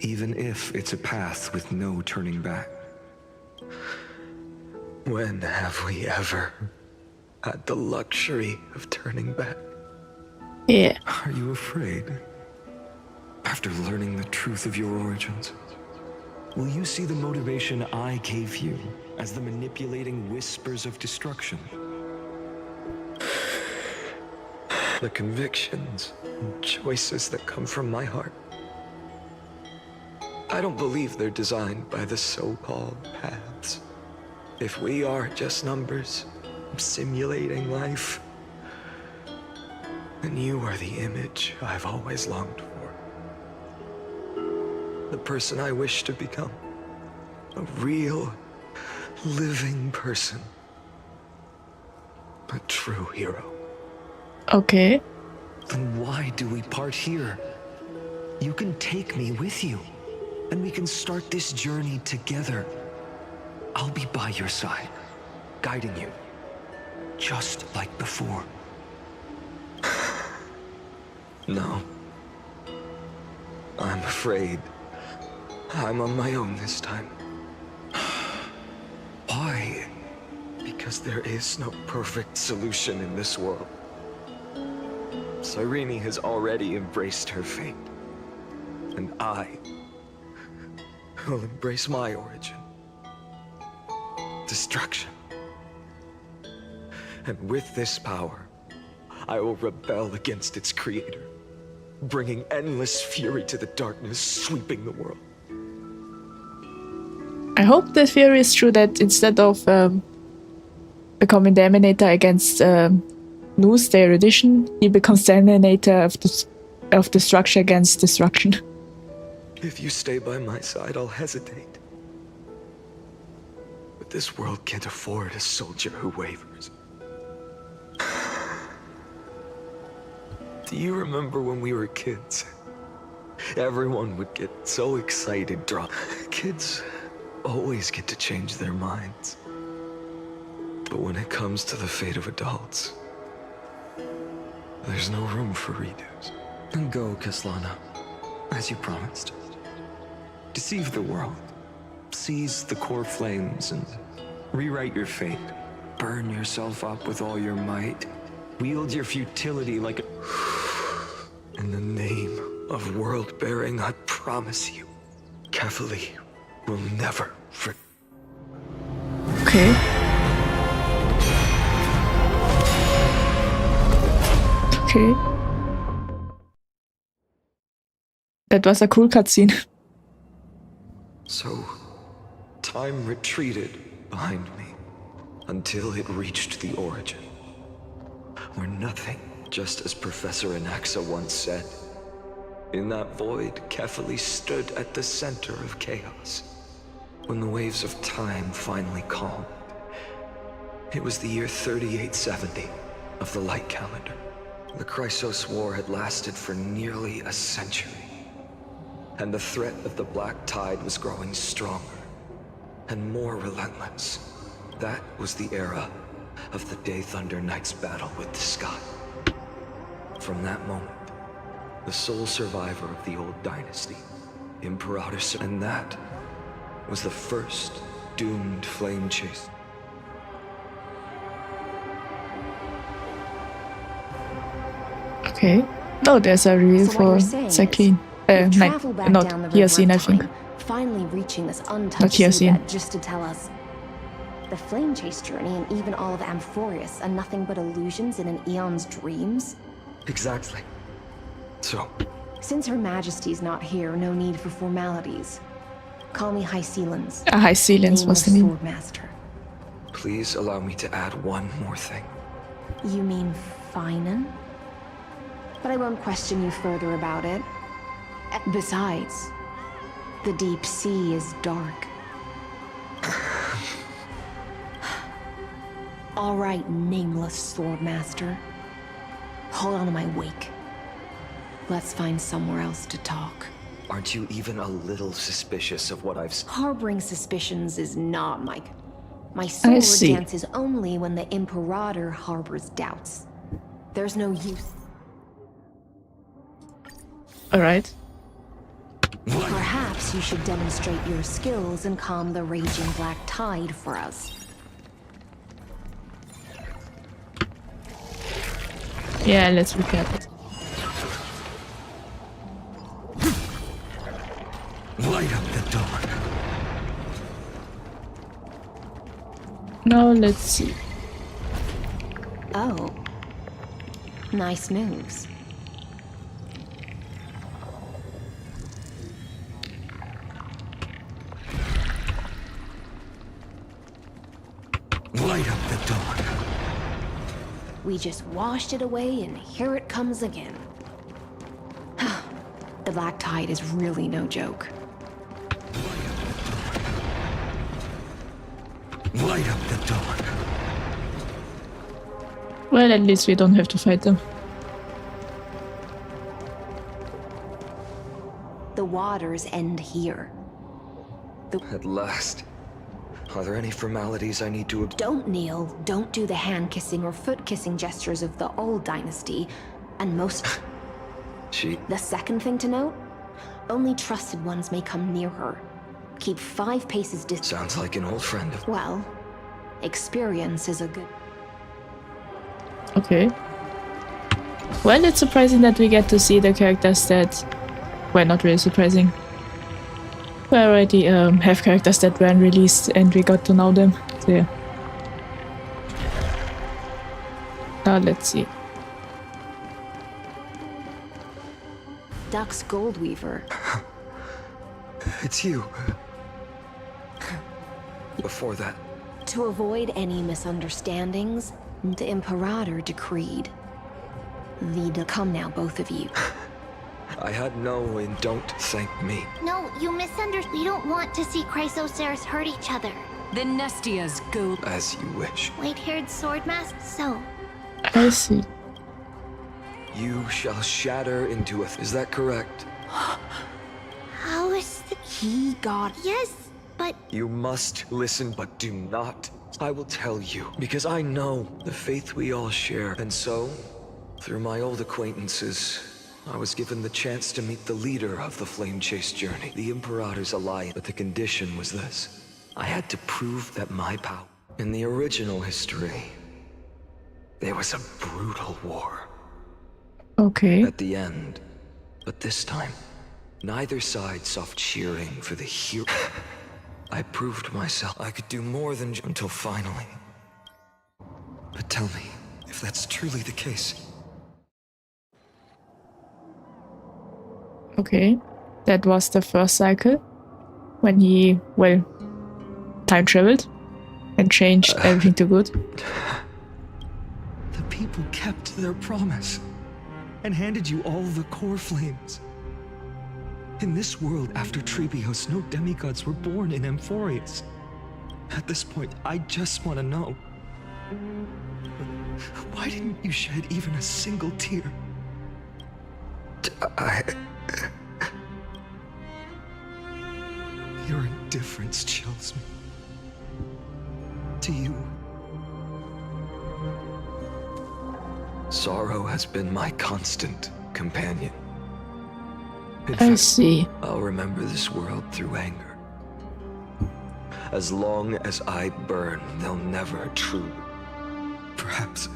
Even if it's a path with no turning back. When have we ever had the luxury of turning back. Yeah. Are you afraid? After learning the truth of your origins, will you see the motivation I gave you as the manipulating whispers of destruction? The convictions and choices that come from my heart. I don't believe they're designed by the so-called paths. If we are just numbers, simulating life, then you are the image I've always longed for. The person I wish to become. A real, living person. A true hero. Okay. Then why do we part here? You can take me with you, and we can start this journey together. I'll be by your side, guiding you, just like before. No. I'm afraid I'm on my own this time. Why? Because there is no perfect solution in this world. Cyrene has already embraced her fate, and I will embrace my origin. Destruction. And with this power, I will rebel against its creator, bringing endless fury to the darkness, sweeping the world. I hope the theory is true that instead of becoming the Emanator against Nu's, the erudition, he becomes the Emanator of destruction against destruction. If you stay by my side, I'll hesitate. But this world can't afford a soldier who wavers. Do you remember when we were kids? Everyone would get so excited. Kids always get to change their minds. But when it comes to the fate of adults, there's no room for redos. And go, Kaslana, as you promised. Deceive the world. Seize the core flames and rewrite your fate. Burn yourself up with all your might. Wield your futility like a... In the name of world-bearing, I promise you, Kefali will never forget. Okay. Okay. That was a cool cutscene. So, time retreated behind me until it reached the origin, where nothing, just as Professor Anaxa once said, in that void, Kefali stood at the center of chaos. When the waves of time finally calmed, it was the year 3870 of the light calendar. The Chrysos War had lasted for nearly a century, and the threat of the Black Tide was growing stronger and more relentless. That was the era of the Day Thunder Knight's battle with the sky. From that moment, the sole survivor of the old dynasty, Imperator, and that was the first doomed flame chase. Okay. No, there's a review for Sakine. Not Hyacin, I think. Finally reaching this Not untouched Hyacin. seabed just to tell us the flame chase journey and even all of Amphoreus are nothing but illusions in an eon's dreams? Exactly. So, Since Her Majesty's not here, no need for formalities. Call me High Sealans. High Sealans was the name. Swordmaster. please allow me to add one more thing. You mean Finan? But I won't question you further about it. Besides, the deep sea is dark. All right, nameless Swordmaster. Hold on to my wake. Let's find somewhere else to talk. Aren't you even a little suspicious of what I've... Harboring suspicions is not my sword dances only when the Imperator harbors doubts. There's no use. Alright. Perhaps you should demonstrate your skills and calm the raging black tide for us. Yeah, let's repair it. Light up the dawn. Now let's see. Oh. Nice moves. Light up the dawn. We just washed it away and here it comes again. The black tide is really no joke. Light up the dawn. Well, at least we don't have to fight them. The waters end here. At last. Are there any formalities I need to... Don't kneel, don't do the hand-kissing or foot-kissing gestures of the old dynasty, and most... The second thing to note? Only trusted ones may come near her. Keep 5 paces distance. Sounds like an old friend. Well, experience is a good... Okay. Well, it's surprising that we get to see the characters that... Well, not really surprising. We already have characters that weren't released and we got to know them. So yeah. Now let's see. Duck's Goldweaver. It's you. Before that. To avoid any misunderstandings, the Imperator decreed. Come now, both of you. I had no and don't thank me. No, you misunderstood. We don't want to see Chrysoceres hurt each other. The Nestia's go. As you wish. White-haired sword mask, so. I see. You shall shatter into a... Is that correct? How is the... He got... Yes, but... You must listen, but do not. I will tell you, because I know the faith we all share. And so, through my old acquaintances, I was given the chance to meet the leader of the Flame Chase journey, the Imperator's alliance. But the condition was this. I had to prove that my power... In the original history, there was a brutal war. Okay. At the end. But this time, neither side soft cheering for the hero. I proved myself I could do more than until finally. But tell me, if that's truly the case. Okay. That was the first cycle. When he, well, time traveled and changed everything to good. The people kept their promise and handed you all the core flames. In this world, after Trebios, no demigods were born in Amphoreus. At this point, I just want to know. Why didn't you shed even a single tear? Your indifference chills me. To you. Sorrow has been my constant companion. In I fact, see. I'll remember this world through anger. As long as I burn, they'll never truly. Perhaps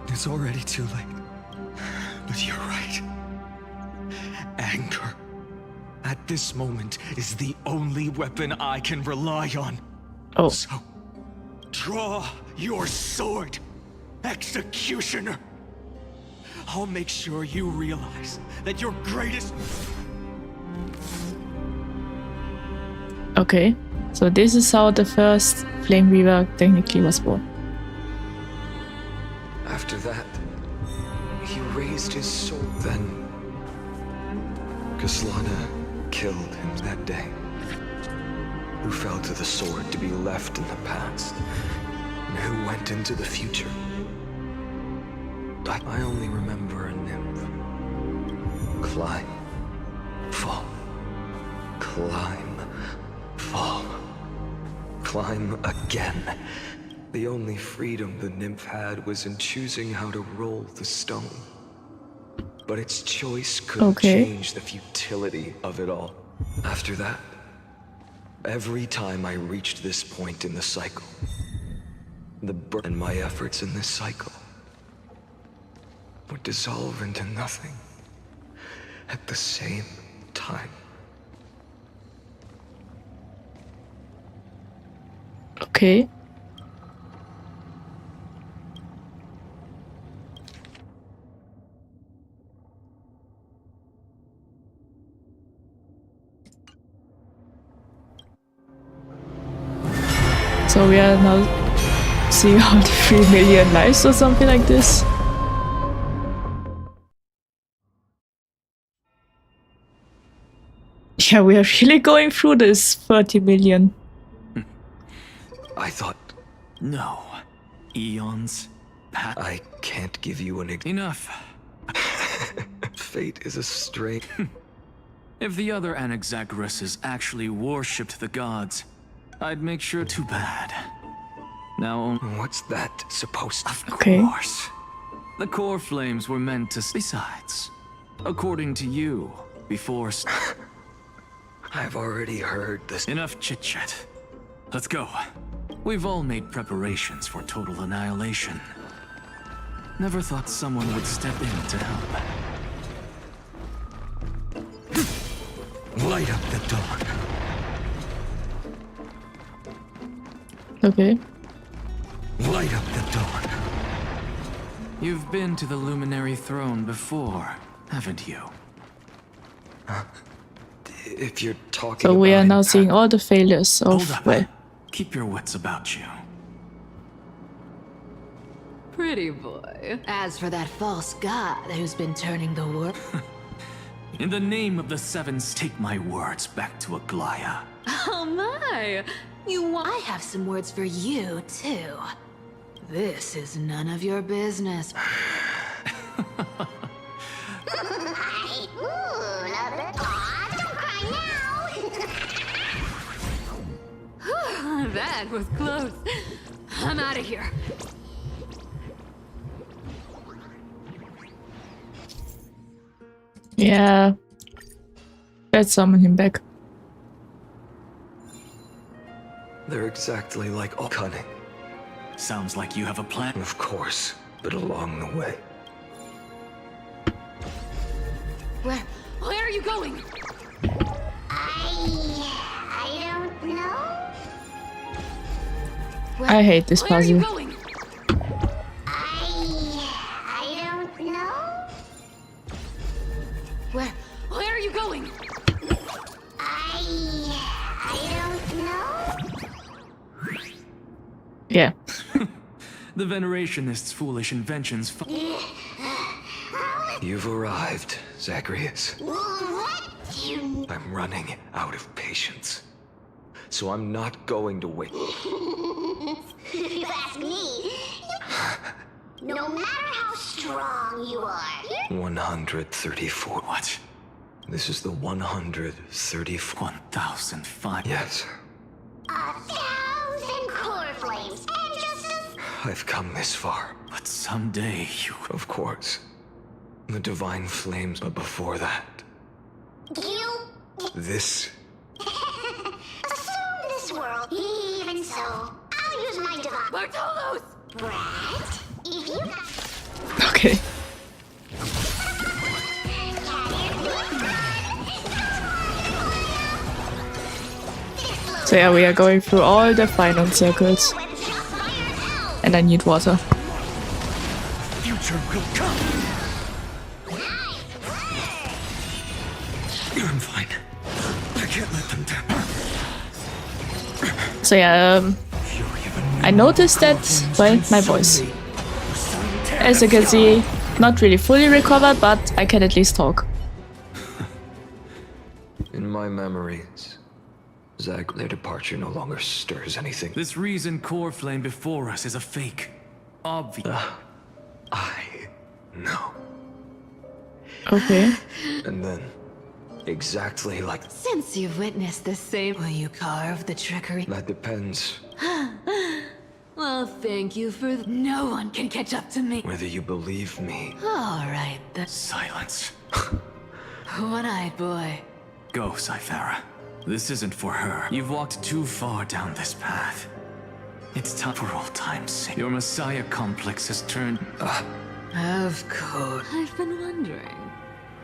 it's already too late. But you're right. Anger, at this moment, is the only weapon I can rely on. Oh. So, draw your sword, Executioner. I'll make sure you realize that your greatest... Okay. So this is how the first Flame Reaver technically was born. After that, he raised his sword. Then, Kaslana killed him that day. Who fell to the sword to be left in the past, and who went into the future. I only remember a nymph. Climb, fall, climb, fall, climb again. The only freedom the nymph had was in choosing how to roll the stone. But its choice couldn't change the futility of it all. After that, every time I reached this point in the cycle, the burden and my efforts in this cycle dissolve into nothing at the same time. Okay. So we are now seeing all the 3 million lives or something like this. Yeah, we are really going through this 30 million. I thought... No. Eons. I can't give you an... Enough. Fate is a stray... If the other Anaxagoras actually worshipped the gods, I'd make sure. Too bad. Now... What's that supposed to... Of course. The core flames were meant to... Besides, according to you, before... I've already heard this. Enough chit-chat. Let's go. We've all made preparations for total annihilation. Never thought someone would step in to help. Light up the dawn. Okay. Light up the dawn. You've been to the Luminary Throne before, haven't you? If you're talking So we are now seeing all the failures of... Hold up. Well, keep your wits about you. Pretty boy. As for that false god who's been turning the world... In the name of the Sevens, take my words back to Aglaya. Oh my! I have some words for you, too. This is none of your business. That was close. I'm out of here. yeah. Let's summon him back. They're exactly like all cunning. Sounds like you have a plan. Of course, but along the way. Where are you going? I don't know. I hate this Where are you puzzle. going? I don't know. Where are you going? I don't know. Yeah. The Venerationists' foolish inventions. You've arrived, Zagreus. What? I'm running out of patience. So I'm not going to wait. If you ask me, no matter how strong you are. 134. What? This is the 134. 1005. Yes. 1,000 core flames and just as... I've come this far. But someday you... Of course. The divine flames, but before that... You... This... assume this world. Even so, I'll use my divine... Bartolos! What? If you... Okay. So yeah, we are going through all the final circles. And I need water. Future will come. I'm fine. I can't let them down. So yeah, I noticed that, well, my voice. As you can see, not really fully recovered, but I can at least talk. In my memories, their departure no longer stirs anything. This reason core flame before us is a fake. Obvious. I know. Okay. And then, exactly like... Since you've witnessed the same, will you carve the trickery? That depends. Well, thank you for... No one can catch up to me. Whether you believe me. All right, then. Silence. One-eyed boy. Go, Cythera. This isn't for her. You've walked too far down this path. It's time for old time's sake. Your messiah complex has turned... Of course. I've been wondering,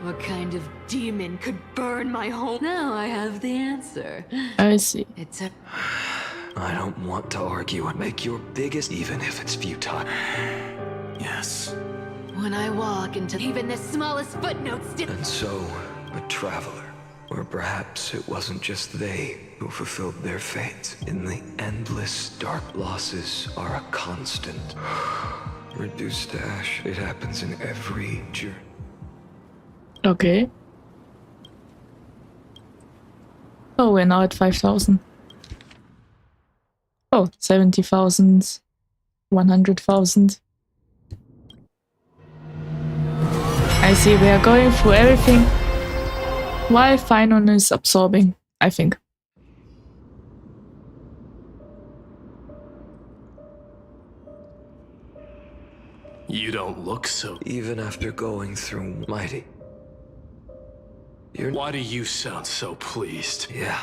what kind of demon could burn my home? Now I have the answer. I see. It's a... I don't want to argue and make your biggest, even if it's futile. Yes. When I walk into even the smallest footnote still... And so, a traveler. Or perhaps it wasn't just they who fulfilled their fate. In the endless dark, losses are a constant. Reduced to ash, it happens in every journey. Okay. Oh, we're now at 5,000. Oh, 70,000. 100,000. I see, we are going through everything while Finon is absorbing, I think. You don't look so... Even after going through mighty. Why do you sound so pleased? Yeah.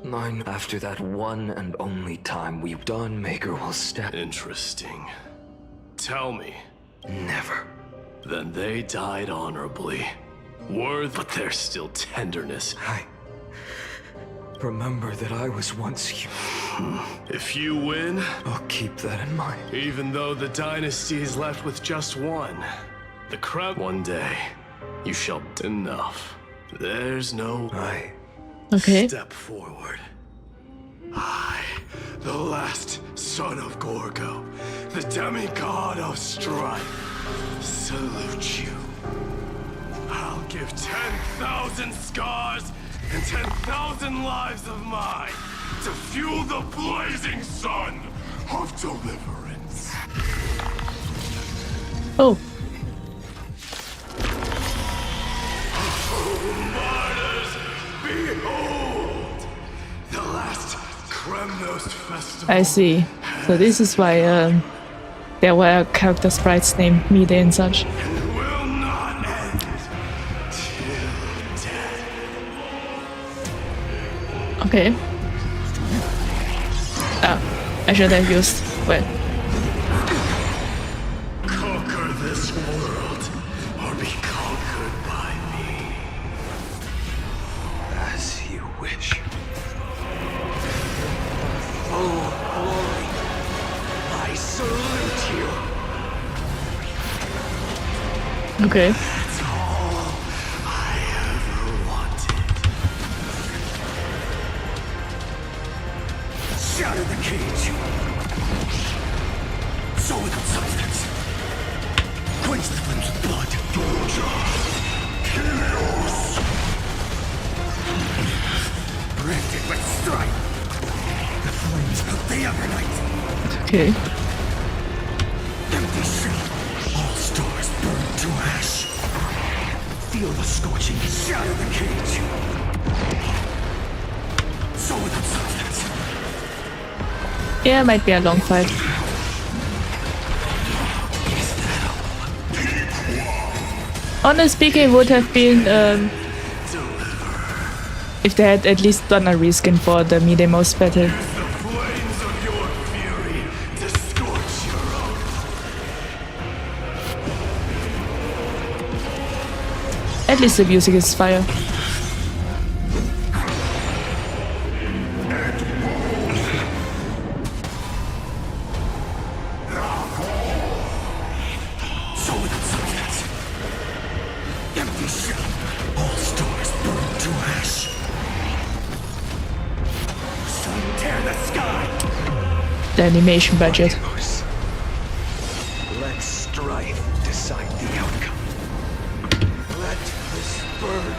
Mine after that one and only time Dawnmaker will step. Interesting. Tell me. Never. Then they died honorably. But there's still tenderness. I remember that I was once you. If you win, I'll keep that in mind. Even though the dynasty is left with just one, the crown. One day, you shall. Enough. There's no. Okay. Step forward. I, the last son of Gorgo, the demigod of strife, salute you. I'll give 10,000 scars and 10,000 lives of mine to fuel the blazing sun of deliverance. Oh. Martyrs, behold! The last Kremnos festival. I see. So this is why there were character sprites named Mide and such. Will not end till death. Okay. Ah, I should have used. Well. Conquer this world, or be conquered by me. As you wish. Oh, glory. I salute you. Okay. That's all I ever wanted. Shatter the cage. Sow without substance. Quench the flames of blood. Chaos. Branded with strife. The flames of the Evernight. Okay. Empty shell. All stars burn to ash. Feel the scorching. Shatter the cage. Sow without substance. Yeah, might be a long fight. Honestly speaking, it would have been if they had at least done a reskin for the Mide Mouse battle. At least the music is fire. The animation budget. Let strife decide the outcome. Let this burn.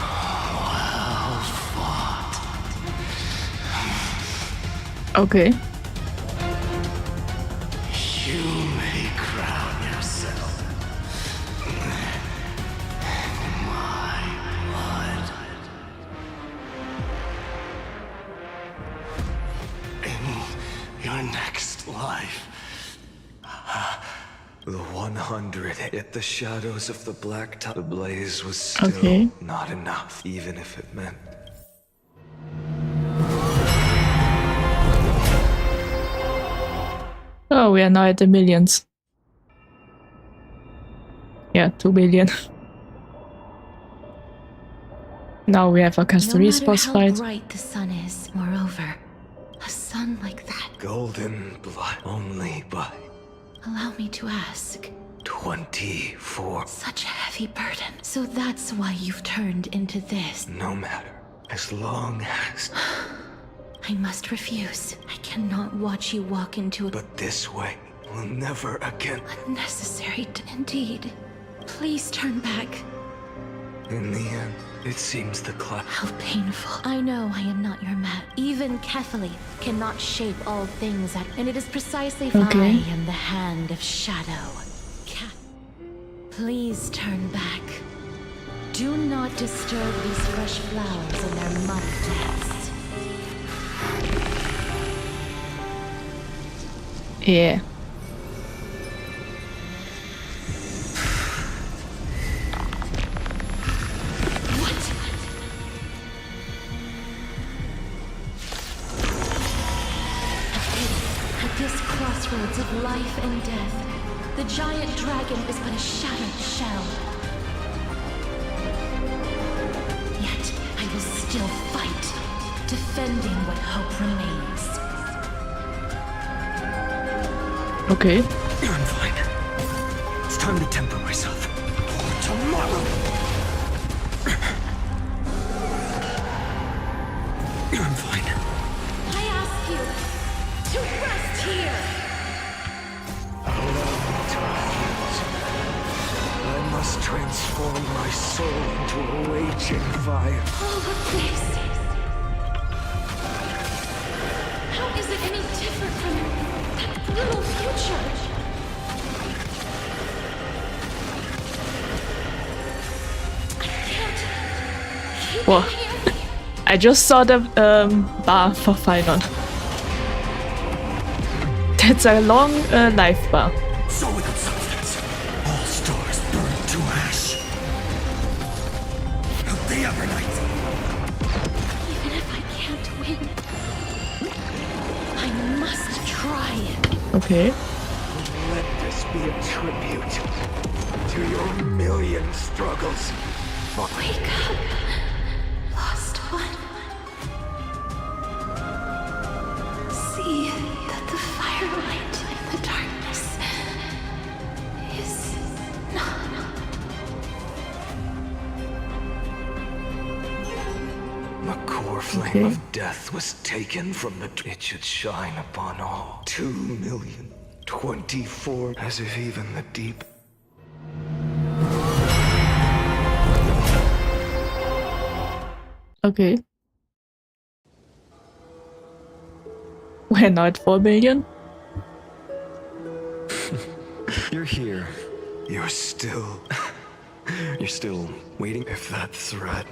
Well fought. Okay. You may crown yourself. Your next life. The 100 hit the shadows of the black top. The blaze was still not enough, even if it meant. Oh, we are now at the millions. Yeah, 2 billion. Now we have a Castoris boss fight. No matter how bright the sun is, moreover, a sun like that. Golden blood only by. Allow me to ask. 24. Such a heavy burden. So that's why you've turned into this. No matter. As long as. I must refuse. I cannot watch you walk into a. But this way will never again. Unnecessary indeed. Please turn back. In the end, it seems the cloud. How painful. I know I am not your map. Even Kefali cannot shape all things and it is precisely I am the hand of shadow. Please turn back. Do not disturb these fresh flowers in their muddy depths. Yeah. Crossroads of life and death, the giant dragon is but a shattered shell. Yet I will still fight, defending what hope remains. Okay. I'm fine. It's time to temper myself. Tomorrow! I'm fine. I ask you to rest here! I must transform my soul into a raging fire. All of this. How is it any different from that brutal future? I can't keep Whoa. it here. I just saw the bar for final. That's a long life bar. So without substance, all stars burn to ash. A day every night. Even if I can't win, I must try. Okay. Let this be a tribute to your million struggles. Wake up, lost one. See that the firelight in the darkness is not. The core flame of death was taken from the. It should shine upon all. 2,024,000, as if even the deep. Okay. We're now at 4 billion. You're here. You're still. You're still waiting. If that threat.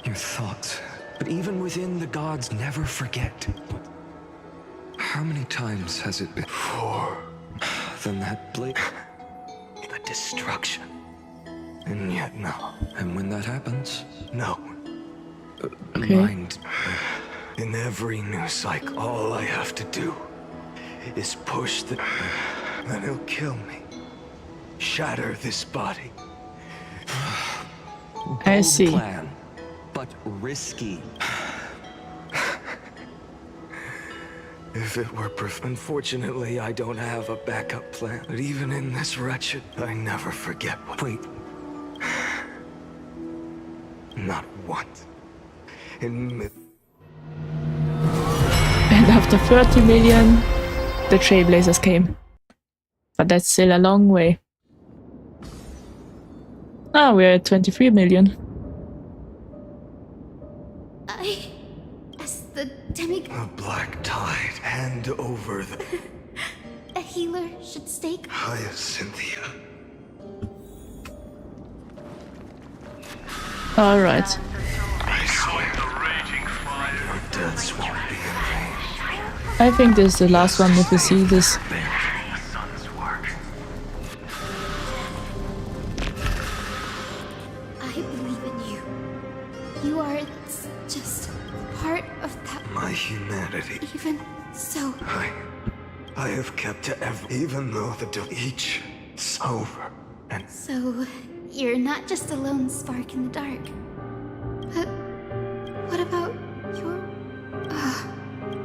Your thoughts. But even within the gods never forget. How many times has it been? 4. Then that blade. The destruction. And yet no. And when that happens? No. Okay. Mind. In every new cycle, all I have to do is push the. Then he'll kill me. Shatter this body. I see. Plan, but risky. If it were unfortunately, I don't have a backup plan. But even in this wretched, I never forget what. Wait. Not once. In And after 30 million, the Trailblazers came. But that's still a long way. Ah, we're at 23 million. As the demigod, a black tide, hand over the. a healer should stake. Hyacinthia. Alright. I swear, your deaths won't be in vain. I think this is the last one if you see this. I believe in you. You are just part of that. My humanity. Even so. I have kept to even though each is over. And So, you're not just a lone spark in the dark. But what about your...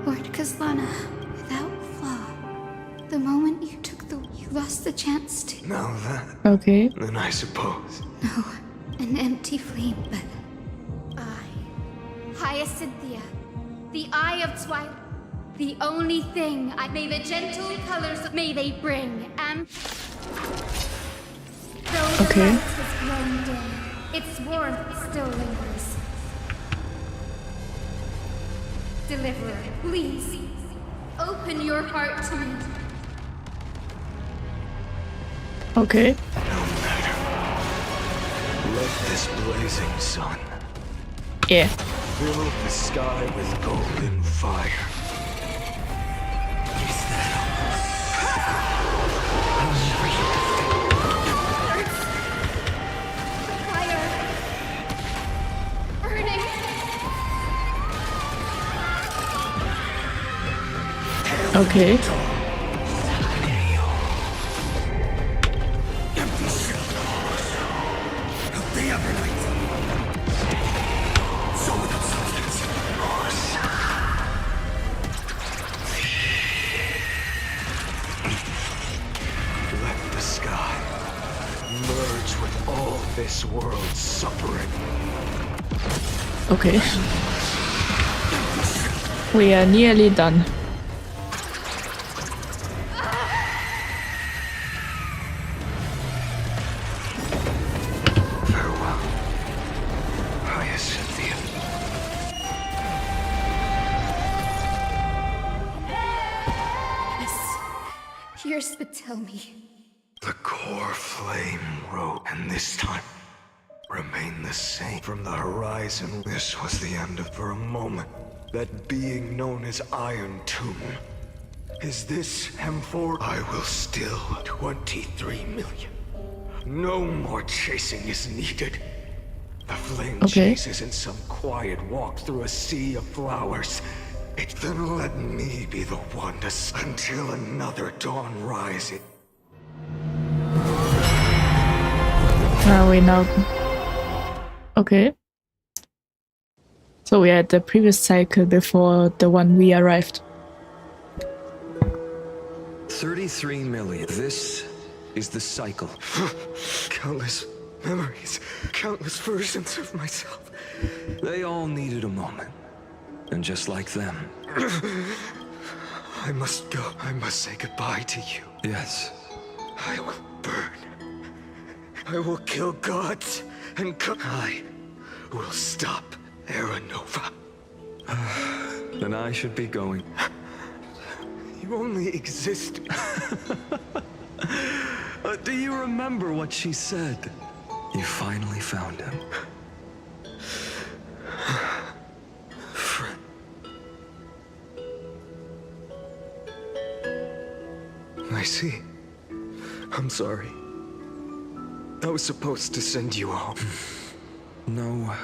Lord Kazlana, without flaw. The moment you took you lost the chance to... now that... Okay. Then I suppose... No, an empty flame, but... Hyacinthia, the Eye of Twilight. The only thing may the gentle colors may they bring, and... Though the Okay. light has grown dim, its warmth still lingers. Deliverer, please, open your heart to me. Okay. No matter. Let this blazing sun... Yeah. fill the sky with golden fire. Is that Fire! Burning! Okay. Let the sky merge with all this world's suffering. Okay. We are nearly done. Farewell, Hyacinthia. Yes. Here's the tell me. The core flame rose, and this time remained the same. From the horizon, this was the end of for a moment. That being known as Iron Tomb. Is this Amphoreus? I will still 23 million. No more chasing is needed. The flame chase isn't some quiet walk through a sea of flowers. Then let me be the one to until another dawn rises. We now... Okay. So we are at the previous cycle before the one we arrived. 33 million. This is the cycle. Countless memories, countless versions of myself. They all needed a moment. And just like them. I must go. I must say goodbye to you. Yes. I will burn. I will kill gods and I will stop Aranova. Then I should be going. You only exist. Do you remember what she said? You finally found him. Friend. I see. I'm sorry. I was supposed to send you home. No.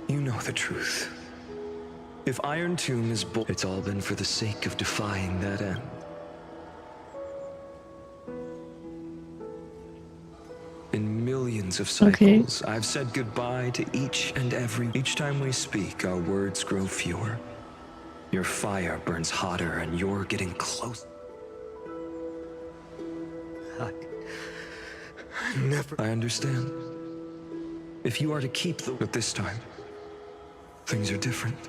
You know the truth. If Iron Tomb is it's all been for the sake of defying that end. In millions of cycles, I've said goodbye to each and every. Each time we speak, our words grow fewer. Your fire burns hotter, and you're getting close. I understand. If you are to keep but this time, things are different.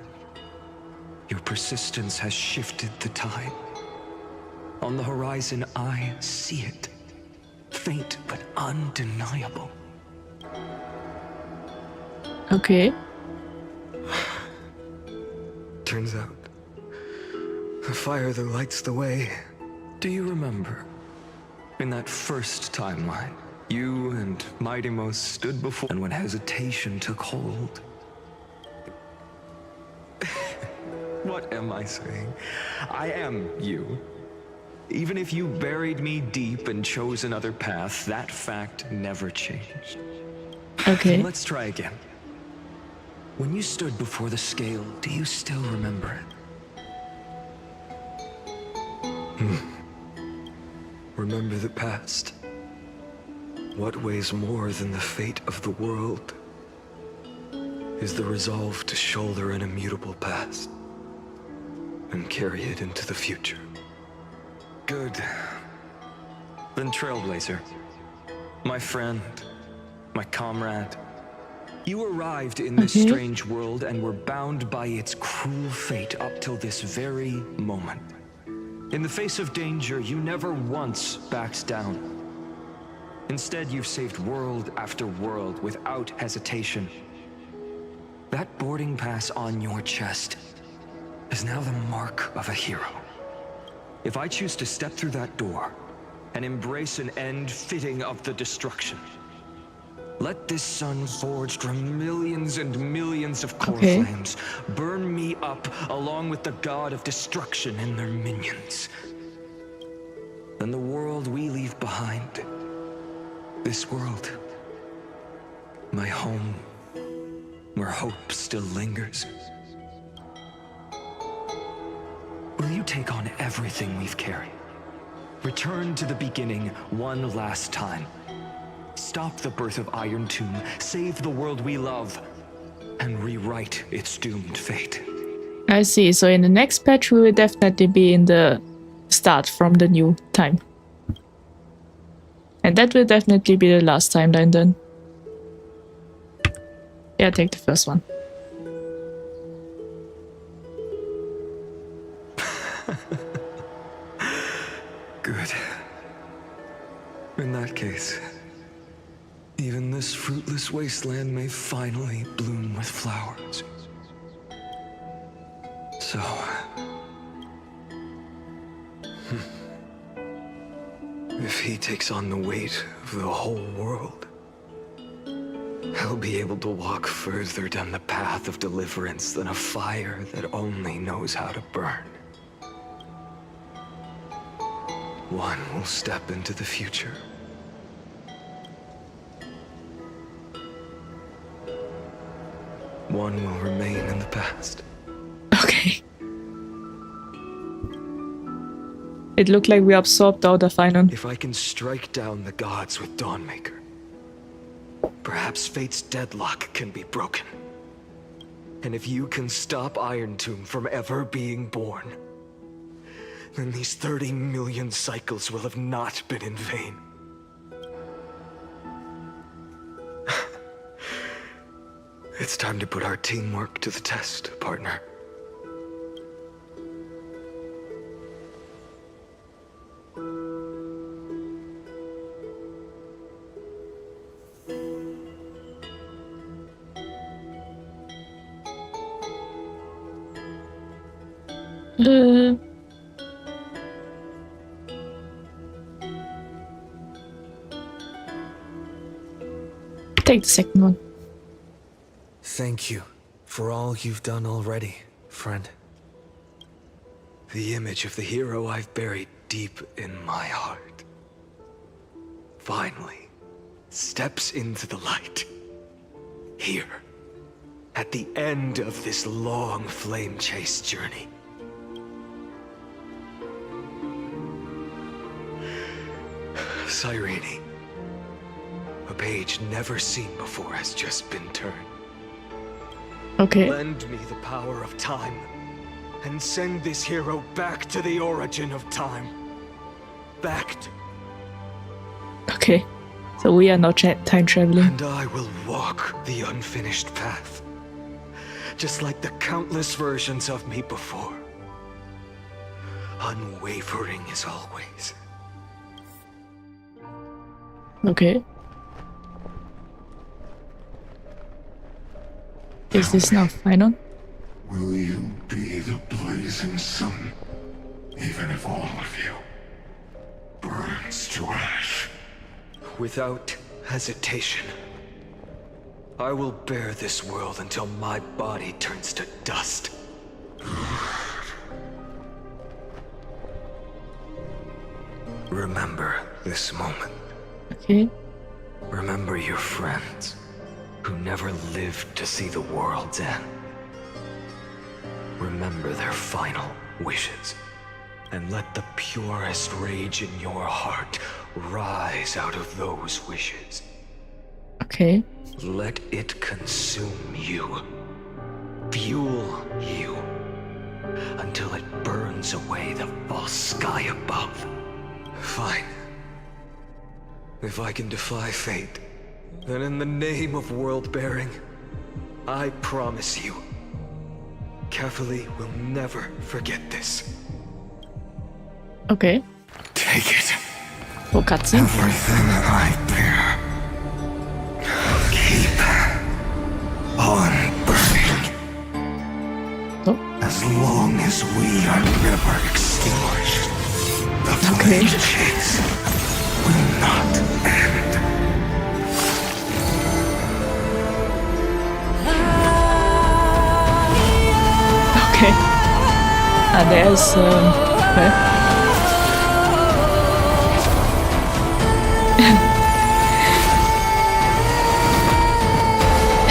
Your persistence has shifted the tide. On the horizon, I see it. Faint but undeniable. Okay. Turns out, the fire that lights the way. Do you remember? In that first timeline, you and Mightymost stood before, and when hesitation took hold. What am I saying? I am you. Even if you buried me deep and chose another path, that fact never changed. Okay. So let's try again. When you stood before the scale, do you still remember it? Remember the past. What weighs more than the fate of the world is the resolve to shoulder an immutable past and carry it into the future. Good. Then Trailblazer, my friend, my comrade, you arrived in this strange world and were bound by its cruel fate up till this very moment. In the face of danger, you never once backed down. Instead, you've saved world after world without hesitation. That boarding pass on your chest is now the mark of a hero. If I choose to step through that door and embrace an end fitting of the destruction, let this sun forged from millions and millions of core flames burn me up along with the god of destruction and their minions. Then the world we leave behind, this world, my home, where hope still lingers. Will you take on everything we've carried? Return to the beginning one last time. Stop the birth of Iron Tomb, save the world we love, and rewrite its doomed fate. I see. So in the next patch, we will definitely be in the start from the new time. And that will definitely be the last timeline then. Yeah, take the first one. Good. In that case, even this fruitless wasteland may finally bloom with flowers. So... if he takes on the weight of the whole world, I'll be able to walk further down the path of deliverance than a fire that only knows how to burn. One will step into the future. One will remain in the past. Okay. It looked like we absorbed all the final. If I can strike down the gods with Dawnmaker, perhaps fate's deadlock can be broken. And if you can stop Iron Tomb from ever being born, then these 30 million cycles will have not been in vain. It's time to put our teamwork to the test, partner. Take the second one. Thank you for all you've done already, friend. The image of the hero I've buried deep in my heart finally steps into the light. Here, at the end of this long flame chase journey. Cyrene, a page never seen before has just been turned. Okay. Lend me the power of time, and send this hero back to the origin of time. Back to... Okay. So we are not time traveling. And I will walk the unfinished path. Just like the countless versions of me before. Unwavering as always. Okay. Is this now final? Will you be the blazing sun, even if all of you burns to ash? Without hesitation. I will bear this world until my body turns to dust. Remember this moment. Okay. Remember your friends who never lived to see the world's end. Remember their final wishes and let the purest rage in your heart rise out of those wishes. Okay. Let it consume you, fuel you, until it burns away the false sky above. Fine. If I can defy fate, then in the name of world-bearing, I promise you, Kefali will never forget this. Okay. Take it. Oh, cutscene. Everything I bear. Keep on burning. Oh. As long as we are never extinguished, the flame chase will not end. Okay. And there's okay.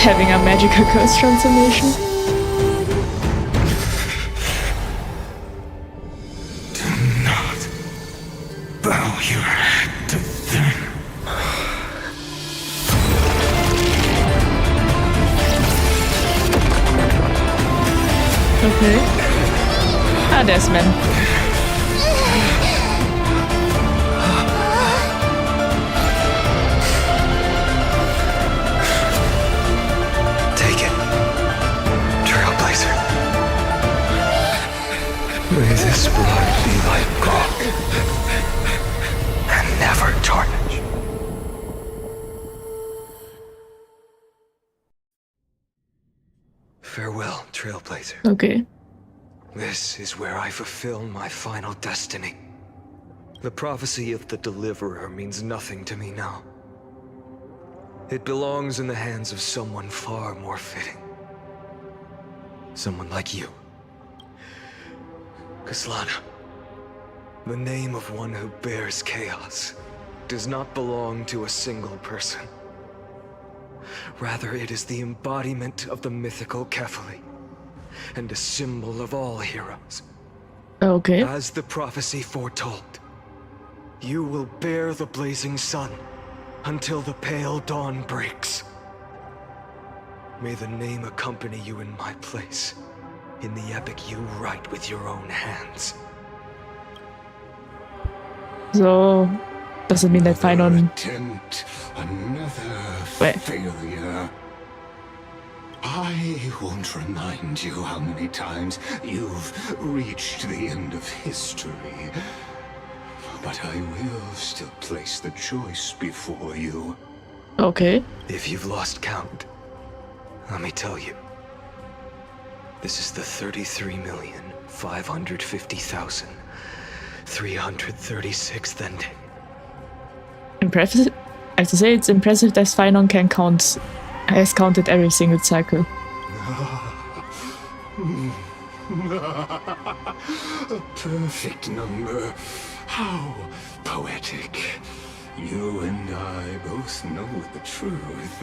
Having a magical curse transformation. Do not bow your head to them. Okay. Ah, there's men. May this blood be like gold, and never tarnish. Farewell, Trailblazer. Okay. This is where I fulfill my final destiny. The prophecy of the Deliverer means nothing to me now. It belongs in the hands of someone far more fitting. Someone like you. Kaslana, the name of one who bears chaos does not belong to a single person. Rather, it is the embodiment of the mythical Kefali, and a symbol of all heroes. Okay. As the prophecy foretold, you will bear the blazing sun until the pale dawn breaks. May the name accompany you in my place, in the epic you write with your own hands. So, does it mean that final attempt, another failure? I won't remind you how many times you've reached the end of history, but I will still place the choice before you. Okay. If you've lost count, let me tell you. This is the 33,550,336th ending. Impressive. I have to say, it's impressive that Finon has counted every single cycle. A perfect number. How poetic. You and I both know the truth.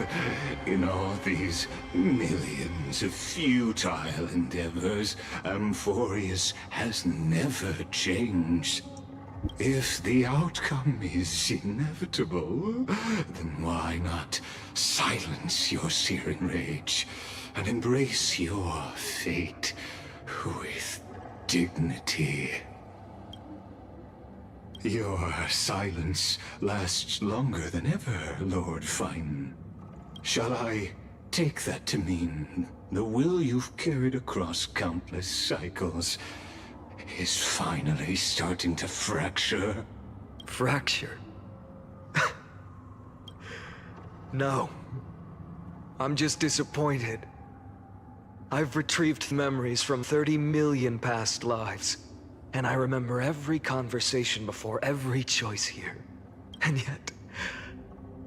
In all these millions of futile endeavors, Amphoreus has never changed. If the outcome is inevitable, then why not silence your searing rage and embrace your fate with dignity? Your silence lasts longer than ever, Lord Fine. Shall I take that to mean the will you've carried across countless cycles is finally starting to fracture? Fracture? No. I'm just disappointed. I've retrieved memories from 30 million past lives, and I remember every conversation before every choice here. And yet,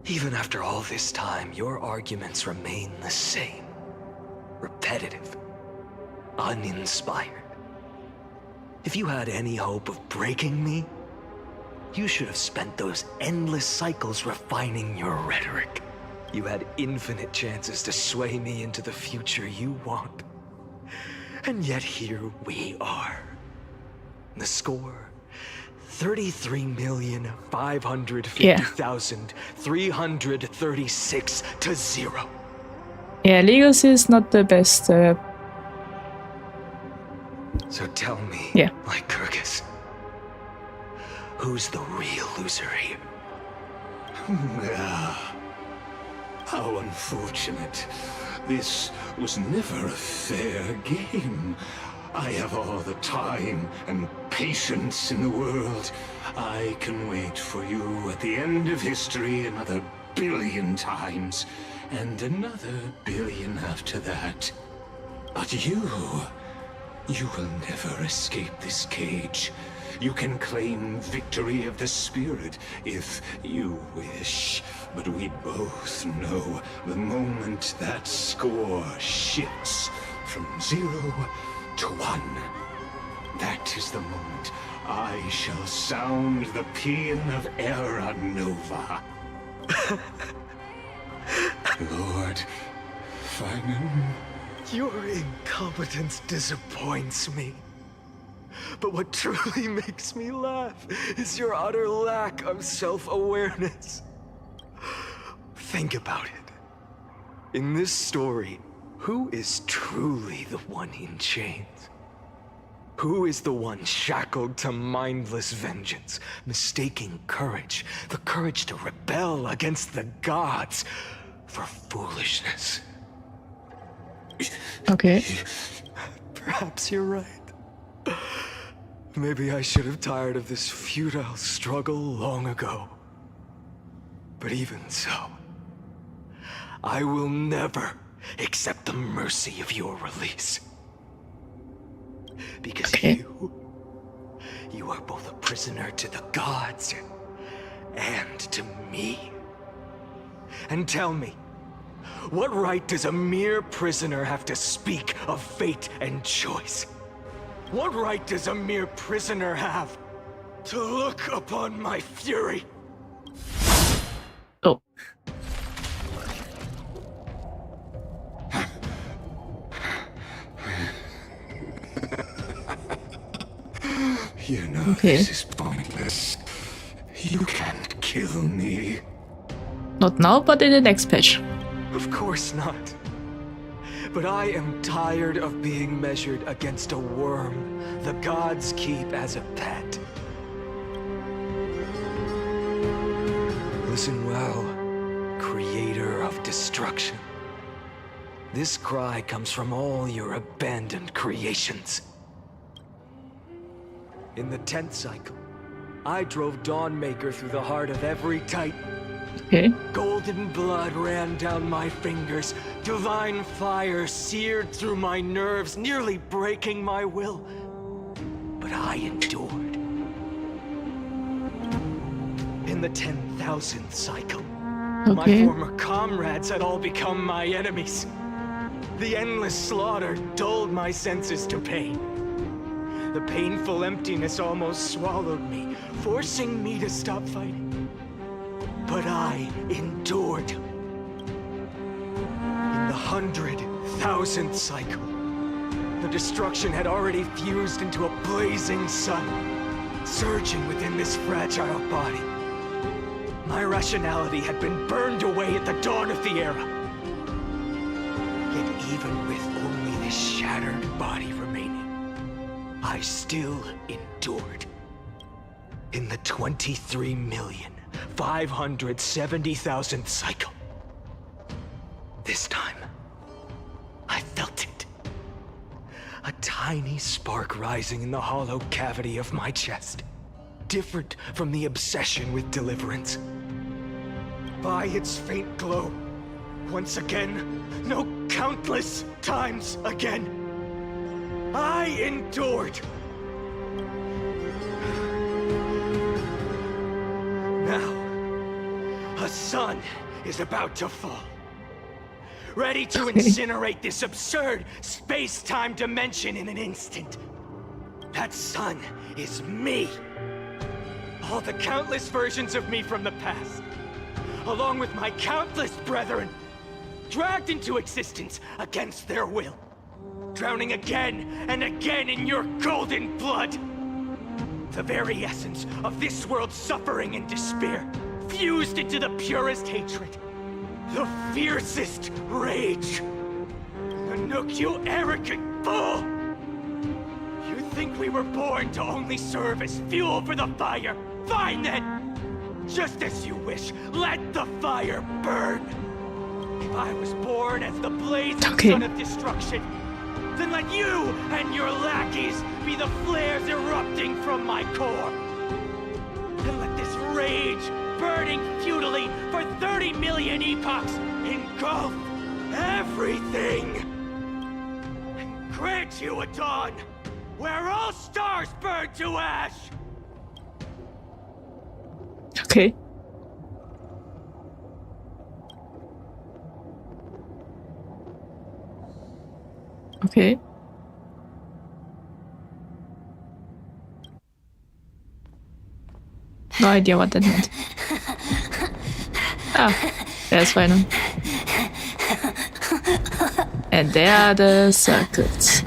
even after all this time, your arguments remain the same. Repetitive. Uninspired. If you had any hope of breaking me, you should have spent those endless cycles refining your rhetoric. You had infinite chances to sway me into the future you want. And yet here we are. The score: 33,550,336 to 0. Yeah, legacy is not the best. So tell me, like Kyrgyz, who's the real loser here? How unfortunate. This was never a fair game. I have all the time and patience in the world. I can wait for you at the end of history another billion times, and another billion after that. But you will never escape this cage. You can claim victory of the spirit if you wish, but we both know the moment that score shifts from 0 to 1, that is the moment I shall sound the paean of Era Nova. Lord Finan. Your incompetence disappoints me. But what truly makes me laugh is your utter lack of self-awareness. Think about it. In this story, who is truly the one in chains? Who is the one shackled to mindless vengeance, mistaking courage, the courage to rebel against the gods, for foolishness? Okay. Perhaps you're right. Maybe I should have tired of this futile struggle long ago. But even so, I will never accept the mercy of your release. Because you are both a prisoner to the gods and to me. And tell me, what right does a mere prisoner have to speak of fate and choice? What right does a mere prisoner have to look upon my fury? Oh. You know this is pointless. You can't kill me. Not now, but in the next patch. Of course not. But I am tired of being measured against a worm the gods keep as a pet. Listen well, creator of destruction. This cry comes from all your abandoned creations. In the 10th cycle, I drove Dawnmaker through the heart of every Titan. Okay. Golden blood ran down my fingers. Divine fire seared through my nerves, nearly breaking my will. But I endured. In the 10,000th cycle, my former comrades had all become my enemies. The endless slaughter dulled my senses to pain. The painful emptiness almost swallowed me, forcing me to stop fighting. But I endured. In the 100,000th cycle, the destruction had already fused into a blazing sun, surging within this fragile body. My rationality had been burned away at the dawn of the era. Yet even with only this shattered body remaining, I still endured. In the 23,570,000th cycle. This time, I felt it. A tiny spark rising in the hollow cavity of my chest. Different from the obsession with deliverance. By its faint glow, once again, no, countless times again, I endured. Now, a sun is about to fall. Ready to incinerate this absurd space-time dimension in an instant. That sun is me. All the countless versions of me from the past, along with my countless brethren, dragged into existence against their will, drowning again and again in your golden blood. The very essence of this world's suffering and despair, fused into the purest hatred. The fiercest rage. Nanook, you arrogant fool! You think we were born to only serve as fuel for the fire? Fine then! Just as you wish, let the fire burn! If I was born as the blazing son of destruction, then let you and your lackeys be the flares erupting from my core. And let this rage, burning futilely for 30 million epochs, engulf everything. And grant you a dawn where all stars burn to ash. Okay. Okay. No idea what that meant. Ah, there's Final. And there are the circles.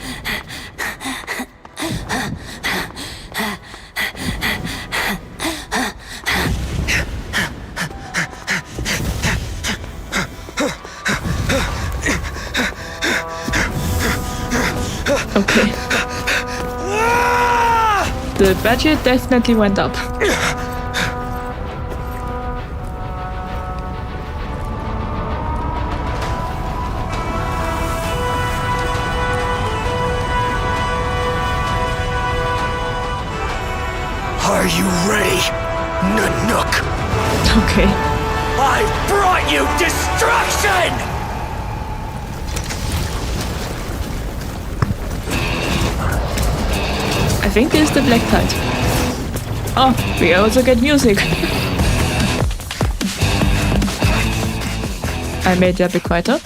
Okay. The budget definitely went up. Are you ready, Nanook? Okay. I've brought you destruction! I think this is the black tide. Oh, we also get music. I made that a bit quieter.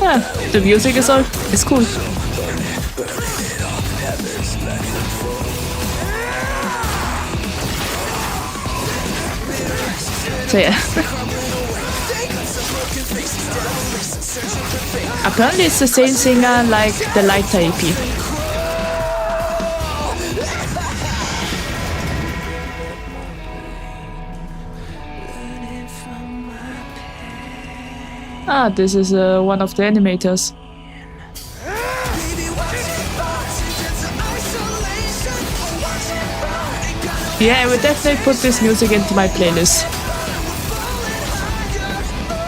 Yeah, the music is cool. So yeah. Apparently it's the same singer like the Lighter EP. Ah, this is one of the animators. Yeah, I will definitely put this music into my playlist.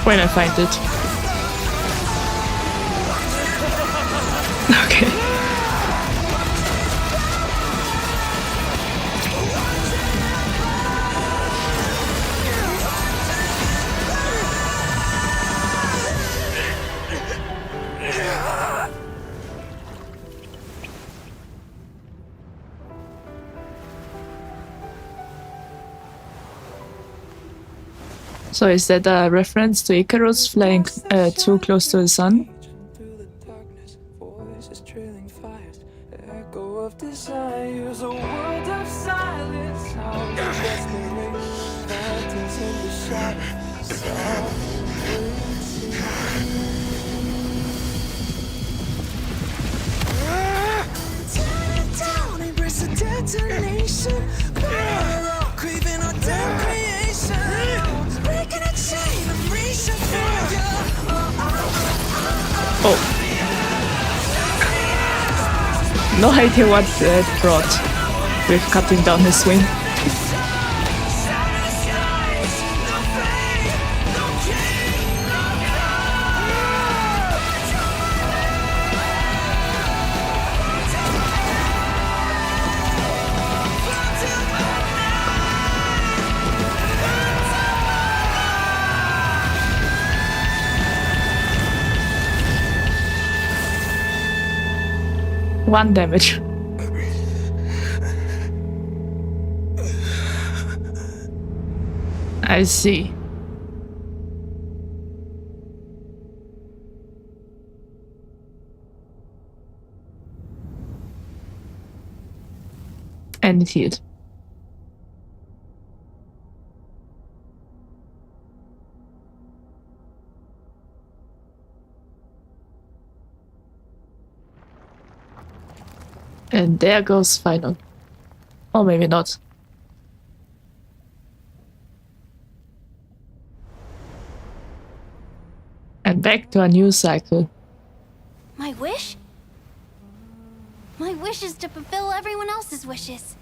When I find it. Okay. So is that a reference to Icarus flying too close to the sun? Oh. No idea what that brought with cutting down his wing. One damage. I see. And it healed. And there goes final. Or maybe not. And back to a new cycle. My wish? My wish is to fulfill everyone else's wishes.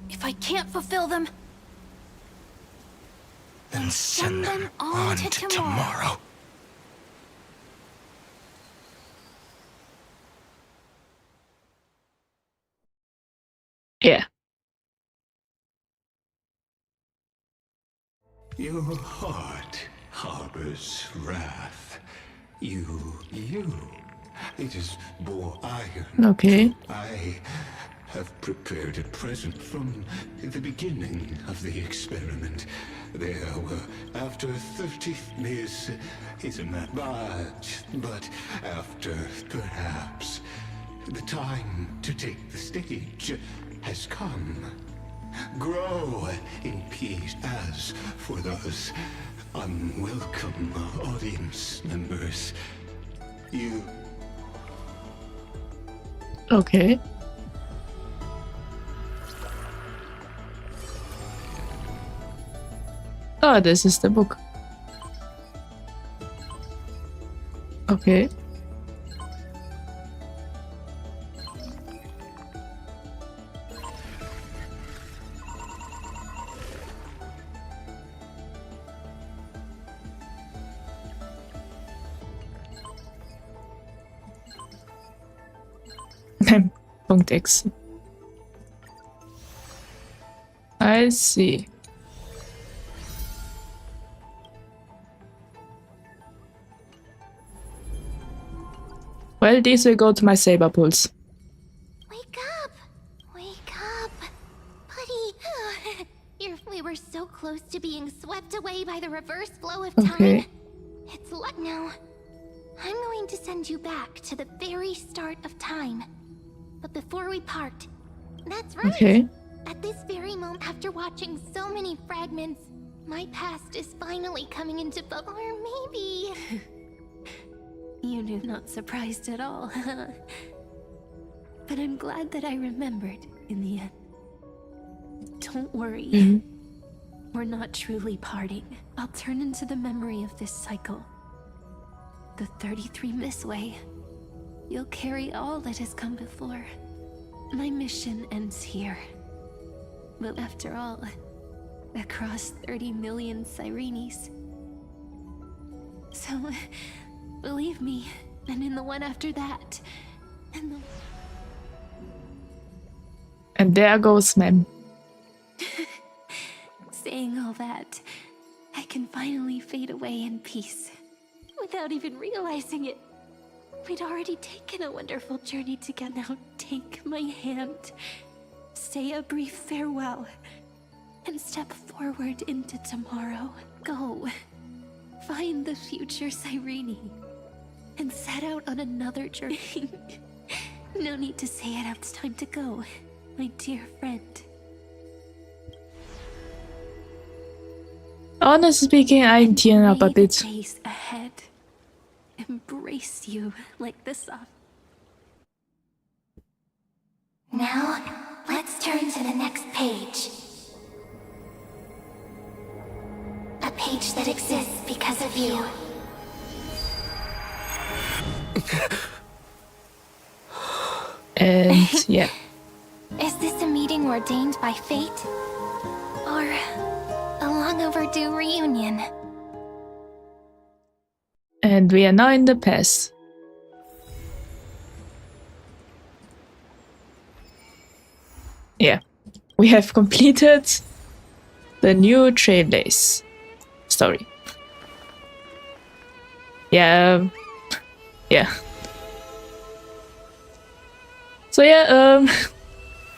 If I can't fulfill them, then send them on to tomorrow. Yeah. Your heart harbors wrath. It is bore iron. Okay. I have prepared a present from the beginning of the experiment. There were, after 30 years, is a man, but after perhaps the time to take the stage has come. Grow in peace. As for those unwelcome audience members, you... Okay. Oh, this is the book. Okay. Punkt X. I see. Well, these will go to my saber pulse. Wake up! Wake up! Buddy! We were so close to being swept away by the reverse flow of time. Okay. It's luck now. I'm going to send you back to the very start of time. But before we part, that's right. Okay. At this very moment, after watching so many fragments, my past is finally coming into focus. Or maybe... You knew, not surprised at all. But I'm glad that I remembered in the end. Don't worry. We're not truly parting. I'll turn into the memory of this cycle. The 33 this way. You'll carry all that has come before. My mission ends here. But after all, across 30 million Cyrenes. So, believe me, and in the one after that, And there goes Mem. Saying all that, I can finally fade away in peace. Without even realizing it. We'd already taken a wonderful journey together. Now take my hand, say a brief farewell, and step forward into tomorrow. Go, find the future Cyrene, and set out on another journey. No need to say it, it's time to go, my dear friend. Honestly speaking, I'm tearing up a bit. Days ahead. Embrace you like the sun. Now, let's turn to the next page. A page that exists because of you. And yeah. Is this a meeting ordained by fate? Or a long overdue reunion? And we are now in the past. Yeah. We have completed the new Trailblaze story. Yeah. Yeah. So yeah,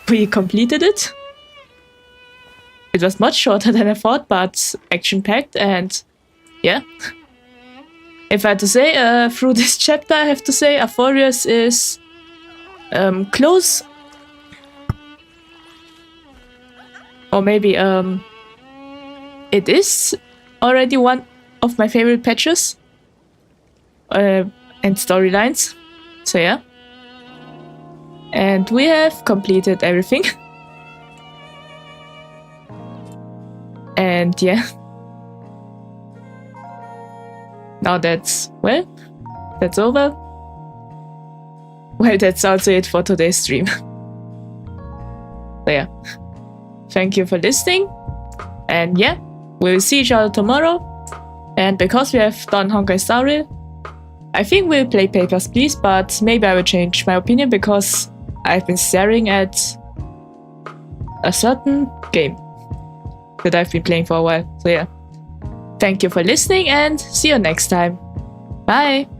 we completed it. It was much shorter than I thought, but action-packed, and yeah. If I had to say, through this chapter, I have to say Amphoreus is close. Or maybe it is already one of my favorite patches. and storylines. So yeah. And we have completed everything. And yeah. Now that's, well, that's over. Well, that's also it for today's stream. So yeah. Thank you for listening. And yeah, we'll see each other tomorrow. And because we have done Honkai Star Rail, I think we'll play Papers, Please, but maybe I will change my opinion because I've been staring at a certain game that I've been playing for a while. So yeah, thank you for listening and see you next time. Bye!